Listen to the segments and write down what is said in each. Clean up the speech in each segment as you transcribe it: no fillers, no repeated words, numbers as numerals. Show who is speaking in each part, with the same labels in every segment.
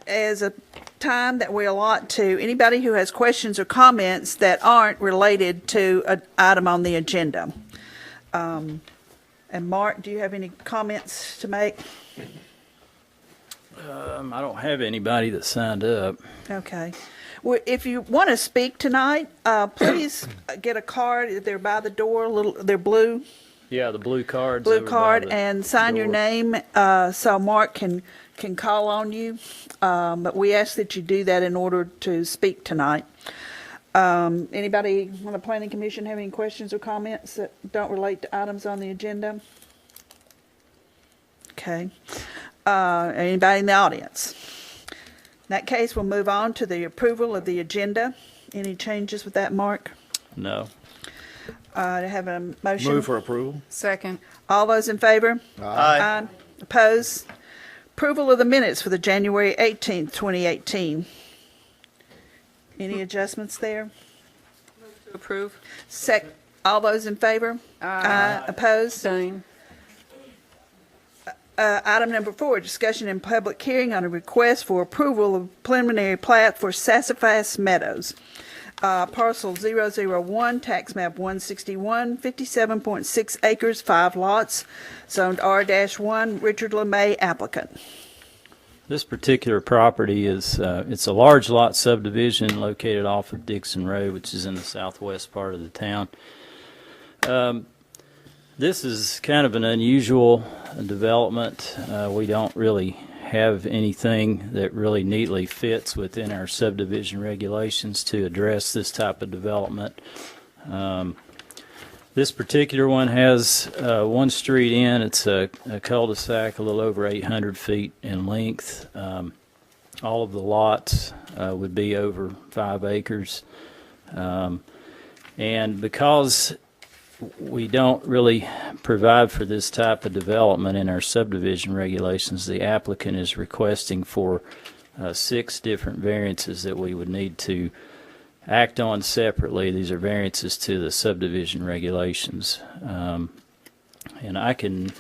Speaker 1: As a time that we allot to anybody who has questions or comments that aren't related to an item on the agenda. And Mark, do you have any comments to make?
Speaker 2: I don't have anybody that signed up.
Speaker 1: Okay. Well, if you want to speak tonight, please get a card. They're by the door. They're blue.
Speaker 2: Yeah, the blue cards.
Speaker 1: Blue
Speaker 2: over by
Speaker 1: card,
Speaker 2: the
Speaker 1: and sign your
Speaker 2: door.
Speaker 1: name so Mark can call on you. But we ask that you do that in order to speak tonight. Anybody on the Planning Commission have any questions or comments that don't relate to items on the agenda? Okay. Anybody in the audience? In that case, we'll move on to the approval of the agenda. Any changes with that, Mark?
Speaker 2: No.
Speaker 1: I have a motion.
Speaker 3: Move for approval.
Speaker 4: Second.
Speaker 1: All those in favor?
Speaker 3: Aye.
Speaker 1: Opposed? Approval of the minutes for the January 18th, 2018. Any adjustments there?
Speaker 4: Approve.
Speaker 1: All those in favor? Aye. Opposed?
Speaker 4: Same.
Speaker 1: Item number 4, discussion and public hearing on a request for approval of preliminary plat for Sassafras Meadows. Parcel 001, tax map 161, 57.6 acres, 5 lots, zoned R-1, Richard LeMay applicant.
Speaker 2: This particular property is, it's a large lot subdivision located off of Dixon Road, which is in the southwest part of the town. This is kind of an unusual development. We don't really have anything that really neatly fits within our subdivision regulations to address this type of development. This particular one has one street in. It's a cul-de-sac a little over 800 feet in length. All of the lots would be over 5 acres. And because we don't really provide for this type of development in our subdivision regulations, the applicant is requesting for 6 different variances that we would need to act on separately. These are variances to the subdivision regulations. And I can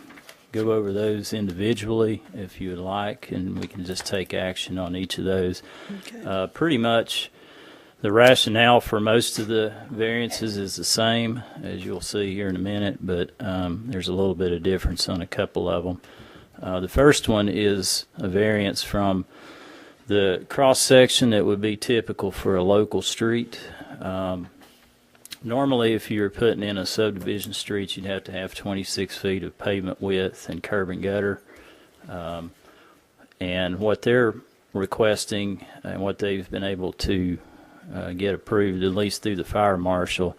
Speaker 2: go over those individually if you would like, and we can just take action on each of those.
Speaker 1: Okay.
Speaker 2: Pretty much the rationale for most of the variances is the same, as you'll see here in a minute, but there's a little bit of difference on a couple of them. The first one is a variance from the cross-section that would be typical for a local street. Normally, if you were putting in a subdivision street, you'd have to have 26 feet of pavement width and curb and gutter. And what they're requesting and what they've been able to get approved, at least through the fire marshal,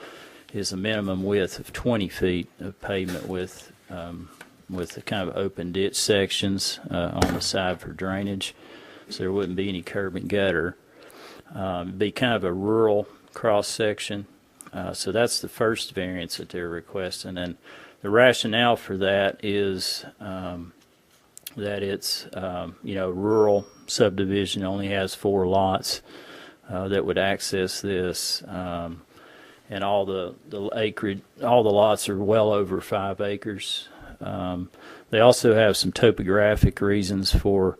Speaker 2: is a minimum width of 20 feet of pavement with the kind of open ditch sections on the side for drainage, so there wouldn't be any curb and gutter. It'd be kind of a rural cross section, so that's the first variance that they're requesting. And the rationale for that is that it's rural subdivision, only has 4 lots that would access this, and all the acreage, all the lots are well over 5 acres. They also have some topographic reasons for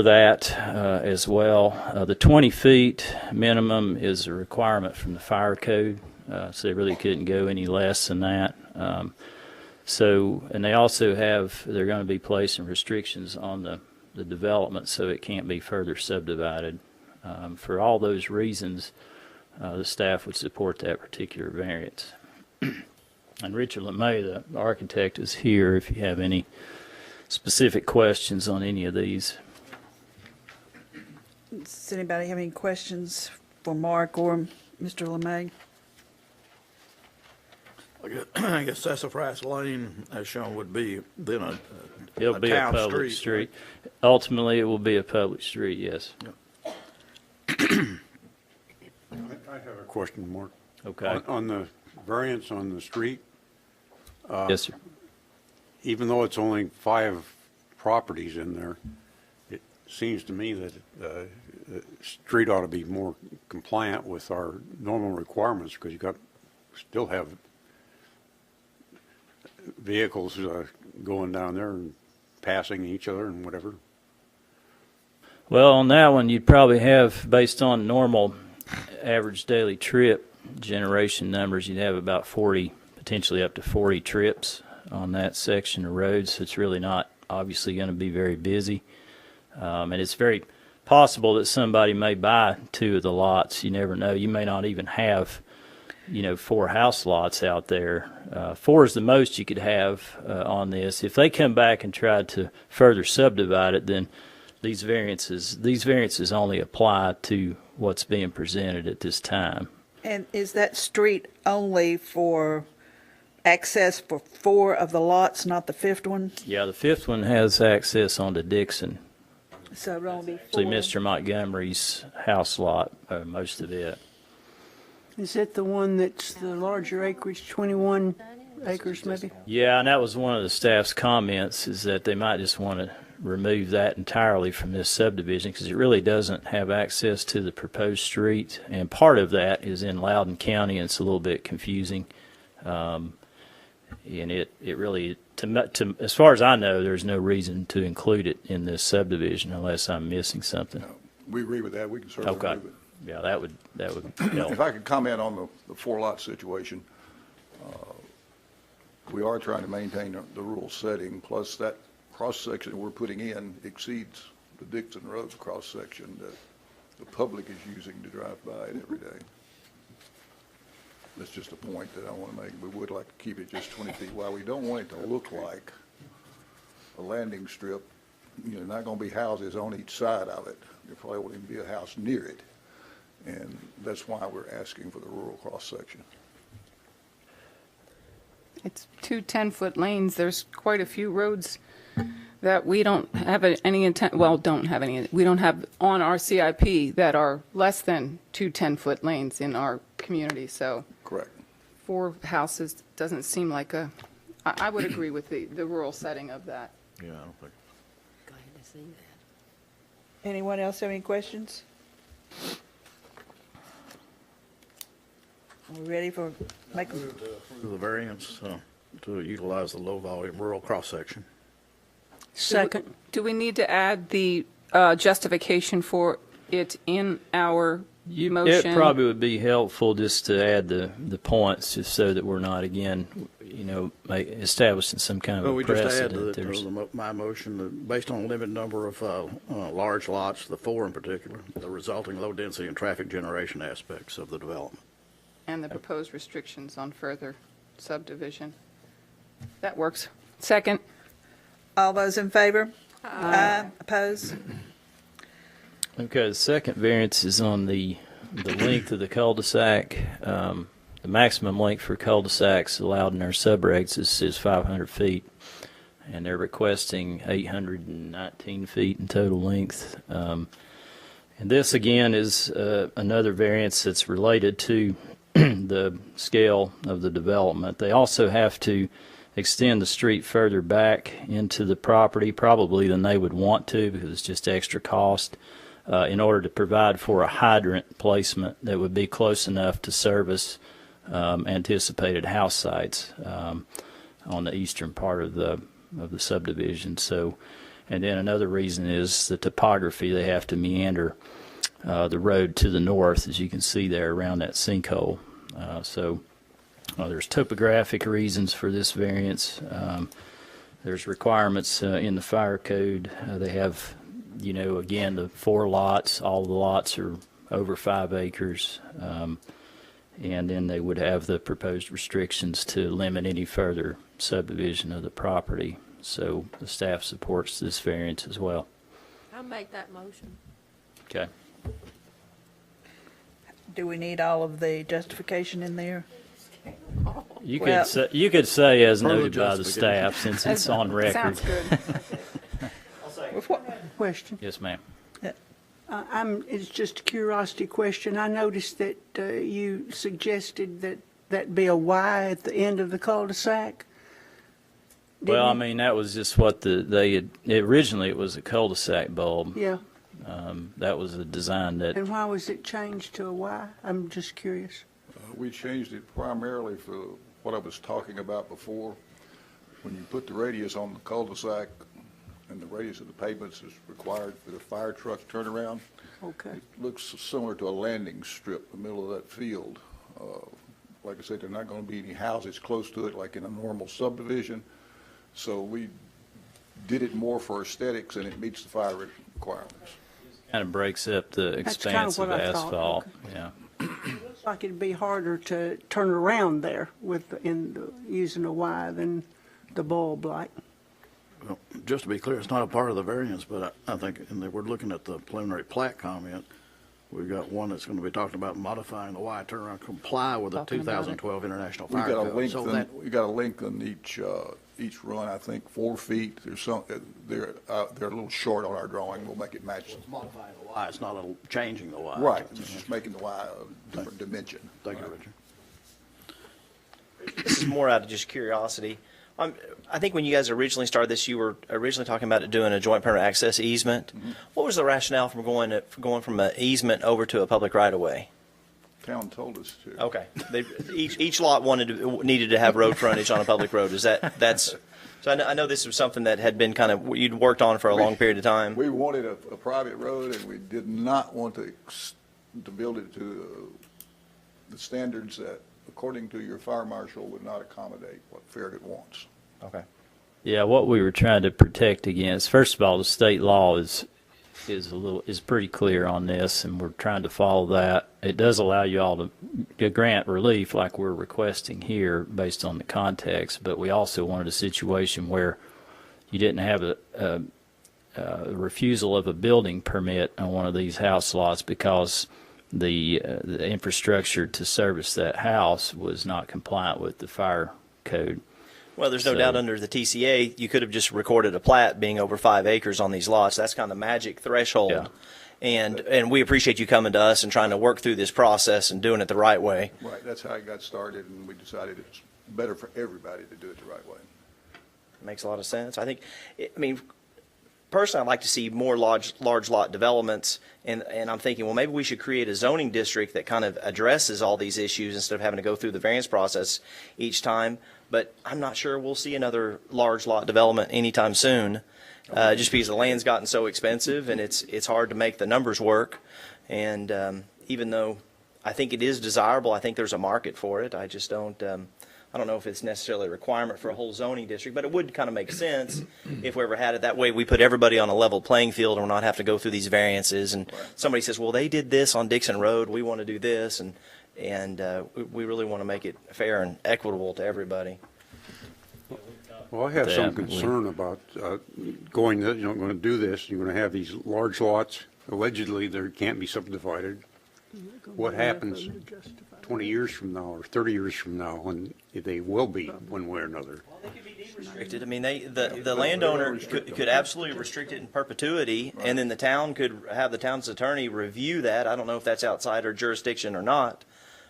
Speaker 2: that as well. The 20 feet minimum is a requirement from the fire code, so they really couldn't go any less than that. And they also they're going to be placing restrictions on the development, so it can't be further subdivided. For all those reasons, the staff would support that particular variance. And Richard LeMay, the architect, is here if you have any specific questions on any of these.
Speaker 1: Does anybody have any questions for Mark or Mr. LeMay?
Speaker 3: I guess Sassafras Lane, as shown, would be then
Speaker 2: It'll be a
Speaker 3: town
Speaker 2: public street. Ultimately, it will be a public street, yes.
Speaker 3: Yep.
Speaker 5: I have a question, Mark.
Speaker 2: Okay.
Speaker 5: On the variance on the street,
Speaker 2: Yes, sir.
Speaker 5: even though it's only 5 properties in there, it seems to me that the street ought to be more compliant with our normal requirements, because still have vehicles going down there and passing each other and whatever.
Speaker 2: Well, on that one, you'd probably have, based on normal average daily trip generation numbers, you'd have about 40, potentially up to 40 trips on that section of road. So it's really not obviously going to be very busy. And it's very possible that somebody may buy 2 of the lots. You never know. You may not even have, 4 house lots out there. 4 is the most you could have on this. If they come back and try to further subdivide it, then these variances only apply to what's being presented at this time.
Speaker 1: And is that street only for access for 4 of the lots, not the 5th one?
Speaker 2: Yeah, the 5th one has access onto Dixon.
Speaker 1: So it'll only be 4.
Speaker 2: See Mr. Montgomery's house lot, most of it.
Speaker 6: Is that the one that's the larger acreage, 21 acres maybe?
Speaker 2: Yeah, and that was one of the staff's comments, is that they might just want to remove that entirely from this subdivision because it really doesn't have access to the proposed street. And part of that is in Loudoun County, and it's a little bit confusing. And it really, as far as I know, there's no reason to include it in this subdivision unless I'm missing something.
Speaker 7: We agree with that. We can certainly
Speaker 2: Okay.
Speaker 7: move it.
Speaker 2: Yeah, that would help.
Speaker 7: If I could comment on the 4-lot situation, we are trying to maintain the rural setting, plus that cross-section we're putting in exceeds the Dixon Road cross-section that the public is using to drive by it every day. That's just a point that I want to make. We would like to keep it just 20 feet wide. We don't want it to look like a landing strip. Not going to be houses on each side of it. There probably won't even be a house near it. And that's why we're asking for the rural cross-section.
Speaker 4: It's 2 10-foot lanes. There's quite a few roads that we don't have any intent, we don't have on our CIP that are less than 2 10-foot lanes in our community. So
Speaker 7: Correct.
Speaker 4: 4 houses doesn't seem like I would agree with the rural setting of that.
Speaker 3: Yeah, I don't think.
Speaker 1: Anyone else have any questions? Are we ready for make a
Speaker 3: The variance to utilize the low-volume rural cross-section.
Speaker 6: Second.
Speaker 4: Do we need to add the justification for it in our motion?
Speaker 2: It probably would be helpful just to add the points, just so that we're not, again, establishing some kind of
Speaker 3: Well,
Speaker 2: a
Speaker 3: we just add
Speaker 2: precedent.
Speaker 3: to my motion, that based on a limited number of large lots, the 4 in particular, the resulting low density and traffic generation aspects of the development.
Speaker 4: And the proposed restrictions on further subdivision. That works. Second.
Speaker 1: all those in favor? Aye. Opposed?
Speaker 2: Okay, the second variance is on the length of the cul-de-sac. The maximum length for cul-de-sacs allowed in our subregs is 500 feet, and they're requesting 819 feet in total length. And this, again, is another variance that's related to the scale of the development. They also have to extend the street further back into the property, probably than they would want to, because it's just extra cost, in order to provide for a hydrant placement that would be close enough to service anticipated house sites on the eastern part of the subdivision. So, and then another reason is the topography. They have to meander the road to the north, as you can see there around that sinkhole. There's topographic reasons for this variance. There's requirements in the fire code. They have, again, the 4 lots. All the lots are over 5 acres. And then they would have the proposed restrictions to limit any further subdivision of the property. So the staff supports this variance as well.
Speaker 8: I'll make that motion.
Speaker 2: Okay.
Speaker 1: Do we need all of the justification in there?
Speaker 2: You
Speaker 1: Well-
Speaker 2: could say as
Speaker 3: Further
Speaker 2: noted by the staff, since it's on record.
Speaker 4: Sounds good.
Speaker 6: Question.
Speaker 2: Yes, ma'am.
Speaker 6: It's just a curiosity question. I noticed that you suggested that be a Y at the end of the cul-de-sac.
Speaker 2: Well, I
Speaker 6: Didn't
Speaker 2: mean, that was just what they had, originally it was a cul-de-sac bulb.
Speaker 6: Yeah,
Speaker 2: That was a design that,
Speaker 6: and why was it changed to a Y? I'm just curious.
Speaker 7: We changed it primarily for what I was talking about before. When you put the radius on the cul-de-sac and the radius of the pavements is required for the fire truck turnaround.
Speaker 6: Okay.
Speaker 7: It looks similar to a landing strip in the middle of that field. Like I said, there are not going to be any houses close to it like in a normal subdivision. So we did it more for aesthetics, and it meets the fire requirements.
Speaker 2: Kind of breaks up the
Speaker 6: That's kind
Speaker 2: expanse
Speaker 6: of
Speaker 2: of
Speaker 6: what I thought,
Speaker 2: asphalt.
Speaker 6: okay.
Speaker 2: Yeah.
Speaker 6: Looks like it'd be harder to turn around there using a Y than the bulb light.
Speaker 3: Well, just to be clear, it's not a part of the variance, but I think, we're looking at the preliminary plat comment. We've got one that's going to be talking about modifying the Y turnaround, comply with the
Speaker 4: Talking about it.
Speaker 3: 2012 International
Speaker 7: We've
Speaker 3: Fire
Speaker 7: got a
Speaker 3: Code. So that,
Speaker 7: we got a lengthen each run, I think, 4 feet. There's some, they're a little short on our drawing. We'll make it match.
Speaker 3: it's modifying the Y, it's not changing the Y.
Speaker 7: Right, it's just making the Y a different dimension.
Speaker 3: Thank you, Richard.
Speaker 9: This is more out of just curiosity. I think when you guys originally started this, you were originally talking about doing a joint permanent access easement. What was the rationale from going from an easement over to a public right-of-way?
Speaker 7: Town told us to.
Speaker 9: Okay, each lot needed to have road frontage on a public road. That's so I know this was something that had been kind of you'd worked on for a long period of time.
Speaker 7: We wanted a private road, and we did not want to build it to the standards that, according to your fire marshal, would not accommodate what Farragut wants.
Speaker 9: Okay.
Speaker 2: Yeah, what we were trying to protect against, first of all, the state law is pretty clear on this, and we're trying to follow that. It does allow you all to grant relief like we're requesting here based on the context, but we also wanted a situation where you didn't have a refusal of a building permit on one of these house lots because the infrastructure to service that house was not compliant with the fire code.
Speaker 9: Well, there's no
Speaker 2: So-
Speaker 9: doubt under the TCA, you could have just recorded a plat being over 5 acres on these lots. That's kind of the magic threshold.
Speaker 2: Yeah.
Speaker 9: And we appreciate you coming to us and trying to work through this process and doing it the right way.
Speaker 7: Right, that's how it got started, and we decided it's better for everybody to do it the right way.
Speaker 9: Makes a lot of sense. I mean, personally, I'd like to see more large lot developments, and I'm thinking, well, maybe we should create a zoning district that kind of addresses all these issues instead of having to go through the variance process each time. But I'm not sure we'll see another large lot development anytime soon, just because the land's gotten so expensive and it's hard to make the numbers work. And even though I think it is desirable, I think there's a market for it. I just don't. I don't know if it's necessarily a requirement for a whole zoning district, but it would kind of make sense if we ever had it. That way we put everybody on a level playing field and we're not have to go through these variances. And somebody says, well, they did this on Dixon Road, we want to do this. And we really want to make it fair and equitable to everybody.
Speaker 5: Well, I have
Speaker 2: Yeah,
Speaker 5: some concern about going to do this. You're going to have these large lots. Allegedly, they can't be subdivided. What happens 20 years from now or 30 years from now when they will be one way or another?
Speaker 9: They could be deed restricted. I mean, the landowner could absolutely restrict it in perpetuity, and then the town could have the town's attorney review that. I don't know if that's outside our jurisdiction or not,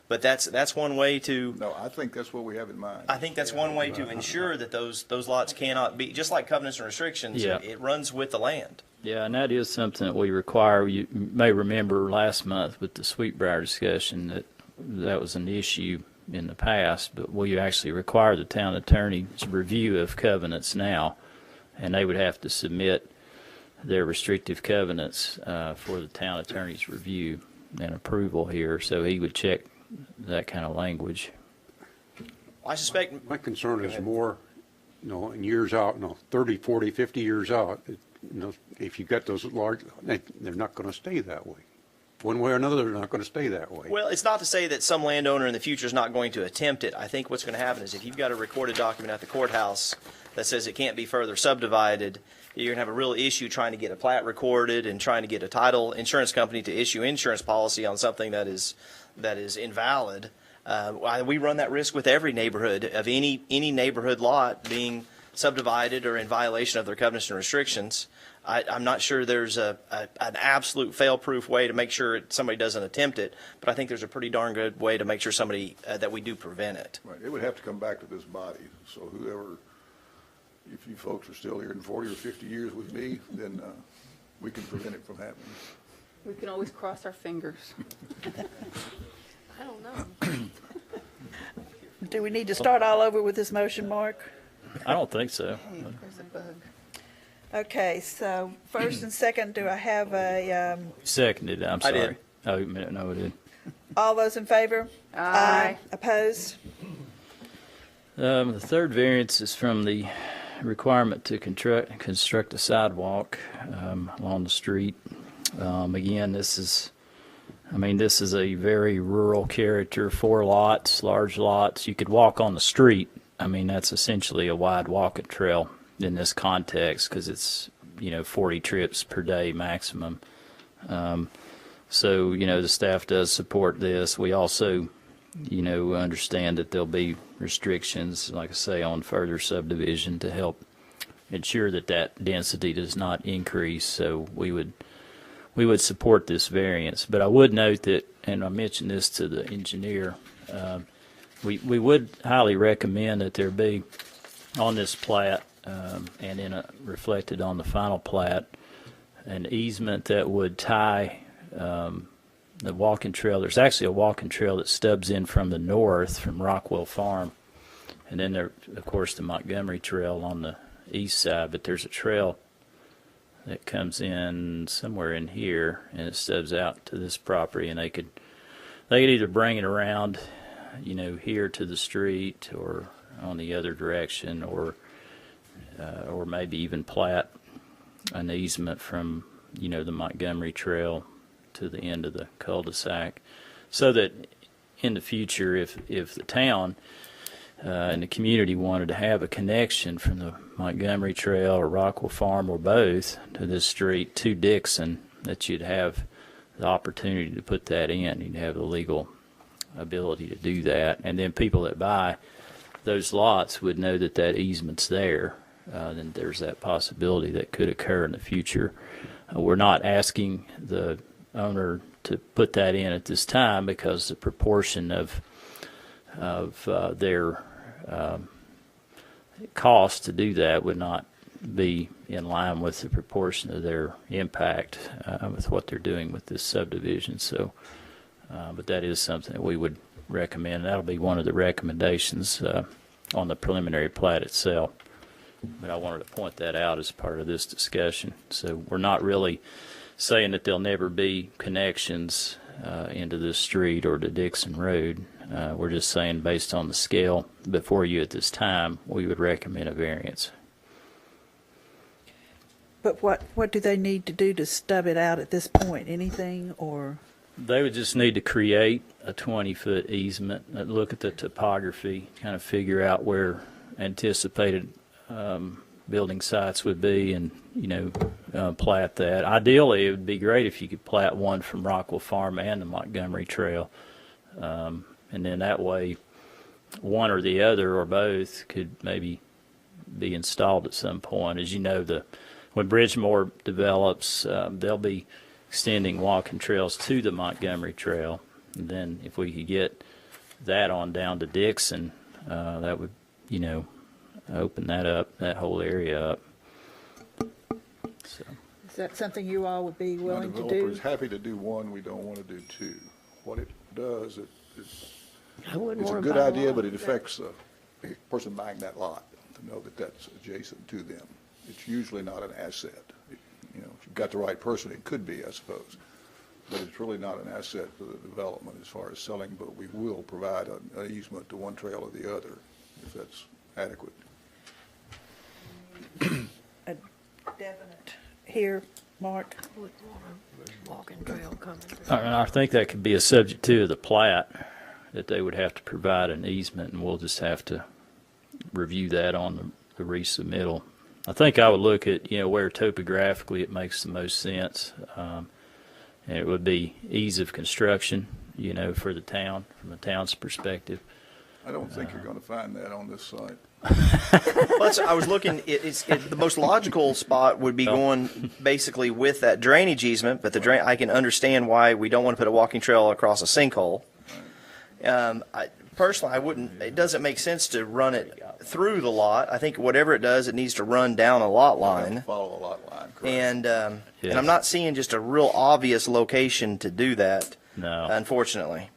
Speaker 9: but that's one way to.
Speaker 7: No, I think that's what we have in mind.
Speaker 9: I think that's one way to ensure that those lots cannot be, just like covenants and restrictions.
Speaker 2: Yeah.
Speaker 9: It runs with the land.
Speaker 2: Yeah, and that is something that we require. You may remember last month with the Sweetbriar discussion that was an issue in the past, but we actually require the town attorney's review of covenants now, and they would have to submit their restrictive covenants for the town attorney's review and approval here, so he would check that kind of language.
Speaker 9: I suspect.
Speaker 5: My concern is more, in years out, 30, 40, 50 years out, if you've got those large, they're not going to stay that way. One way or another, they're not going to stay that way.
Speaker 9: Well, it's not to say that some landowner in the future is not going to attempt it. I think what's going to happen is if you've got a recorded document at the courthouse that says it can't be further subdivided, you're going to have a real issue trying to get a plat recorded and trying to get a title insurance company to issue insurance policy on something that is invalid. We run that risk with every neighborhood of any neighborhood lot being subdivided or in violation of their covenants and restrictions. I'm not sure there's an absolute fail-proof way to make sure somebody doesn't attempt it, but I think there's a pretty darn good way to make sure that we do prevent it.
Speaker 7: Right, it would have to come back to this body, so whoever, if you folks are still here in 40 or 50 years with me, then we can prevent it from happening.
Speaker 4: We can always cross our fingers.
Speaker 8: I don't know.
Speaker 1: Do we need to start all over with this motion, Mark?
Speaker 2: I don't think so.
Speaker 4: There's a bug.
Speaker 1: Okay, so first and second, do I have a,
Speaker 2: Seconded, I'm
Speaker 9: I
Speaker 2: sorry.
Speaker 9: did.
Speaker 2: Oh, no, it did.
Speaker 1: all those in favor?
Speaker 4: Aye.
Speaker 1: Opposed?
Speaker 2: The third variance is from the requirement to construct a sidewalk along the street. Again, this is a very rural character, 4 lots, large lots. You could walk on the street. I mean, that's essentially a wide walking trail in this context because it's, 40 trips per day maximum. So, the staff does support this. We also, understand that there'll be restrictions, like I say, on further subdivision to help ensure that that density does not increase. So we would support this variance. But I would note that, and I mentioned this to the engineer, we would highly recommend that there be on this plat and reflected on the final plat an easement that would tie the walking trail. There's actually a walking trail that stubs in from the north from Rockwell Farm, and then there, of course, the Montgomery Trail on the east side. But there's a trail that comes in somewhere in here, and it stubs out to this property, and they could either bring it around, here to the street, or on the other direction, or maybe even plat an easement from the Montgomery Trail to the end of the cul-de-sac, so that in the future, if the town and the community wanted to have a connection from the Montgomery Trail or Rockwell Farm or both to this street to Dixon, that you'd have the opportunity to put that in. You'd have the legal ability to do that, and then people that buy those lots would know that that easement's there. Then there's that possibility that could occur in the future. We're not asking the owner to put that in at this time because the proportion of their cost to do that would not be in line with the proportion of their impact with what they're doing with this subdivision. So, but that is something that we would recommend. That'll be one of the recommendations on the preliminary plat itself. But I wanted to point that out as part of this discussion. So we're not really saying that there'll never be connections into this street or to Dixon Road. We're just saying, based on the scale before you at this time, we would recommend a variance.
Speaker 1: But what do they need to do to stub it out at this point? Anything, or?
Speaker 2: They would just need to create a 20-foot easement, look at the topography, kind of figure out where anticipated building sites would be, and plat that. Ideally, it would be great if you could plat one from Rockwell Farm and the Montgomery Trail, and then that way one or the other or both could maybe be installed at some point. As you know, when Bridgemore develops, they'll be extending walking trails to the Montgomery Trail, and then if we could get that on down to Dixon, that would open that whole area up. So.
Speaker 1: Is that something you all would be
Speaker 7: The
Speaker 1: willing to
Speaker 7: developer
Speaker 1: do?
Speaker 7: is happy to do one, we don't want to do two. What it does,
Speaker 8: I wouldn't
Speaker 7: it's a
Speaker 8: worry
Speaker 7: good
Speaker 8: about
Speaker 7: idea,
Speaker 8: lot.
Speaker 7: but it affects the person buying that lot to know that that's adjacent to them. It's usually not an asset. If you've got the right person, it could be, I suppose. But it's really not an asset for the development as far as selling, but we will provide an easement to one trail or the other, if that's adequate.
Speaker 1: A definite here, Mark?
Speaker 8: Wouldn't want a walking trail coming through.
Speaker 2: I think that could be a subject to the plat, that they would have to provide an easement, and we'll just have to review that on the resubmittal. I think I would look at where topographically it makes the most sense, and it would be ease of construction, for the town, from the town's perspective.
Speaker 7: I don't think you're going to find that on this site.
Speaker 9: I was looking, the most logical spot would be going basically with that drainage easement, but I can understand why we don't want to put a walking trail across a sinkhole. Personally, I wouldn't, it doesn't make sense to run it through the lot. I think whatever it does, it needs to run down a lot line.
Speaker 7: Follow the lot line, correct.
Speaker 9: And
Speaker 2: Yes.
Speaker 9: I'm not seeing just a real obvious location to do that,
Speaker 2: No.
Speaker 9: unfortunately.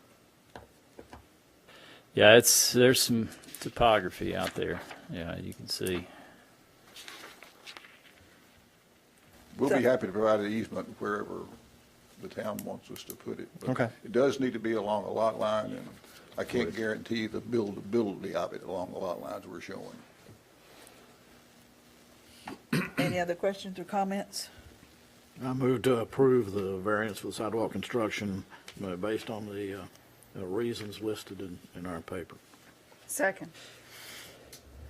Speaker 2: Yeah, there's some topography out there. Yeah, you can see.
Speaker 7: We'll be happy to provide an easement wherever the town wants us to put it. But
Speaker 9: Okay.
Speaker 7: it does need to be along a lot line, and I can't guarantee the buildability of it along the lot lines we're showing.
Speaker 1: Any other questions or comments?
Speaker 3: I move to approve the variance for the sidewalk construction based on the reasons listed in our paper.
Speaker 4: Second.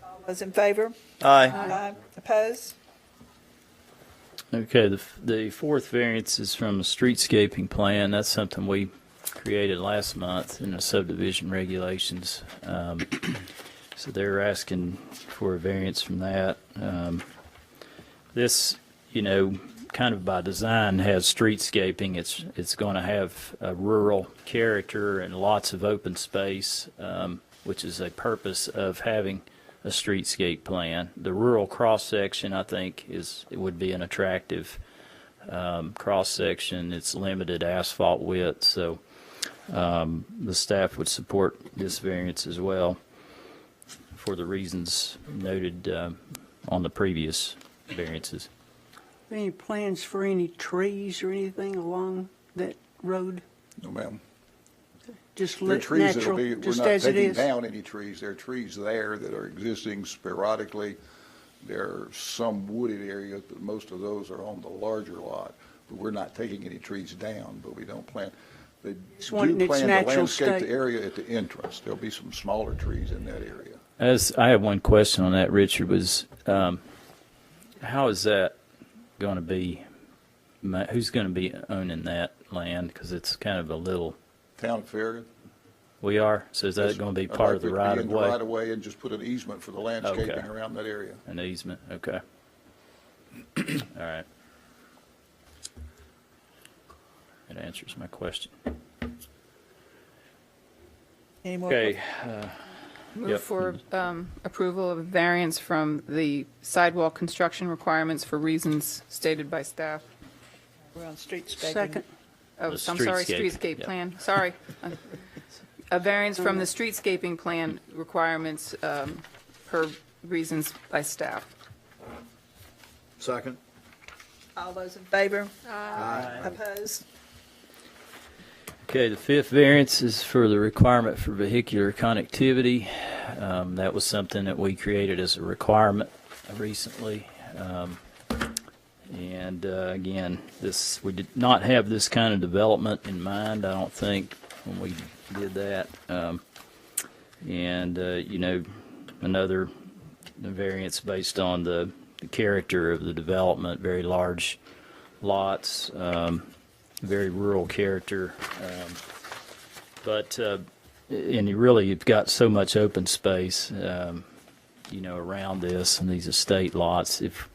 Speaker 1: All those in favor?
Speaker 9: Aye.
Speaker 1: Opposed?
Speaker 2: Okay, the fourth variance is from the streetscaping plan. That's something we created last month in the subdivision regulations. So they're asking for a variance from that. This, kind of by design has streetscaping. It's going to have a rural character and lots of open space, which is a purpose of having a streetscape plan. The rural cross-section, I think, it would be an attractive cross-section. It's limited asphalt width, so the staff would support this variance as well for the reasons noted on the previous variances.
Speaker 6: Any plans for any trees or anything along that road?
Speaker 7: No, ma'am.
Speaker 6: Just
Speaker 7: There are
Speaker 6: let
Speaker 7: trees that'll
Speaker 6: natural,
Speaker 7: be, we're
Speaker 6: just
Speaker 7: not
Speaker 6: as it
Speaker 7: taking
Speaker 6: is?
Speaker 7: down any trees. There are trees there that are existing sporadically. There are some wooded areas, but most of those are on the larger lot. But we're not taking any trees down, but we don't plant. They
Speaker 6: Just want it in
Speaker 7: do
Speaker 6: its
Speaker 7: plan to
Speaker 6: natural
Speaker 7: landscape the
Speaker 6: state.
Speaker 7: area at the entrance. There'll be some smaller trees in that area.
Speaker 2: As I have one question on that, Richard, was how is that going to be? Who's going to be owning that land? Because it's kind of a little.
Speaker 7: Town of Farragut.
Speaker 2: We are. So is that going to be part of the right of
Speaker 7: Right
Speaker 2: way?
Speaker 7: of way and just put an easement for the landscaping
Speaker 2: Okay.
Speaker 7: around that area.
Speaker 2: An easement. Okay. All right. That answers my question.
Speaker 1: Any more?
Speaker 2: Okay.
Speaker 4: Move
Speaker 2: Yep.
Speaker 4: for approval of variance from the sidewalk construction requirements for reasons stated by staff.
Speaker 1: We're on streetscaping.
Speaker 6: Second.
Speaker 4: Oh,
Speaker 2: The
Speaker 4: I'm sorry,
Speaker 2: streetscape,
Speaker 4: streetscape
Speaker 2: yeah.
Speaker 4: plan, sorry. A variance from the streetscaping plan requirements per reasons by staff.
Speaker 3: Second.
Speaker 1: All those in favor? Opposed?
Speaker 2: Okay, the fifth variance is for the requirement for vehicular connectivity. That was something that we created as a requirement recently. And again, we did not have this kind of development in mind, I don't think, when we did that. Another variance based on the character of the development, very large lots, very rural character. And you've got so much open space, around this and these estate lots. If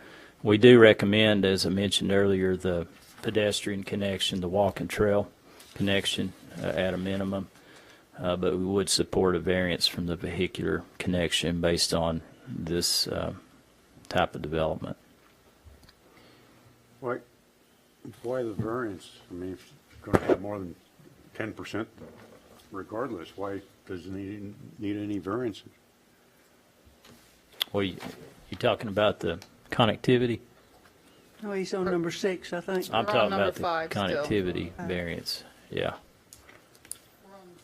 Speaker 2: we do recommend, as I mentioned earlier, the pedestrian connection, the walking trail connection at a minimum, but we would support a variance from the vehicular connection based on this type of development.
Speaker 5: Why the variance? I mean, if you're going to have more than 10% regardless, why does it need any variances?
Speaker 2: Well, you talking about the connectivity?
Speaker 6: Oh, he's on number 6, I think.
Speaker 2: I'm
Speaker 4: We're on
Speaker 2: talking
Speaker 4: number
Speaker 2: about the
Speaker 4: 5 still.
Speaker 2: connectivity variance, yeah.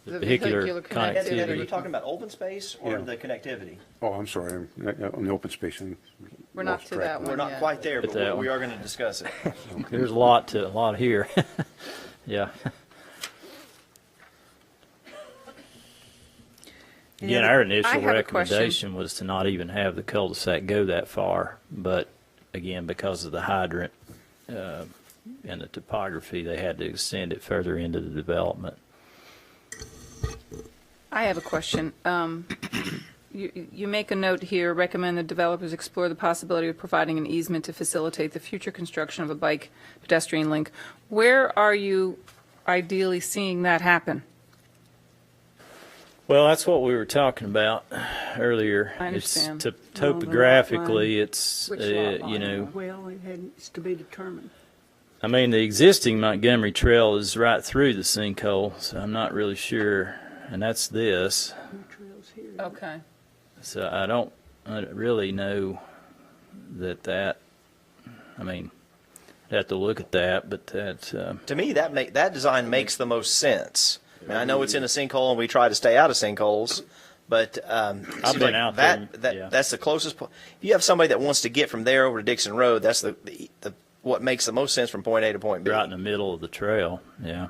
Speaker 4: The
Speaker 2: vehicular
Speaker 9: We're
Speaker 2: connectivity.
Speaker 9: talking about open space or
Speaker 5: Yeah.
Speaker 9: the connectivity?
Speaker 5: Oh, I'm sorry, on the open space.
Speaker 4: We're not to that
Speaker 9: We're
Speaker 4: one
Speaker 9: not
Speaker 4: yet.
Speaker 9: quite there,
Speaker 2: But
Speaker 9: but
Speaker 2: that
Speaker 9: we
Speaker 2: one.
Speaker 9: are going to discuss it.
Speaker 2: There's a lot here. Yeah. Again, our
Speaker 4: I
Speaker 2: initial
Speaker 4: have a
Speaker 2: recommendation was to not even have the cul-de-sac go that far, but again, because of the hydrant and the topography, they had to extend it further into the development.
Speaker 4: I have a question. You make a note here, recommend the developers explore the possibility of providing an easement to facilitate the future construction of a bike pedestrian link. Where are you ideally seeing that happen?
Speaker 2: Well, that's what we were talking about earlier.
Speaker 4: I understand.
Speaker 2: It's
Speaker 6: the lot
Speaker 2: topographically,
Speaker 6: line.
Speaker 2: it's,
Speaker 4: Which lot line?
Speaker 2: you know,
Speaker 6: Well, it's to be determined.
Speaker 2: I mean, the existing Montgomery Trail is right through the sinkhole, so I'm not really sure. And that's this.
Speaker 6: The trail's here.
Speaker 4: Okay.
Speaker 2: So I don't really know that, I mean, have to look at that, but that's,
Speaker 9: To me, that design makes the most sense. I mean, I know it's in a sinkhole, and we try to stay out of sinkholes, but
Speaker 2: I've been out there, yeah.
Speaker 9: That's the closest. If you have somebody that wants to get from there over to Dixon Road, that's the what makes the most sense from point A to point B.
Speaker 2: right in the middle of the trail, yeah.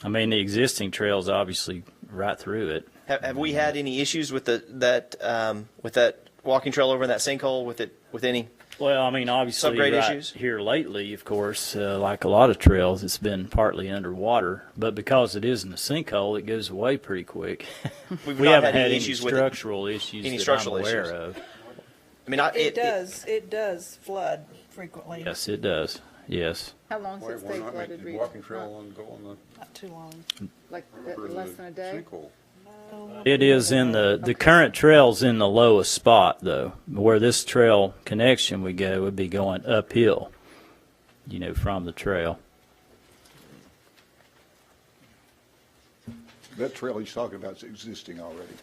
Speaker 2: I mean, the existing trail's obviously right through it.
Speaker 9: Have we had any issues with that walking trail over in that sinkhole with any?
Speaker 2: Well, I mean, obviously,
Speaker 9: Subgrade
Speaker 2: right
Speaker 9: issues?
Speaker 2: here lately, of course, like a lot of trails, it's been partly underwater. But because it is in a sinkhole, it goes away pretty quick.
Speaker 9: We've
Speaker 2: We
Speaker 9: not
Speaker 2: haven't
Speaker 9: had
Speaker 2: had
Speaker 9: any
Speaker 2: any
Speaker 9: issues with it.
Speaker 2: structural issues
Speaker 9: Any
Speaker 2: that
Speaker 9: structural
Speaker 2: I'm aware
Speaker 9: issues?
Speaker 2: of.
Speaker 9: I mean,
Speaker 1: It does flood frequently.
Speaker 2: Yes, it does. Yes.
Speaker 4: How long
Speaker 5: Why
Speaker 4: since
Speaker 5: why
Speaker 4: they
Speaker 5: not make
Speaker 4: flooded?
Speaker 5: the walking trail and go on
Speaker 1: Not too long.
Speaker 4: Like
Speaker 5: the
Speaker 4: less than a day?
Speaker 5: sinkhole?
Speaker 2: It is in the current trail's in the lowest spot, though. Where this trail connection would go would be going uphill, from the trail.
Speaker 7: That trail he's talking about is existing already.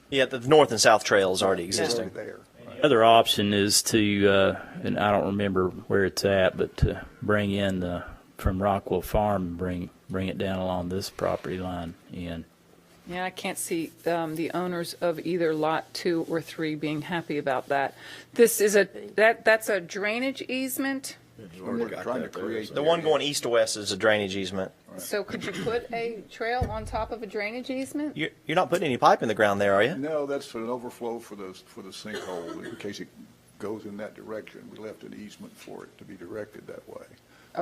Speaker 9: Yeah, the north and south trail is already
Speaker 7: It's
Speaker 9: existing.
Speaker 7: already there.
Speaker 2: The other option is to, and I don't remember where it's at, but to bring in from Rockwell Farm and bring it down along this property line in.
Speaker 4: Yeah, I can't see the owners of either Lot 2 or 3 being happy about that. This is that's a drainage easement?
Speaker 7: We're trying to create.
Speaker 9: The one going east to west is a drainage easement.
Speaker 4: So could you put a trail on top of a drainage easement?
Speaker 9: You're not putting any pipe in the ground there, are you?
Speaker 7: No, that's an overflow for the sinkhole, in case it goes in that direction. We left an easement for it to be directed that way.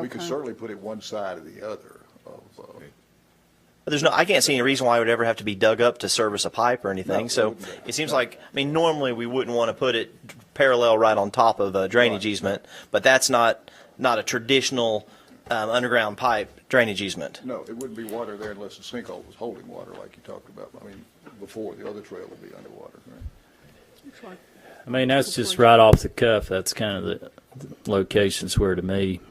Speaker 7: We could
Speaker 4: Okay.
Speaker 7: certainly put it one side or the other of,
Speaker 9: But I can't see any reason why it would ever have to be dug up to service a pipe or anything.
Speaker 7: No,
Speaker 9: So
Speaker 7: it wouldn't be.
Speaker 9: it seems like, normally we wouldn't want to put it parallel right on top of a drainage easement, but that's not a traditional underground pipe drainage easement.
Speaker 7: no, it wouldn't be water there unless the sinkhole was holding water like you talked about. I mean, before, the other trail would be underwater, right?
Speaker 2: I mean, that's just right off the cuff. That's kind of the locations where, to me,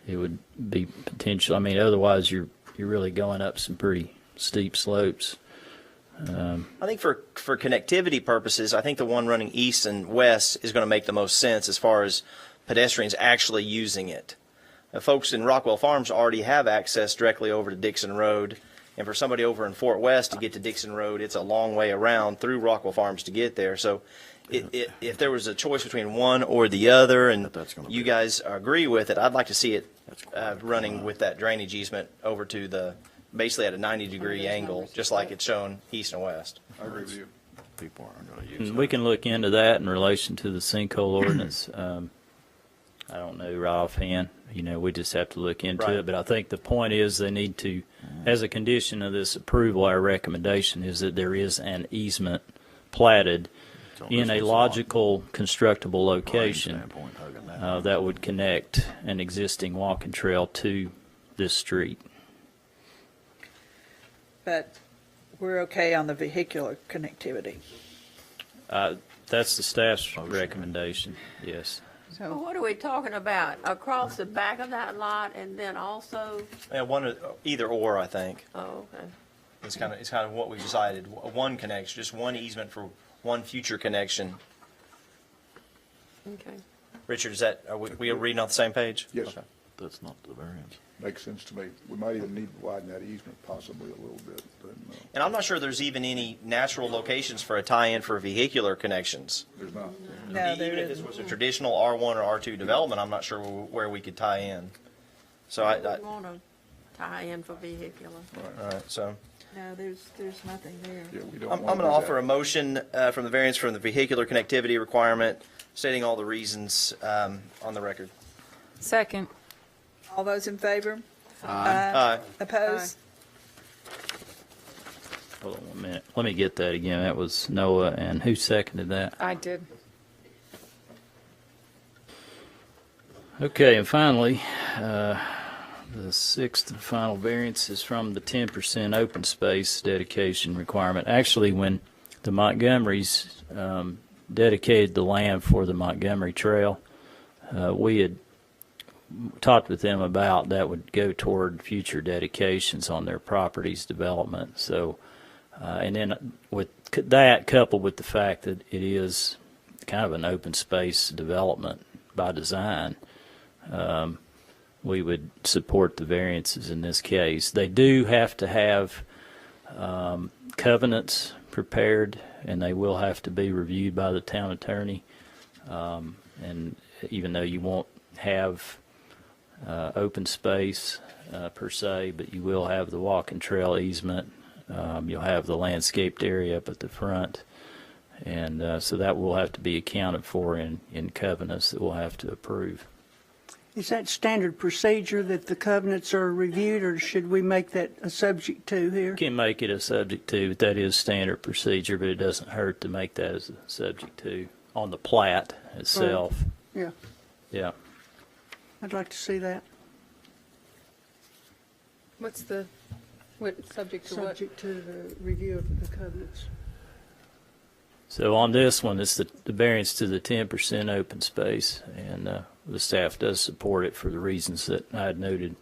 Speaker 2: it would be potential. I mean, otherwise you're really going up some pretty steep slopes.
Speaker 9: I think for connectivity purposes, I think the one running east and west is going to make the most sense as far as pedestrians actually using it. Folks in Rockwell Farms already have access directly over to Dixon Road, and for somebody over in Fort West to get to Dixon Road, it's a long way around through Rockwell Farms to get there. So if there was a choice between one or the other, and you guys agree with it, I'd like to see it running with that drainage easement over to basically at a 90-degree angle, just like it's shown east and west.
Speaker 7: I agree with you.
Speaker 3: People aren't going to use
Speaker 2: And we can look into that in relation to the sinkhole ordinance. I don't know right offhand. We just have to look into
Speaker 9: Right.
Speaker 2: it. But I think the point is they need to, as a condition of this approval, our recommendation is that there is an easement platted in a logical, constructible location that would connect an existing walking trail to this street.
Speaker 1: But we're okay on the vehicular connectivity.
Speaker 2: That's the staff's recommendation, yes.
Speaker 8: Well, what are we talking about? Across the back of that lot and then also,
Speaker 9: Yeah, either or, I think.
Speaker 8: oh, okay.
Speaker 9: It's kind of what we decided. One connection, just one easement for one future connection.
Speaker 8: Okay.
Speaker 9: Richard, are we reading off the same page?
Speaker 7: Yes.
Speaker 9: Okay.
Speaker 3: That's not the variance.
Speaker 7: Makes sense to me. We might even need to widen that easement possibly a little bit.
Speaker 9: And I'm not sure there's even any natural locations for a tie-in for vehicular connections.
Speaker 7: There's not.
Speaker 1: No, there
Speaker 9: Even if this
Speaker 1: isn't.
Speaker 9: was a traditional R1 or R2 development, I'm not sure where we could tie in. So
Speaker 8: We want to tie in for vehicular.
Speaker 9: all right, so
Speaker 1: No, there's nothing there.
Speaker 7: Yeah, we don't
Speaker 9: I'm
Speaker 7: want
Speaker 9: going to
Speaker 7: to
Speaker 9: offer a motion from the variance from the vehicular connectivity requirement, stating all the reasons on the record.
Speaker 4: Second.
Speaker 1: All those in favor?
Speaker 9: Aye.
Speaker 1: Opposed?
Speaker 2: Hold on 1 minute. Let me get that again. That was Noah, and who seconded that?
Speaker 4: I did.
Speaker 2: Okay, and finally, the sixth and final variance is from the 10% open space dedication requirement. Actually, when the Montgomerys dedicated the land for the Montgomery Trail, we had talked with them about that would go toward future dedications on their property's development. So, and then with that coupled with the fact that it is kind of an open space development by design, we would support the variances in this case. They do have to have covenants prepared, and they will have to be reviewed by the town attorney. And even though you won't have open space per se, but you will have the walking trail easement. You'll have the landscaped area up at the front. And so that will have to be accounted for in covenants that we'll have to approve.
Speaker 6: Is that standard procedure that the covenants are reviewed, or should we make that a subject to here?
Speaker 2: You can make it a subject to, but that is standard procedure, but it doesn't hurt to make that as a subject to on the plat itself.
Speaker 6: Yeah,
Speaker 2: Yeah.
Speaker 6: I'd like to see that.
Speaker 4: What subject to what?
Speaker 6: Subject to the review of the covenants.
Speaker 2: So on this one, it's the variance to the 10% open space, and the staff does support it for the reasons that I had noted.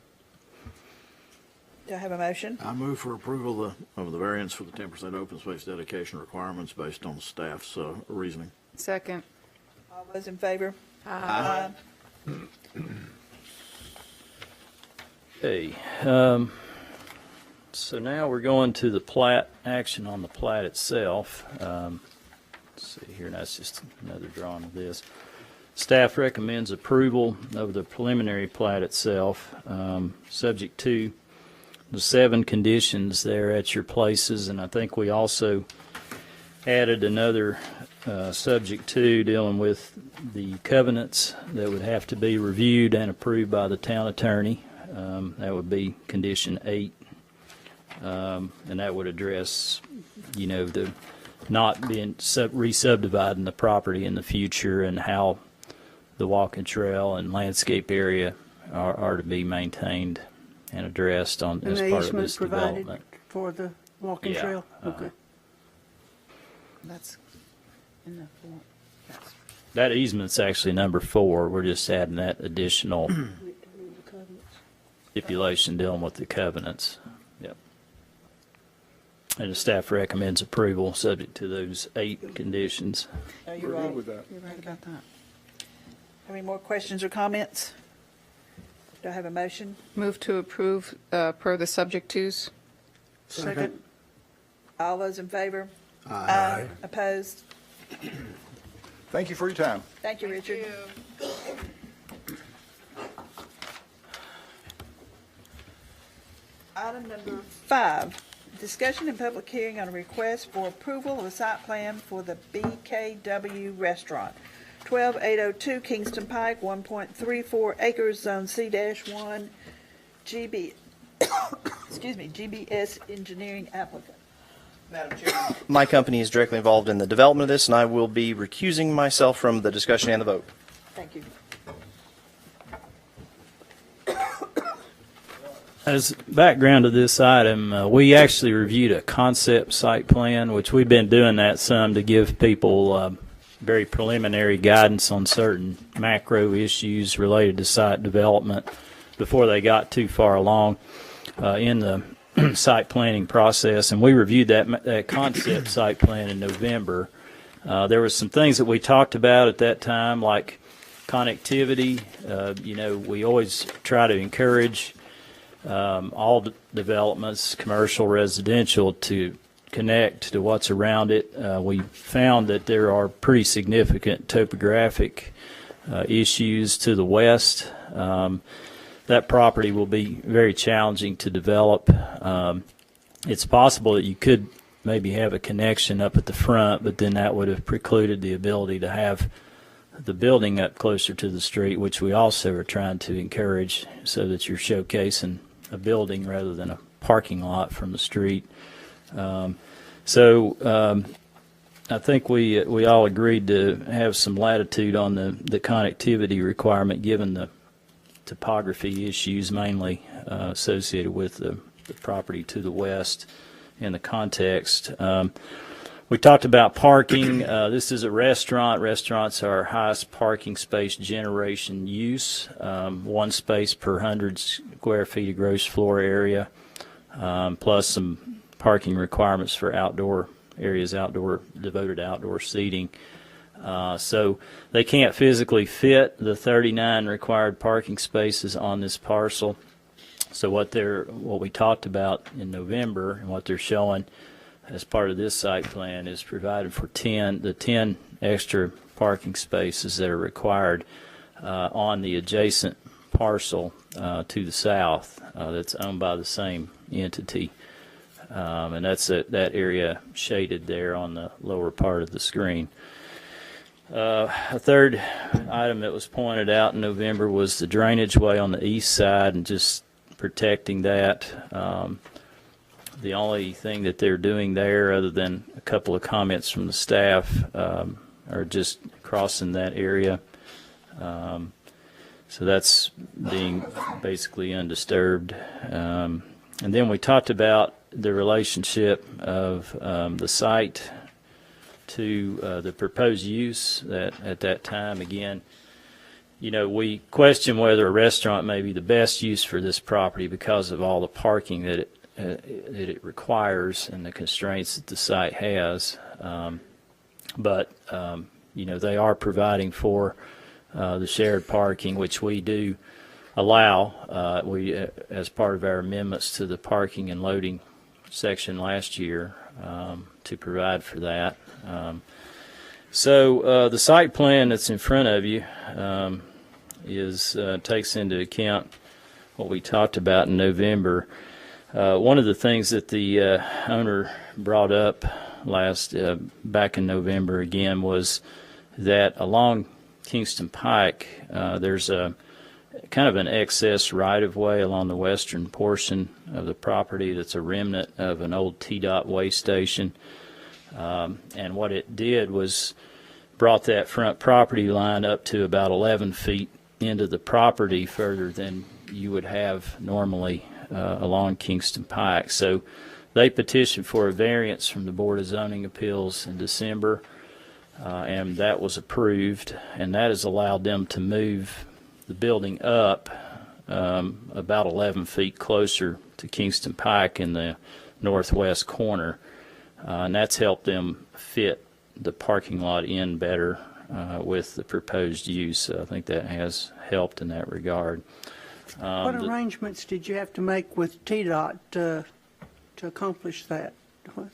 Speaker 1: Do I have a motion?
Speaker 3: I move for approval of the variance for the 10% open space dedication requirements based on staff's reasoning.
Speaker 4: Second.
Speaker 1: All those in favor?
Speaker 8: Aye.
Speaker 2: Okay. So now we're going to the plat, action on the plat itself. Let's see here, and that's just another drawing of this. Staff recommends approval of the preliminary plat itself, subject to the 7 conditions there at your places, and I think we also added another subject to dealing with the covenants that would have to be reviewed and approved by the town attorney. That would be condition 8, and that would address, the not being re-subdividing the property in the future and how the walking trail and landscape area are to be maintained and addressed as
Speaker 6: And the
Speaker 2: part of
Speaker 6: easement
Speaker 2: this
Speaker 6: provided
Speaker 2: development.
Speaker 6: for the walking
Speaker 2: Yeah,
Speaker 6: trail? Okay.
Speaker 4: That's in the form. Yes.
Speaker 2: That easement's actually number 4. We're just adding that additional stipulation dealing with the covenants. Yep. And the staff recommends approval subject to those 8 conditions.
Speaker 1: Are you
Speaker 7: We're
Speaker 1: right?
Speaker 7: good with that.
Speaker 4: You're right about that.
Speaker 1: Have any more questions or comments? Do I have a motion?
Speaker 4: Move to approve per the subject tos.
Speaker 6: Second.
Speaker 1: All those in favor? Aye. Opposed?
Speaker 7: Thank you for your time.
Speaker 1: Thank you, Richard. Item number 5, discussion and public hearing on a request for approval of a site plan for the BKW Restaurant, 12802 Kingston Pike, 1.34 acres, Zone C-1, GB, GBS Engineering applicant.
Speaker 9: Madam Chair. My company is directly involved in the development of this, and I will be recusing myself from the discussion and the vote.
Speaker 1: Thank you.
Speaker 2: As background to this item, we actually reviewed a concept site plan, which we've been doing that some to give people very preliminary guidance on certain macro issues related to site development before they got too far along in the site planning process. And we reviewed that concept site plan in November. There were some things that we talked about at that time, like connectivity. We always try to encourage all developments, commercial, residential, to connect to what's around it. We found that there are pretty significant topographic issues to the west. That property will be very challenging to develop. It's possible that you could maybe have a connection up at the front, but then that would have precluded the ability to have the building up closer to the street, which we also are trying to encourage so that you're showcasing a building rather than a parking lot from the street. I think we all agreed to have some latitude on the connectivity requirement given the topography issues mainly associated with the property to the west in the context. We talked about parking. This is a restaurant. Restaurants are our highest parking space generation use, 1 space per 100 square feet of gross floor area, plus some parking requirements for outdoor areas, devoted outdoor seating. So they can't physically fit the 39 required parking spaces on this parcel. So what we talked about in November and what they're showing as part of this site plan is provided for 10 extra parking spaces that are required on the adjacent parcel to the south that's owned by the same entity. And that's that area shaded there on the lower part of the screen. A third item that was pointed out in November was the drainage way on the east side and just protecting that. The only thing that they're doing there, other than a couple of comments from the staff, are just crossing that area. So that's being basically undisturbed. And then we talked about the relationship of the site to the proposed use that at that time, again, we question whether a restaurant may be the best use for this property because of all the parking that it requires and the constraints that the site has. But they are providing for the shared parking, which we do allow. We, as part of our amendments to the parking and loading section last year, to provide for that. So the site plan that's in front of you takes into account what we talked about in November. One of the things that the owner brought up back in November again was that along Kingston Pike, there's a kind of an excess right-of-way along the western portion of the property that's a remnant of an old TDOT way station. And what it did was brought that front property line up to about 11 feet into the property further than you would have normally along Kingston Pike. So they petitioned for a variance from the Board of Zoning Appeals in December, and that was approved, and that has allowed them to move the building up about 11 feet closer to Kingston Pike in the northwest corner, and that's helped them fit the parking lot in better with the proposed use. So I think that has helped in that regard.
Speaker 6: What arrangements did you have to make with TDOT to accomplish that?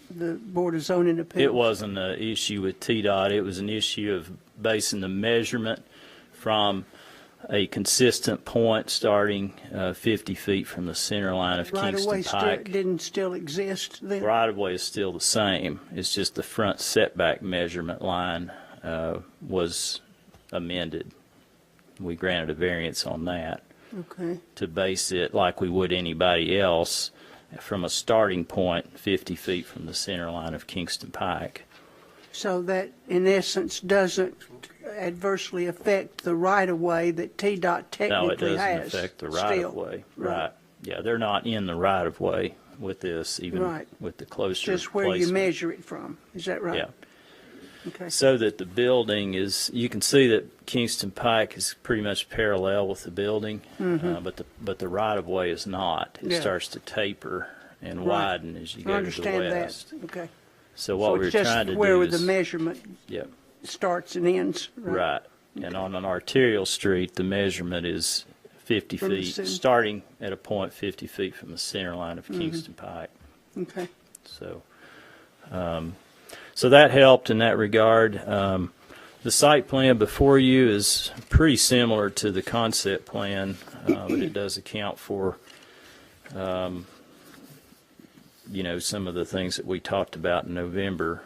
Speaker 6: The Board of Zoning Appeals?
Speaker 2: It wasn't an issue with TDOT. It was an issue of basing the measurement from a consistent point starting 50 feet from the center line of Kingston Pike.
Speaker 6: Didn't still exist then?
Speaker 2: Right-of-way is still the same. It's just the front setback measurement line was amended. We granted a variance on that.
Speaker 6: Okay.
Speaker 2: To base it like we would anybody else from a starting point 50 feet from the center line of Kingston Pike.
Speaker 6: So that, in essence, doesn't adversely affect the right-of-way that TDOT technically has?
Speaker 2: No, it doesn't affect the right-of-way. Right. Yeah, they're not in the right-of-way with this, even with the closer
Speaker 6: just where
Speaker 2: placement.
Speaker 6: you measure it from. Is that right?
Speaker 2: Yeah.
Speaker 6: Okay.
Speaker 2: So that the building is, you can see that Kingston Pike is pretty much parallel with the building, but the right-of-way is not. It starts to taper and widen as you go to the west.
Speaker 6: That. Okay.
Speaker 2: So what we're trying to do is...
Speaker 6: where the measurement
Speaker 2: Yep.
Speaker 6: starts and ends.
Speaker 2: Right. And on an arterial street, the measurement is 50
Speaker 6: From the
Speaker 2: feet,
Speaker 6: center.
Speaker 2: starting at a point 50 feet from the center line of Kingston Pike.
Speaker 6: Okay.
Speaker 2: So, so that helped in that regard. The site plan before you is pretty similar to the concept plan, but it does account for, some of the things that we talked about in November.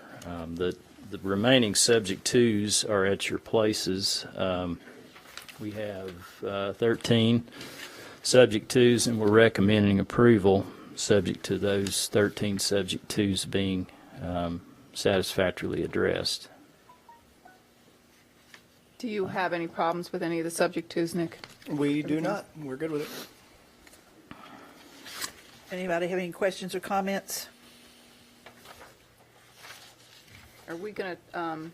Speaker 2: The remaining subject twos are at your places. We have 13 subject twos, and we're recommending approval subject to those 13 subject twos being satisfactorily addressed.
Speaker 4: Do you have any problems with any of the subject twos, Nick?
Speaker 9: We do not. We're good with it.
Speaker 1: Anybody have any questions or comments?
Speaker 4: Are we going to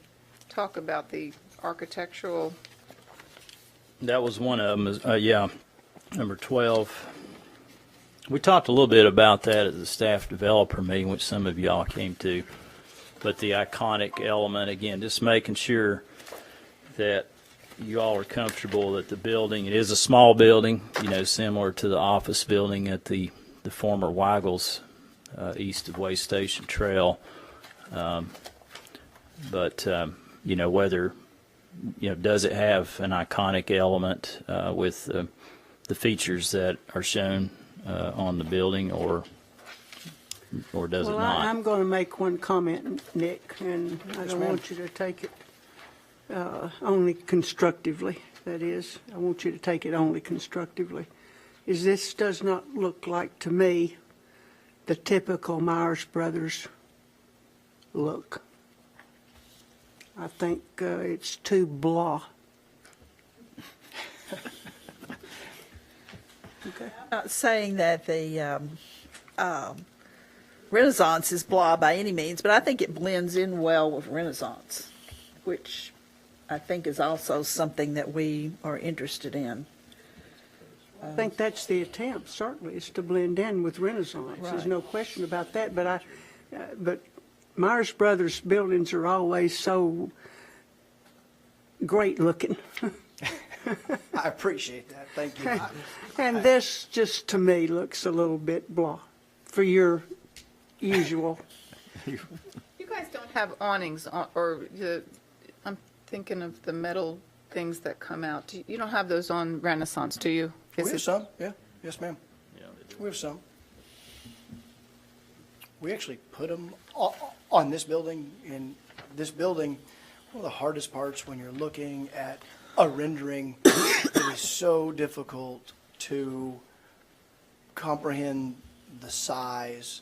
Speaker 4: talk about the architectural?
Speaker 2: That was one of them. Number 12. We talked a little bit about that at the staff developer meeting, which some of y'all came to. But the iconic element, again, just making sure that you all are comfortable that the building, it is a small building, similar to the office building at the former Weigels, east of Way Station Trail. But whether, does it have an iconic element with the features that are shown on the building, or does it
Speaker 6: Well,
Speaker 2: not?
Speaker 6: I'm going to make one comment, Nick, and I don't want you to take it only constructively, that is. I want you to take it only constructively. This does not look like, to me, the typical Myers Brothers look. I think it's too blah. Okay.
Speaker 1: Not saying that the Renaissance is blah by any means, but I think it blends in well with Renaissance, which I think is also something that we are interested in.
Speaker 6: I think that's the attempt, certainly, is to blend in with Renaissance. There's
Speaker 1: Right.
Speaker 6: no question about that. But Myers Brothers buildings are always so great looking.
Speaker 10: I appreciate that. Thank you.
Speaker 6: And this just, to me, looks a little bit blah for your usual.
Speaker 4: You guys don't have awnings I'm thinking of the metal things that come out. You don't have those on Renaissance, do you?
Speaker 10: We have some, yeah. Yes, ma'am. We have some. We actually put them on this building. In this building, one of the hardest parts when you're looking at a rendering, it is so difficult to comprehend the size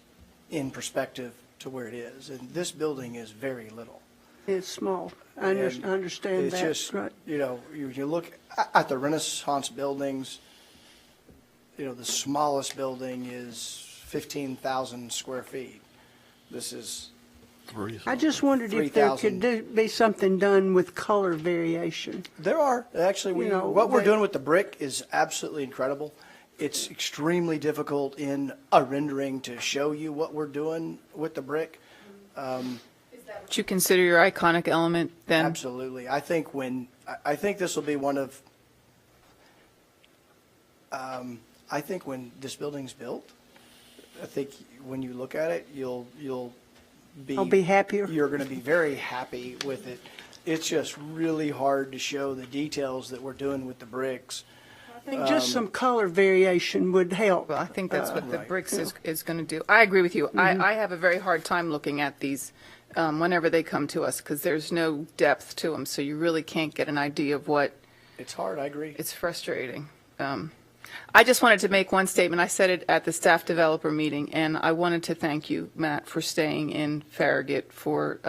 Speaker 10: in perspective to where it is. And this building is very little.
Speaker 6: It's small. I
Speaker 10: And
Speaker 6: understand
Speaker 10: it's
Speaker 6: that.
Speaker 10: just,
Speaker 6: Right.
Speaker 10: you look at the Renaissance buildings, the smallest building is 15,000 square feet. This is,
Speaker 6: I just wondered if there
Speaker 10: 3,000.
Speaker 6: could be something done with color variation.
Speaker 10: there are, actually, what we're doing with the brick is absolutely incredible. It's extremely difficult in a rendering to show you what we're doing with the brick.
Speaker 4: Would you consider your iconic element then?
Speaker 10: Absolutely. I think this will be one of, I think when this building's built, I think when you look at it, you'll
Speaker 6: I'll be happier.
Speaker 10: You're going to be very happy with it. It's just really hard to show the details that we're doing with the bricks.
Speaker 6: I think just some color variation would help.
Speaker 4: Well, I think that's what the
Speaker 10: Right.
Speaker 4: bricks is going to do. I agree with you. I have a very hard time looking at these whenever they come to us because there's no depth to them, so you really can't get an idea of what.
Speaker 10: It's hard, I agree.
Speaker 4: It's frustrating. I just wanted to make one statement. I said it at the staff developer meeting, and I wanted to thank you, Matt, for staying in Farragut, for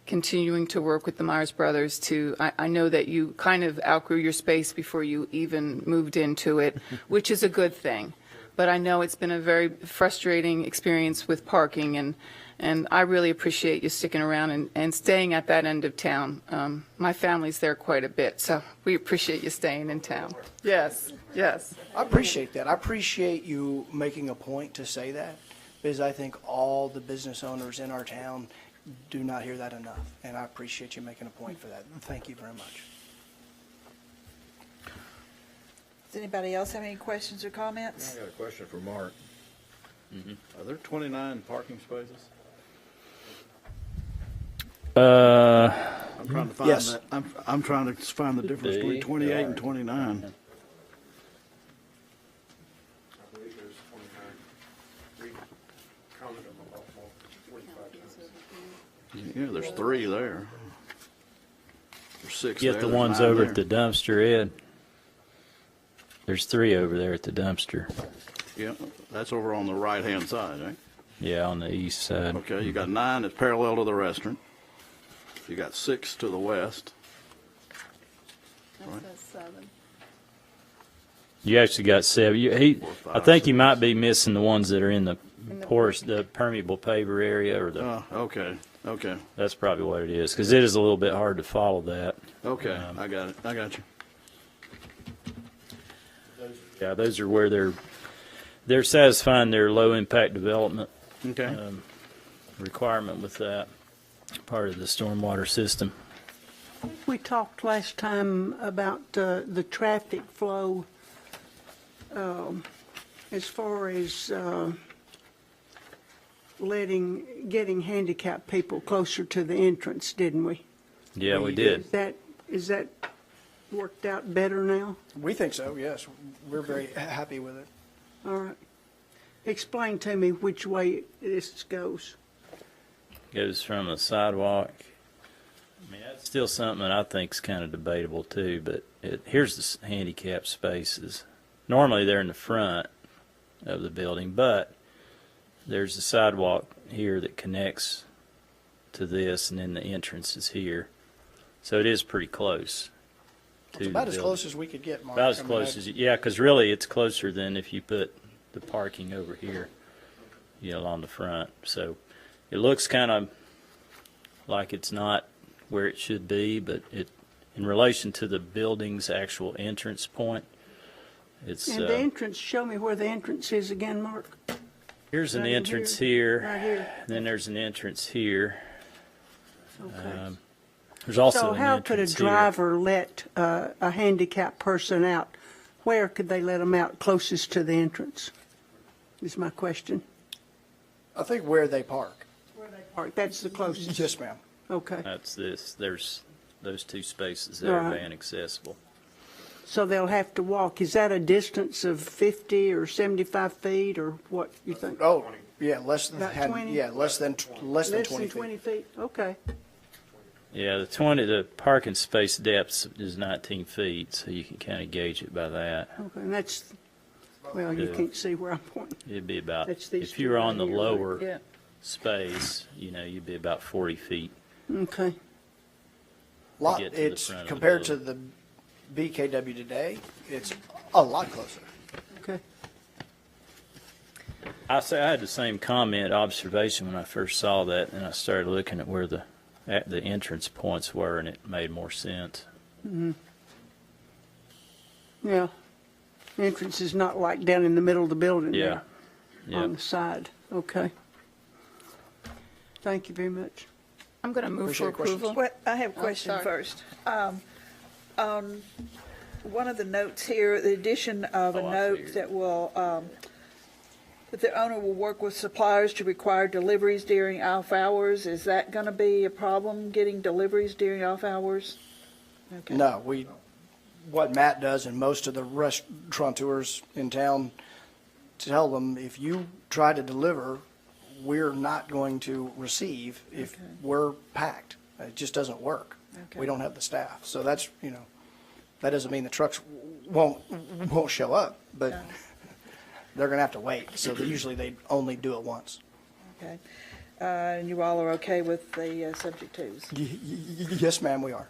Speaker 4: continuing to work with the Myers Brothers. I know that you kind of outgrew your space before you even moved into it, which is a good thing. But I know it's been a very frustrating experience with parking, and I really appreciate you sticking around and staying at that end of town. My family's there quite a bit, so we appreciate you staying in town. Yes, yes.
Speaker 10: I appreciate that. I appreciate you making a point to say that because I think all the business owners in our town do not hear that enough. And I appreciate you making a point for that. Thank you very much.
Speaker 1: Does anybody else have any questions or comments?
Speaker 3: I got a question for Mark. Are there 29 parking spaces? I'm trying to find
Speaker 10: Yes.
Speaker 3: that. I'm trying to find the difference between
Speaker 2: be.
Speaker 3: 28 and 29.
Speaker 5: I believe there's 29. We counted them about 45 times.
Speaker 3: Yeah, there's 3 there. There's 6 there.
Speaker 2: Get the
Speaker 3: There's
Speaker 2: ones
Speaker 3: 9
Speaker 2: over
Speaker 3: there.
Speaker 2: at the dumpster, Ed. There's 3 over there at the dumpster.
Speaker 3: Yeah, that's over on the right-hand side, right?
Speaker 2: Yeah, on the east side.
Speaker 3: Okay, you got 9 that's parallel to the restaurant. You got 6 to the west.
Speaker 2: You actually got 7. I think you might be missing the ones that are in the the permeable paver area, or the.
Speaker 3: Oh, okay, okay,
Speaker 2: That's probably what it is, because it is a little bit hard to follow that.
Speaker 3: okay, I got it, I got you.
Speaker 2: Yeah, those are where they're satisfying their low impact development
Speaker 3: Okay,
Speaker 2: requirement with that. part of the stormwater system.
Speaker 6: We talked last time about the traffic flow as far as getting handicapped people closer to the entrance, didn't we?
Speaker 2: Yeah, we did.
Speaker 6: Is that worked out better now?
Speaker 10: We think so, yes. We're very happy with it.
Speaker 6: All right. Explain to me which way this goes.
Speaker 2: Goes from the sidewalk. I mean, that's still something that I think is kind of debatable too, but here's the handicap spaces. Normally they're in the front of the building, but there's a sidewalk here that connects to this, and then the entrance is here. So it is pretty close to
Speaker 10: It's
Speaker 2: the
Speaker 10: about as
Speaker 2: building.
Speaker 10: close as we could get, Mark.
Speaker 2: About as
Speaker 10: I mean,
Speaker 2: close as, yeah, because really it's closer than if you put the parking over here, on the front. So it looks kind of like it's not where it should be, but in relation to the building's actual entrance point, it's,
Speaker 6: And the entrance, show me where the entrance is again, Mark.
Speaker 2: here's an
Speaker 6: Right in
Speaker 2: entrance
Speaker 6: here.
Speaker 2: here,
Speaker 6: Right here.
Speaker 2: then there's an entrance here.
Speaker 6: Okay.
Speaker 2: There's also
Speaker 6: So
Speaker 2: an
Speaker 6: how could a
Speaker 2: entrance here.
Speaker 6: driver let a handicapped person out? Where could they let them out closest to the entrance? Is my question.
Speaker 10: I think where they park.
Speaker 6: Park, that's the closest.
Speaker 10: Yes, ma'am.
Speaker 6: Okay.
Speaker 2: That's this. There's those two spaces there are
Speaker 6: Right.
Speaker 2: van accessible.
Speaker 6: So they'll have to walk. Is that a distance of 50 or 75 feet or what you think?
Speaker 10: Oh, yeah, less than,
Speaker 6: About 20?
Speaker 10: yeah, less than 20
Speaker 6: 20
Speaker 10: feet.
Speaker 6: feet? Okay.
Speaker 2: Yeah, the parking space depth is 19 feet, so you can kind of gauge it by that.
Speaker 6: Okay, and that's, well, you
Speaker 2: Yeah.
Speaker 6: can't see where I'm pointing.
Speaker 2: It'd be about,
Speaker 6: That's these
Speaker 2: if you were
Speaker 6: two
Speaker 2: on the
Speaker 6: right here,
Speaker 2: lower
Speaker 4: Yeah.
Speaker 2: space, you'd be about 40 feet.
Speaker 6: Okay.
Speaker 10: Lot,
Speaker 2: get to the
Speaker 10: it's,
Speaker 2: front of the
Speaker 10: compared to
Speaker 2: building.
Speaker 10: the BKW today, it's a lot closer.
Speaker 6: Okay.
Speaker 2: I had the same observation when I first saw that, and I started looking at where the entrance points were, and it made more sense.
Speaker 6: Yeah. The entrance is not like down in the middle of the building
Speaker 2: Yeah.
Speaker 6: there, on the side. Okay. Thank you very much.
Speaker 4: I'm going to move for
Speaker 10: Appreciate questions.
Speaker 4: approval.
Speaker 1: Well, I have a question
Speaker 4: sorry.
Speaker 1: first. On one of the notes here, the addition of a
Speaker 2: Oh, I
Speaker 1: note
Speaker 2: figured.
Speaker 1: that will, that the owner will work with suppliers to require deliveries during off hours. Is that going to be a problem, getting deliveries during off hours? Okay.
Speaker 10: No, what Matt does and most of the restaurateurs in town, tell them, if you try to deliver, we're not going to receive if
Speaker 1: Okay.
Speaker 10: we're packed. It just doesn't work.
Speaker 1: Okay.
Speaker 10: We don't have the staff. So that's, that doesn't mean the trucks won't show up, but
Speaker 1: No.
Speaker 10: they're going to have to wait. So usually they only do it once.
Speaker 1: Okay. And you all are okay with the subject twos?
Speaker 10: Yes, ma'am, we are.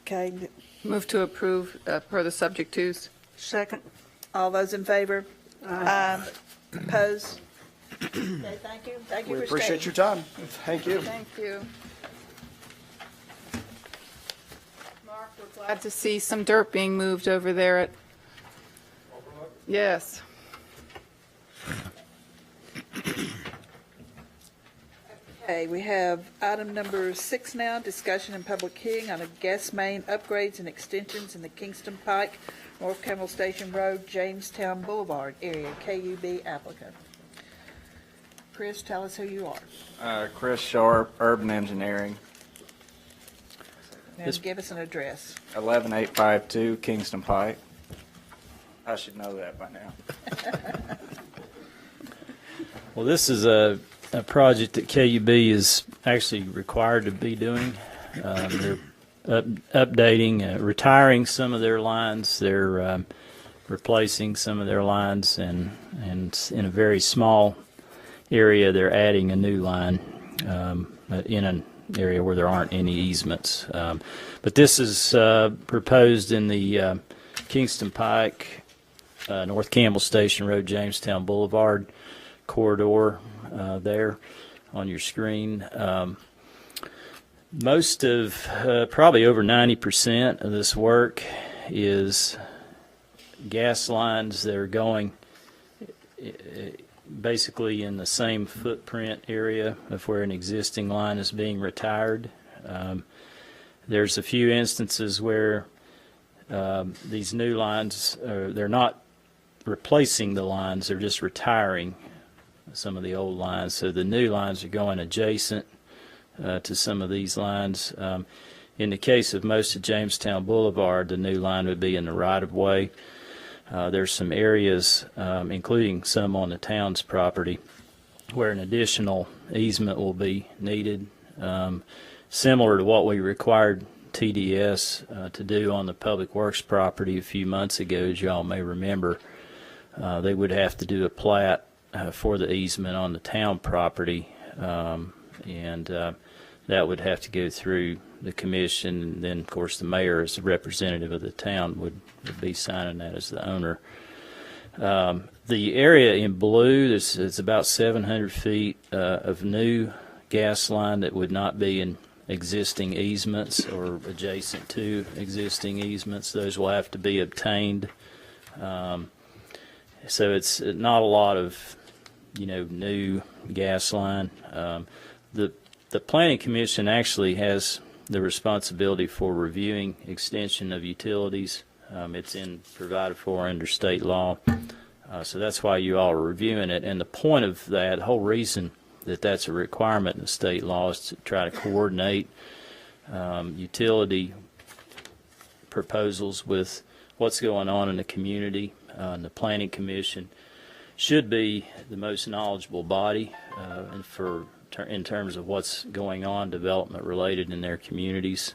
Speaker 1: Okay.
Speaker 4: Move to approve per the subject twos.
Speaker 6: Second.
Speaker 1: All those in favor? Opposed? Okay, thank you. Thank you
Speaker 10: We
Speaker 1: for
Speaker 10: appreciate
Speaker 1: staying.
Speaker 10: your time. Thank you.
Speaker 4: Thank you. Mark, we're glad to see some dirt being moved over there at, yes.
Speaker 1: Okay, we have item number 6 now, discussion and public hearing on a gas main upgrades and extensions in the Kingston Pike, North Campbell Station Road, Jamestown Boulevard area, KUB applicant. Chris, tell us who you are.
Speaker 11: Chris Sharp, Urban Engineering,
Speaker 1: And give us an address.
Speaker 11: 11852 Kingston Pike. I should know that by now.
Speaker 2: Well, this is a project that KUB is actually required to be doing. They're updating, retiring some of their lines. They're replacing some of their lines, and in a very small area, they're adding a new line in an area where there aren't any easements. But this is proposed in the Kingston Pike, North Campbell Station Road, Jamestown Boulevard corridor there on your screen. Most of, probably over 90% of this work is gas lines that are going basically in the same footprint area of where an existing line is being retired. There's a few instances where these new lines, they're not replacing the lines, they're just retiring some of the old lines. So the new lines are going adjacent to some of these lines. In the case of most of Jamestown Boulevard, the new line would be in the right-of-way. There's some areas, including some on the town's property, where an additional easement will be needed, similar to what we required TDS to do on the Public Works property a few months ago, as y'all may remember. They would have to do a plat for the easement on the town property, and that would have to go through the commission, and then, of course, the mayor, as the representative of the town, would be signing that as the owner. The area in blue, it's about 700 feet of new gas line that would not be in existing easements or adjacent to existing easements. Those will have to be obtained. So it's not a lot of, new gas line. The Planning Commission actually has the responsibility for reviewing extension of utilities. It's provided for under state law. So that's why you all are reviewing it. And the point of that, the whole reason that that's a requirement in the state law is to try to coordinate utility proposals with what's going on in the community. And the Planning Commission should be the most knowledgeable body in terms of what's going on development related in their communities.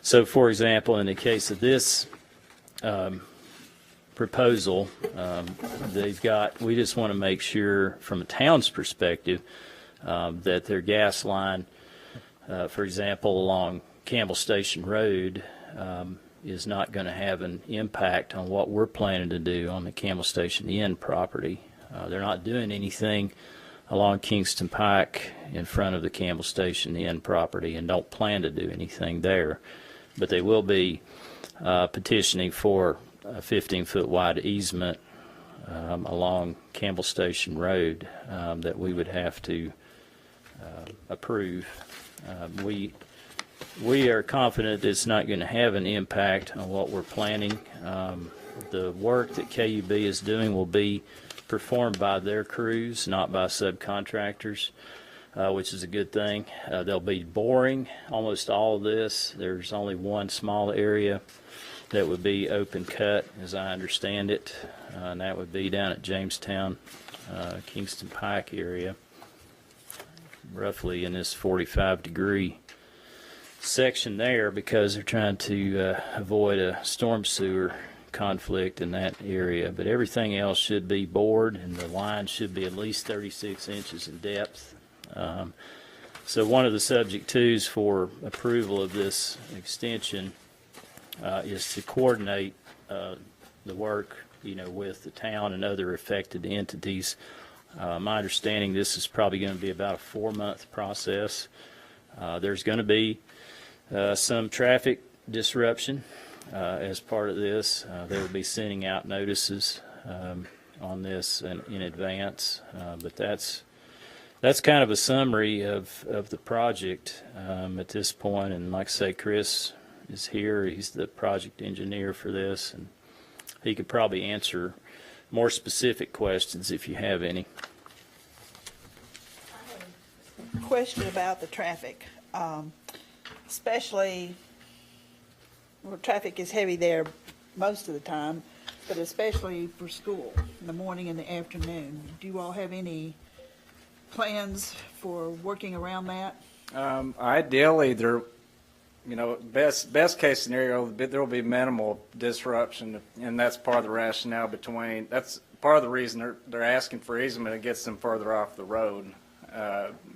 Speaker 2: So, for example, in the case of this proposal, we just want to make sure from a town's perspective that their gas line, for example, along Campbell Station Road, is not going to have an impact on what we're planning to do on the Campbell Station Inn property. They're not doing anything along Kingston Pike in front of the Campbell Station Inn property and don't plan to do anything there. But they will be petitioning for a 15-foot wide easement along Campbell Station Road that we would have to approve. We are confident that it's not going to have an impact on what we're planning. The work that KUB is doing will be performed by their crews, not by subcontractors, which is a good thing. They'll be boring almost all of this. There's only one small area that would be open cut, as I understand it, and that would be down at Jamestown, Kingston Pike area, roughly in this 45-degree section there, because they're trying to avoid a storm sewer conflict in that area. But everything else should be bored, and the line should be at least 36 inches in depth. So one of the subject twos for approval of this extension is to coordinate the work, with the town and other affected entities. My understanding, this is probably going to be about a 4-month process. There's going to be some traffic disruption as part of this. They will be sending out notices on this in advance, but that's kind of a summary of the project at this point. And like I say, Chris is here. He's the project engineer for this, and he could probably answer more specific questions if you have any.
Speaker 1: Question about the traffic, especially, well, traffic is heavy there most of the time, but especially for school in the morning and the afternoon. Do you all have any plans for working around that?
Speaker 11: Ideally, best case scenario, there will be minimal disruption, and that's part of the rationale that's part of the reason they're asking for easement. It gets them further off the road,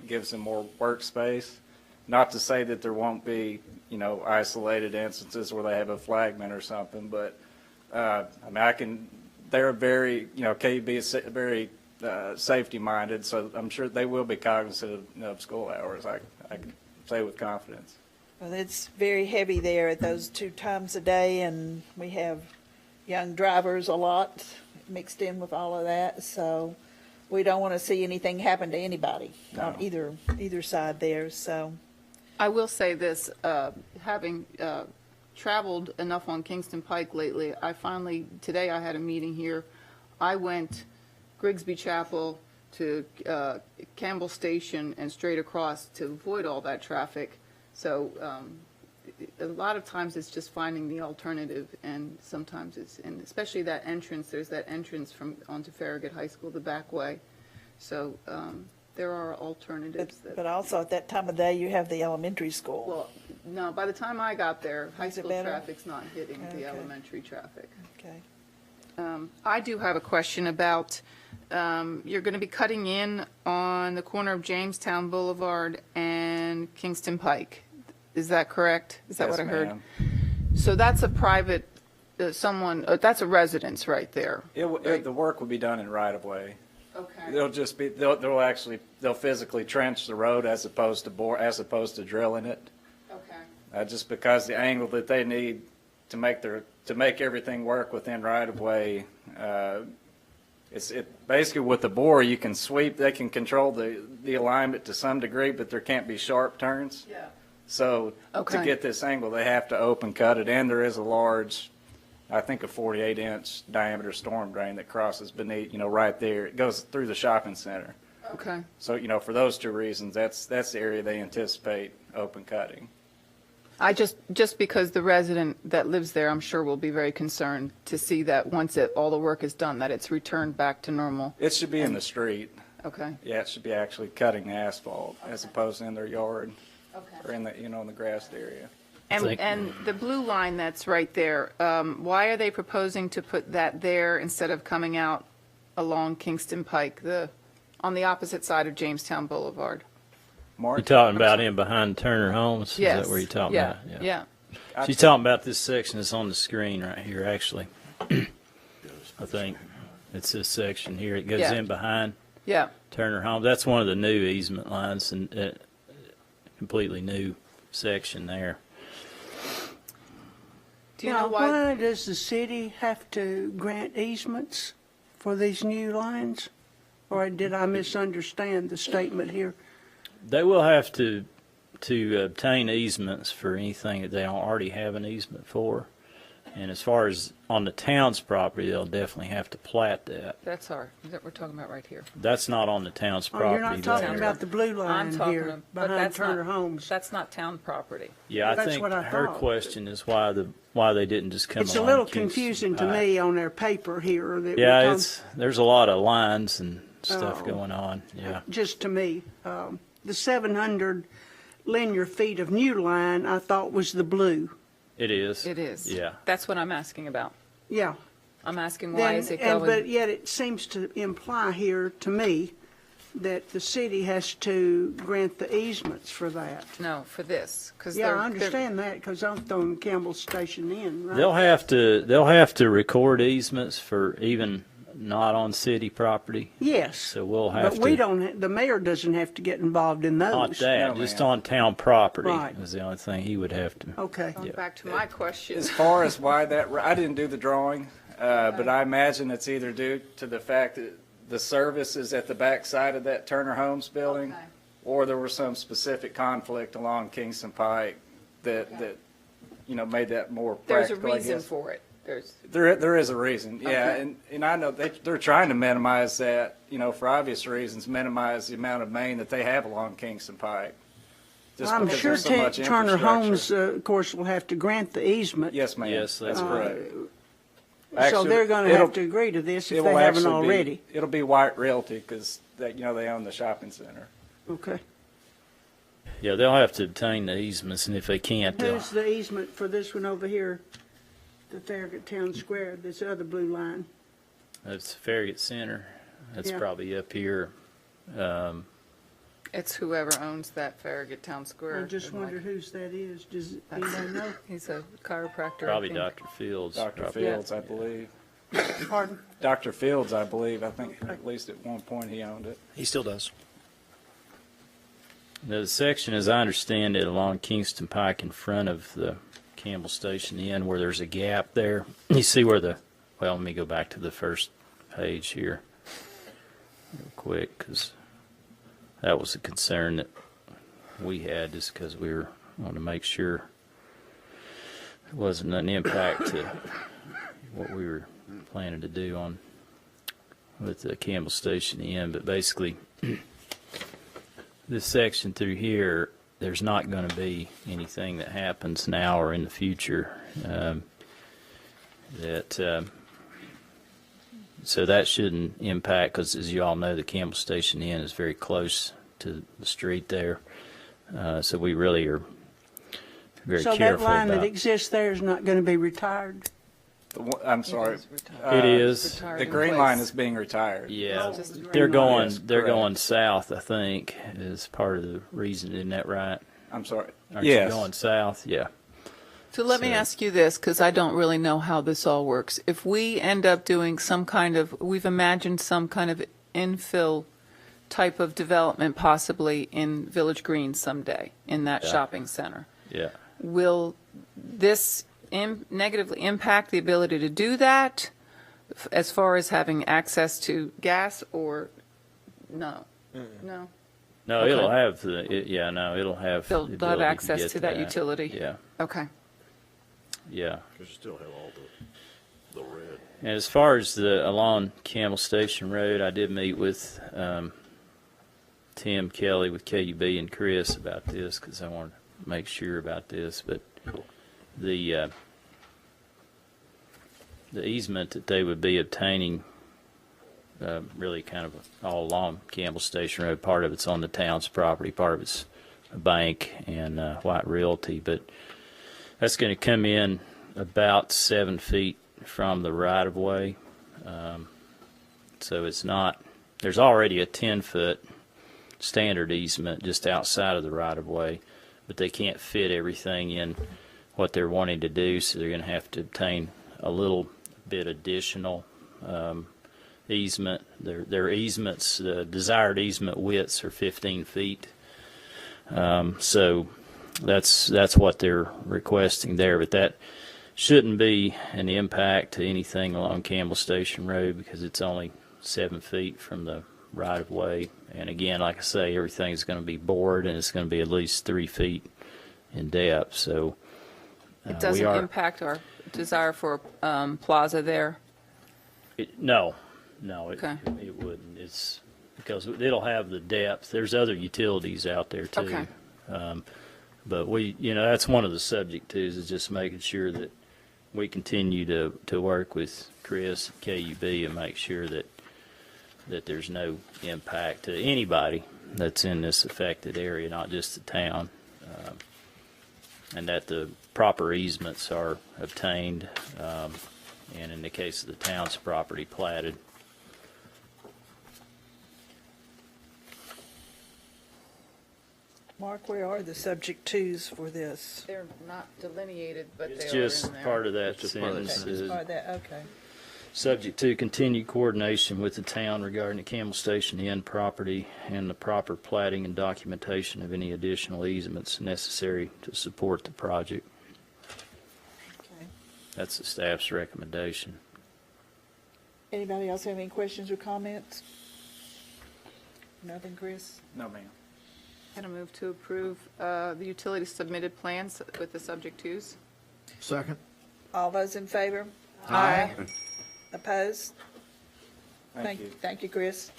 Speaker 11: gives them more workspace. Not to say that there won't be, isolated instances where they have a flagman or something, but they're very, KUB is very safety-minded, so I'm sure they will be cognizant of school hours, I can say with confidence.
Speaker 1: Well, it's very heavy there at those 2 times a day, and we have young drivers a lot mixed in with all of that. So we don't want to see anything happen to anybody on either side there, so.
Speaker 4: I will say this, having traveled enough on Kingston Pike lately, today I had a meeting here. I went Grigsby Chapel to Campbell Station and straight across to avoid all that traffic. So a lot of times it's just finding the alternative, and sometimes and especially that entrance, there's that entrance onto Farragut High School the back way. So there are alternatives.
Speaker 1: But also at that time of day, you have the elementary school.
Speaker 4: Well, no, by the time I got there, high
Speaker 1: Is it
Speaker 4: school
Speaker 1: better?
Speaker 4: traffic's not hitting
Speaker 1: Okay.
Speaker 4: the elementary traffic.
Speaker 1: Okay.
Speaker 4: I do have a question about, you're going to be cutting in on the corner of Jamestown Boulevard and Kingston Pike. Is that correct? Is that
Speaker 11: Yes,
Speaker 4: what I heard?
Speaker 11: ma'am.
Speaker 4: So that's a private, that's a residence right there.
Speaker 11: The work will be done in right of way.
Speaker 4: Okay.
Speaker 11: They'll physically trench the road as opposed to drilling it.
Speaker 4: Okay.
Speaker 11: Just because the angle that they need to make everything work within right of way. Basically with the bore, you can sweep, they can control the alignment to some degree, but there can't be sharp turns.
Speaker 4: Yeah.
Speaker 11: So to
Speaker 4: Okay.
Speaker 11: get this angle, they have to open cut it, and there is a large, I think a 48-inch diameter storm drain that crosses beneath, right there. It goes through the shopping center.
Speaker 4: Okay.
Speaker 11: So, for those two reasons, that's the area they anticipate open cutting.
Speaker 4: I just because the resident that lives there, I'm sure will be very concerned to see that once all the work is done, that it's returned back to normal.
Speaker 11: It should be in the street.
Speaker 4: Okay.
Speaker 11: Yeah, it should be actually cutting the asphalt as opposed to in their yard or in the, in the grassed area.
Speaker 4: And the blue line that's right there, why are they proposing to put that there instead of coming out along Kingston Pike, on the opposite side of Jamestown Boulevard?
Speaker 2: You're
Speaker 11: Mark?
Speaker 2: talking about in behind Turner Homes?
Speaker 4: Yes.
Speaker 2: Is that where you're talking
Speaker 4: Yeah,
Speaker 2: about?
Speaker 4: yeah.
Speaker 2: She's talking about this section that's on the screen right here, actually. I think it's this section here. It goes
Speaker 4: Yeah.
Speaker 2: in behind
Speaker 4: Yeah.
Speaker 2: Turner Homes. That's one of the new easement lines, and completely new section there.
Speaker 4: Do you know why?
Speaker 6: Why does the city have to grant easements for these new lines? Or did I misunderstand the statement here?
Speaker 2: They will have to obtain easements for anything that they don't already have an easement for. And as far as on the town's property, they'll definitely have to plat that.
Speaker 4: That's that we're talking about right here.
Speaker 2: That's not on the town's
Speaker 6: Oh,
Speaker 2: property.
Speaker 6: you're not talking
Speaker 2: there.
Speaker 6: about the blue line here behind Turner Homes.
Speaker 4: That's not town property.
Speaker 2: Yeah, I
Speaker 6: That's
Speaker 2: think
Speaker 6: what I
Speaker 2: her
Speaker 6: thought.
Speaker 2: question is why they didn't just come
Speaker 6: It's a
Speaker 2: along
Speaker 6: little
Speaker 2: Kingston
Speaker 6: confusing to
Speaker 2: Pike.
Speaker 6: me on their paper here. That
Speaker 2: Yeah,
Speaker 6: we're talking-
Speaker 2: there's a lot of lines and stuff
Speaker 6: Oh.
Speaker 2: going on. Yeah,
Speaker 6: just to me. The 700 linear feet of new line, I thought was the blue.
Speaker 2: it is.
Speaker 4: It is.
Speaker 2: Yeah.
Speaker 4: That's what I'm asking about.
Speaker 6: Yeah.
Speaker 4: I'm asking why is it
Speaker 6: But
Speaker 4: going?
Speaker 6: yet it seems to imply here to me that the city has to grant the easements for that.
Speaker 4: No, for this, because
Speaker 6: Yeah, I understand that because I'm throwing Campbell Station in, right?
Speaker 2: They'll have to record easements for even not on city property.
Speaker 6: Yes.
Speaker 2: So we'll have
Speaker 6: But we
Speaker 2: to.
Speaker 6: don't, the mayor doesn't have to get involved in those.
Speaker 2: Not that,
Speaker 11: No,
Speaker 2: just
Speaker 11: ma'am.
Speaker 2: on town property
Speaker 6: Right.
Speaker 2: is the only thing he would have to.
Speaker 6: Okay.
Speaker 4: Going back to my question.
Speaker 11: As far as why I didn't do the drawing, but I imagine it's either due to the fact that the service is at the back side of that Turner Homes building,
Speaker 4: Okay.
Speaker 11: or there was some specific conflict along Kingston Pike that made that more
Speaker 4: There's a
Speaker 11: practical, I
Speaker 4: reason
Speaker 11: guess.
Speaker 4: for it.
Speaker 11: There is a reason, yeah,
Speaker 4: Okay.
Speaker 11: and I know they're trying to minimize that, for obvious reasons, minimize the amount of main that they have along Kingston Pike. Just
Speaker 6: I'm
Speaker 11: because
Speaker 6: sure
Speaker 11: there's so much
Speaker 6: Turner Homes,
Speaker 11: infrastructure.
Speaker 6: of course, will have to grant the easement.
Speaker 11: Yes, ma'am.
Speaker 2: Yes,
Speaker 11: that's
Speaker 2: that's
Speaker 11: correct.
Speaker 6: So
Speaker 11: Actually,
Speaker 6: they're going to
Speaker 11: it'll-
Speaker 6: have to agree to this
Speaker 11: it
Speaker 6: if
Speaker 11: will
Speaker 6: they haven't
Speaker 11: actually be-
Speaker 6: already.
Speaker 11: It'll be White Realty because they own the shopping center.
Speaker 6: Okay.
Speaker 2: Yeah, they'll have to obtain the easements, and if they can't, they'll.
Speaker 6: Who's the easement for this one over here? The Farragut Town Square, this other blue line.
Speaker 2: It's Farragut Center. That's
Speaker 6: Yeah.
Speaker 2: probably up here.
Speaker 4: It's whoever owns that Farragut Town Square.
Speaker 6: I just wonder whose that is. Does anybody know?
Speaker 4: He's a chiropractor. I
Speaker 2: Probably
Speaker 4: think.
Speaker 2: Dr. Fields.
Speaker 11: Dr.
Speaker 2: probably.
Speaker 11: Fields, I believe.
Speaker 6: Pardon?
Speaker 11: Dr. Fields, I believe. I think at least at one point he owned it.
Speaker 12: He still does.
Speaker 2: The section, as I understand it, along Kingston Pike in front of the Campbell Station Inn, where there's a gap there. You see where well, let me go back to the first page here. real quick, because that was a concern that we had, just because we wanted to make sure there wasn't an impact to what we were planning to do with the Campbell Station Inn. But basically, this section through here, there's not going to be anything that happens now or in the future so that shouldn't impact, because as you all know, the Campbell Station Inn is very close to the street there. So we really are very
Speaker 6: So that
Speaker 2: careful
Speaker 6: line that
Speaker 2: about.
Speaker 6: exists there is not going to be retired?
Speaker 11: I'm sorry.
Speaker 2: It is.
Speaker 11: The green line is being retired.
Speaker 2: Yeah,
Speaker 4: Just
Speaker 2: they're going.
Speaker 11: Yes,
Speaker 2: They're
Speaker 11: correct.
Speaker 2: going south, I think, is part of the reason. Isn't that right?
Speaker 11: I'm sorry.
Speaker 2: Aren't
Speaker 11: Yes.
Speaker 2: you going south? Yeah.
Speaker 4: So let me
Speaker 2: So-
Speaker 4: ask you this, because I don't really know how this all works. If we end up doing we've imagined some kind of infill type of development possibly in Village Green someday, in that
Speaker 2: Yeah.
Speaker 4: shopping center.
Speaker 2: Yeah.
Speaker 4: Will this negatively impact the ability to do that as far as having access to gas, or no? No?
Speaker 2: No,
Speaker 4: Okay.
Speaker 2: it'll have it'll have.
Speaker 4: They'll
Speaker 2: the
Speaker 4: have
Speaker 2: ability
Speaker 4: access
Speaker 2: get
Speaker 4: to that utility?
Speaker 2: Yeah.
Speaker 4: Okay.
Speaker 2: Yeah.
Speaker 3: You still have all the red.
Speaker 2: And as far as along Campbell Station Road, I did meet with Tim Kelly with KUB and Chris about this, because I wanted to make sure about this. But the easement that they would be obtaining, really kind of all along Campbell Station Road, part of it's on the town's property, part of it's a bank and White Realty, but that's going to come in about 7 feet from the right-of-way. So it's not, there's already a 10-foot standard easement just outside of the right-of-way, but they can't fit everything in what they're wanting to do, so they're going to have to obtain a little bit additional easement. Their easements, the desired easement widths are 15 feet. So that's what they're requesting there, but that shouldn't be an impact to anything along Campbell Station Road, because it's only 7 feet from the right-of-way. And again, like I say, everything's going to be bored, and it's going to be at least 3 feet in depth. So
Speaker 4: It doesn't impact our desire for plaza there?
Speaker 2: No,
Speaker 4: Okay.
Speaker 2: it wouldn't. It's because it'll have the depth. There's other utilities out there too.
Speaker 4: Okay.
Speaker 2: But that's one of the subject twos, is just making sure that we continue to work with Chris at KUB and make sure that there's no impact to anybody that's in this affected area, not just the town, and that the proper easements are obtained, and in the case of the town's property, platted.
Speaker 1: Mark, where are the subject twos for this?
Speaker 4: They're not delineated, but
Speaker 2: It's
Speaker 4: they are in
Speaker 2: just
Speaker 4: there.
Speaker 2: part of that
Speaker 3: It's just part of that
Speaker 2: sentence.
Speaker 1: Okay, just part of that, okay.
Speaker 2: Subject to continued coordination with the town regarding the Campbell Station Inn property and the proper platting and documentation of any additional easements necessary to support the project.
Speaker 1: Okay.
Speaker 2: That's the staff's recommendation.
Speaker 1: Anybody else have any questions or comments? Nothing, Chris?
Speaker 11: No, ma'am.
Speaker 4: Can I move to approve the utility submitted plans with the subject twos?
Speaker 3: Second?
Speaker 1: All those in favor?
Speaker 4: Aye.
Speaker 1: Opposed?
Speaker 11: Thank you.
Speaker 1: Thank you, Chris.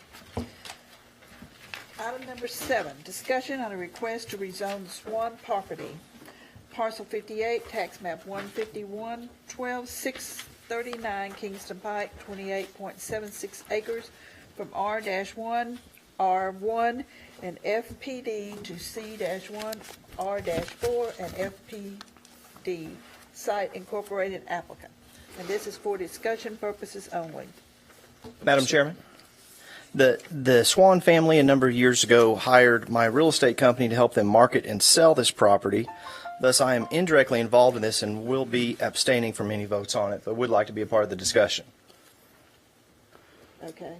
Speaker 1: Item number 7, discussion on a request to rezone the Swan property. Parcel 58, tax map 151, 12639 Kingston Pike, 28.76 acres from R-1, R1, and FPD to C-1, R-4, and FPD, site incorporated applicant. And this is for discussion purposes only.
Speaker 9: Madam Chairman, the Swan family a number of years ago hired my real estate company to help them market and sell this property. Thus, I am indirectly involved in this and will be abstaining from any votes on it, but would like to be a part of the discussion.
Speaker 1: Okay.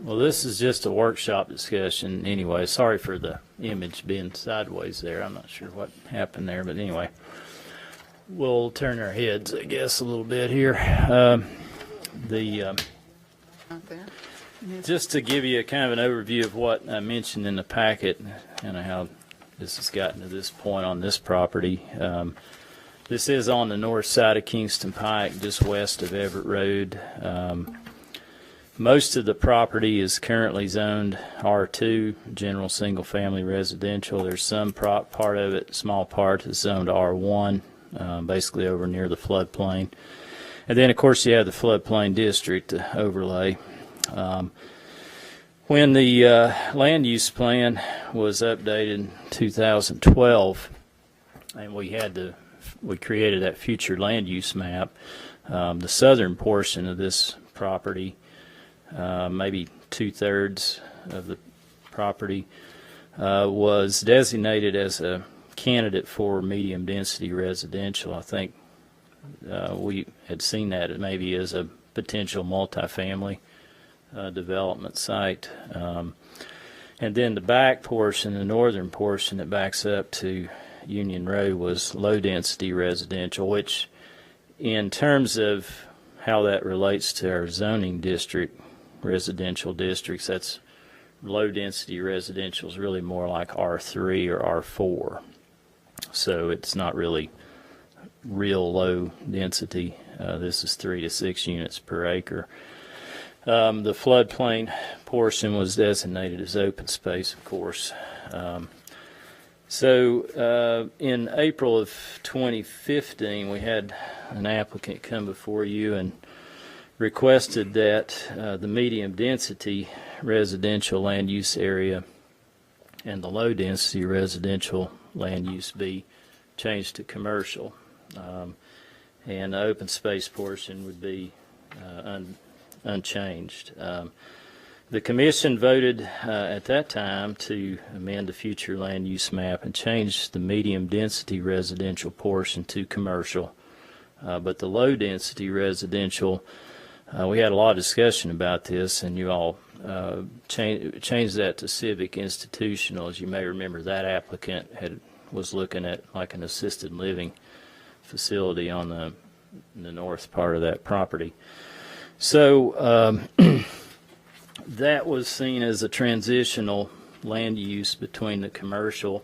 Speaker 2: Well, this is just a workshop discussion anyway. Sorry for the image being sideways there. I'm not sure what happened there, but anyway. We'll turn our heads, I guess, a little bit here.
Speaker 4: They
Speaker 2: Just to give you a kind of an overview of what I mentioned in the packet and how this has gotten to this point on this property. This is on the north side of Kingston Pike, just west of Everett Road. Most of the property is currently zoned R2, general single-family residential. There's some part of it, small part, is zoned R1, basically over near the floodplain. And then, of course, you have the floodplain district overlay. When the land use plan was updated in 2012, and we created that future land use map, the southern portion of this property, maybe 2/3 of the property, was designated as a candidate for medium density residential. I think we had seen that maybe as a potential multifamily development site. And then the back portion, the northern portion that backs up to Union Road, was low density residential, which in terms of how that relates to our zoning district, residential districts, that's low density residential is really more like R3 or R4. So it's not really real low density. This is 3 to 6 units per acre. The floodplain portion was designated as open space, of course. So in April of 2015, we had an applicant come before you and requested that the medium density residential land use area and the low density residential land use be changed to commercial. And the open space portion would be unchanged. The commission voted at that time to amend the future land use map and change the medium density residential portion to commercial. But the low density residential, we had a lot of discussion about this, and you all changed that to civic institutional. As you may remember, that applicant was looking at like an assisted living facility on the north part of that property. So that was seen as a transitional land use between the commercial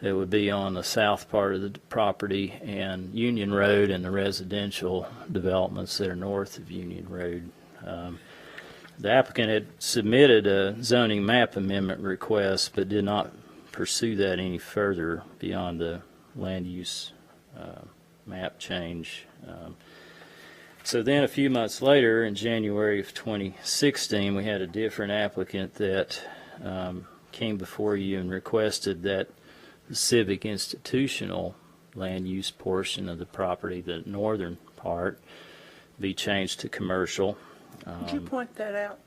Speaker 2: that would be on the south part of the property and Union Road and the residential developments that are north of Union Road. The applicant had submitted a zoning map amendment request but did not pursue that any further beyond the land use map change. So then a few months later, in January of 2016, we had a different applicant that came before you and requested that the civic institutional land use portion of the property, the northern part, be changed to commercial.
Speaker 6: Could you point that out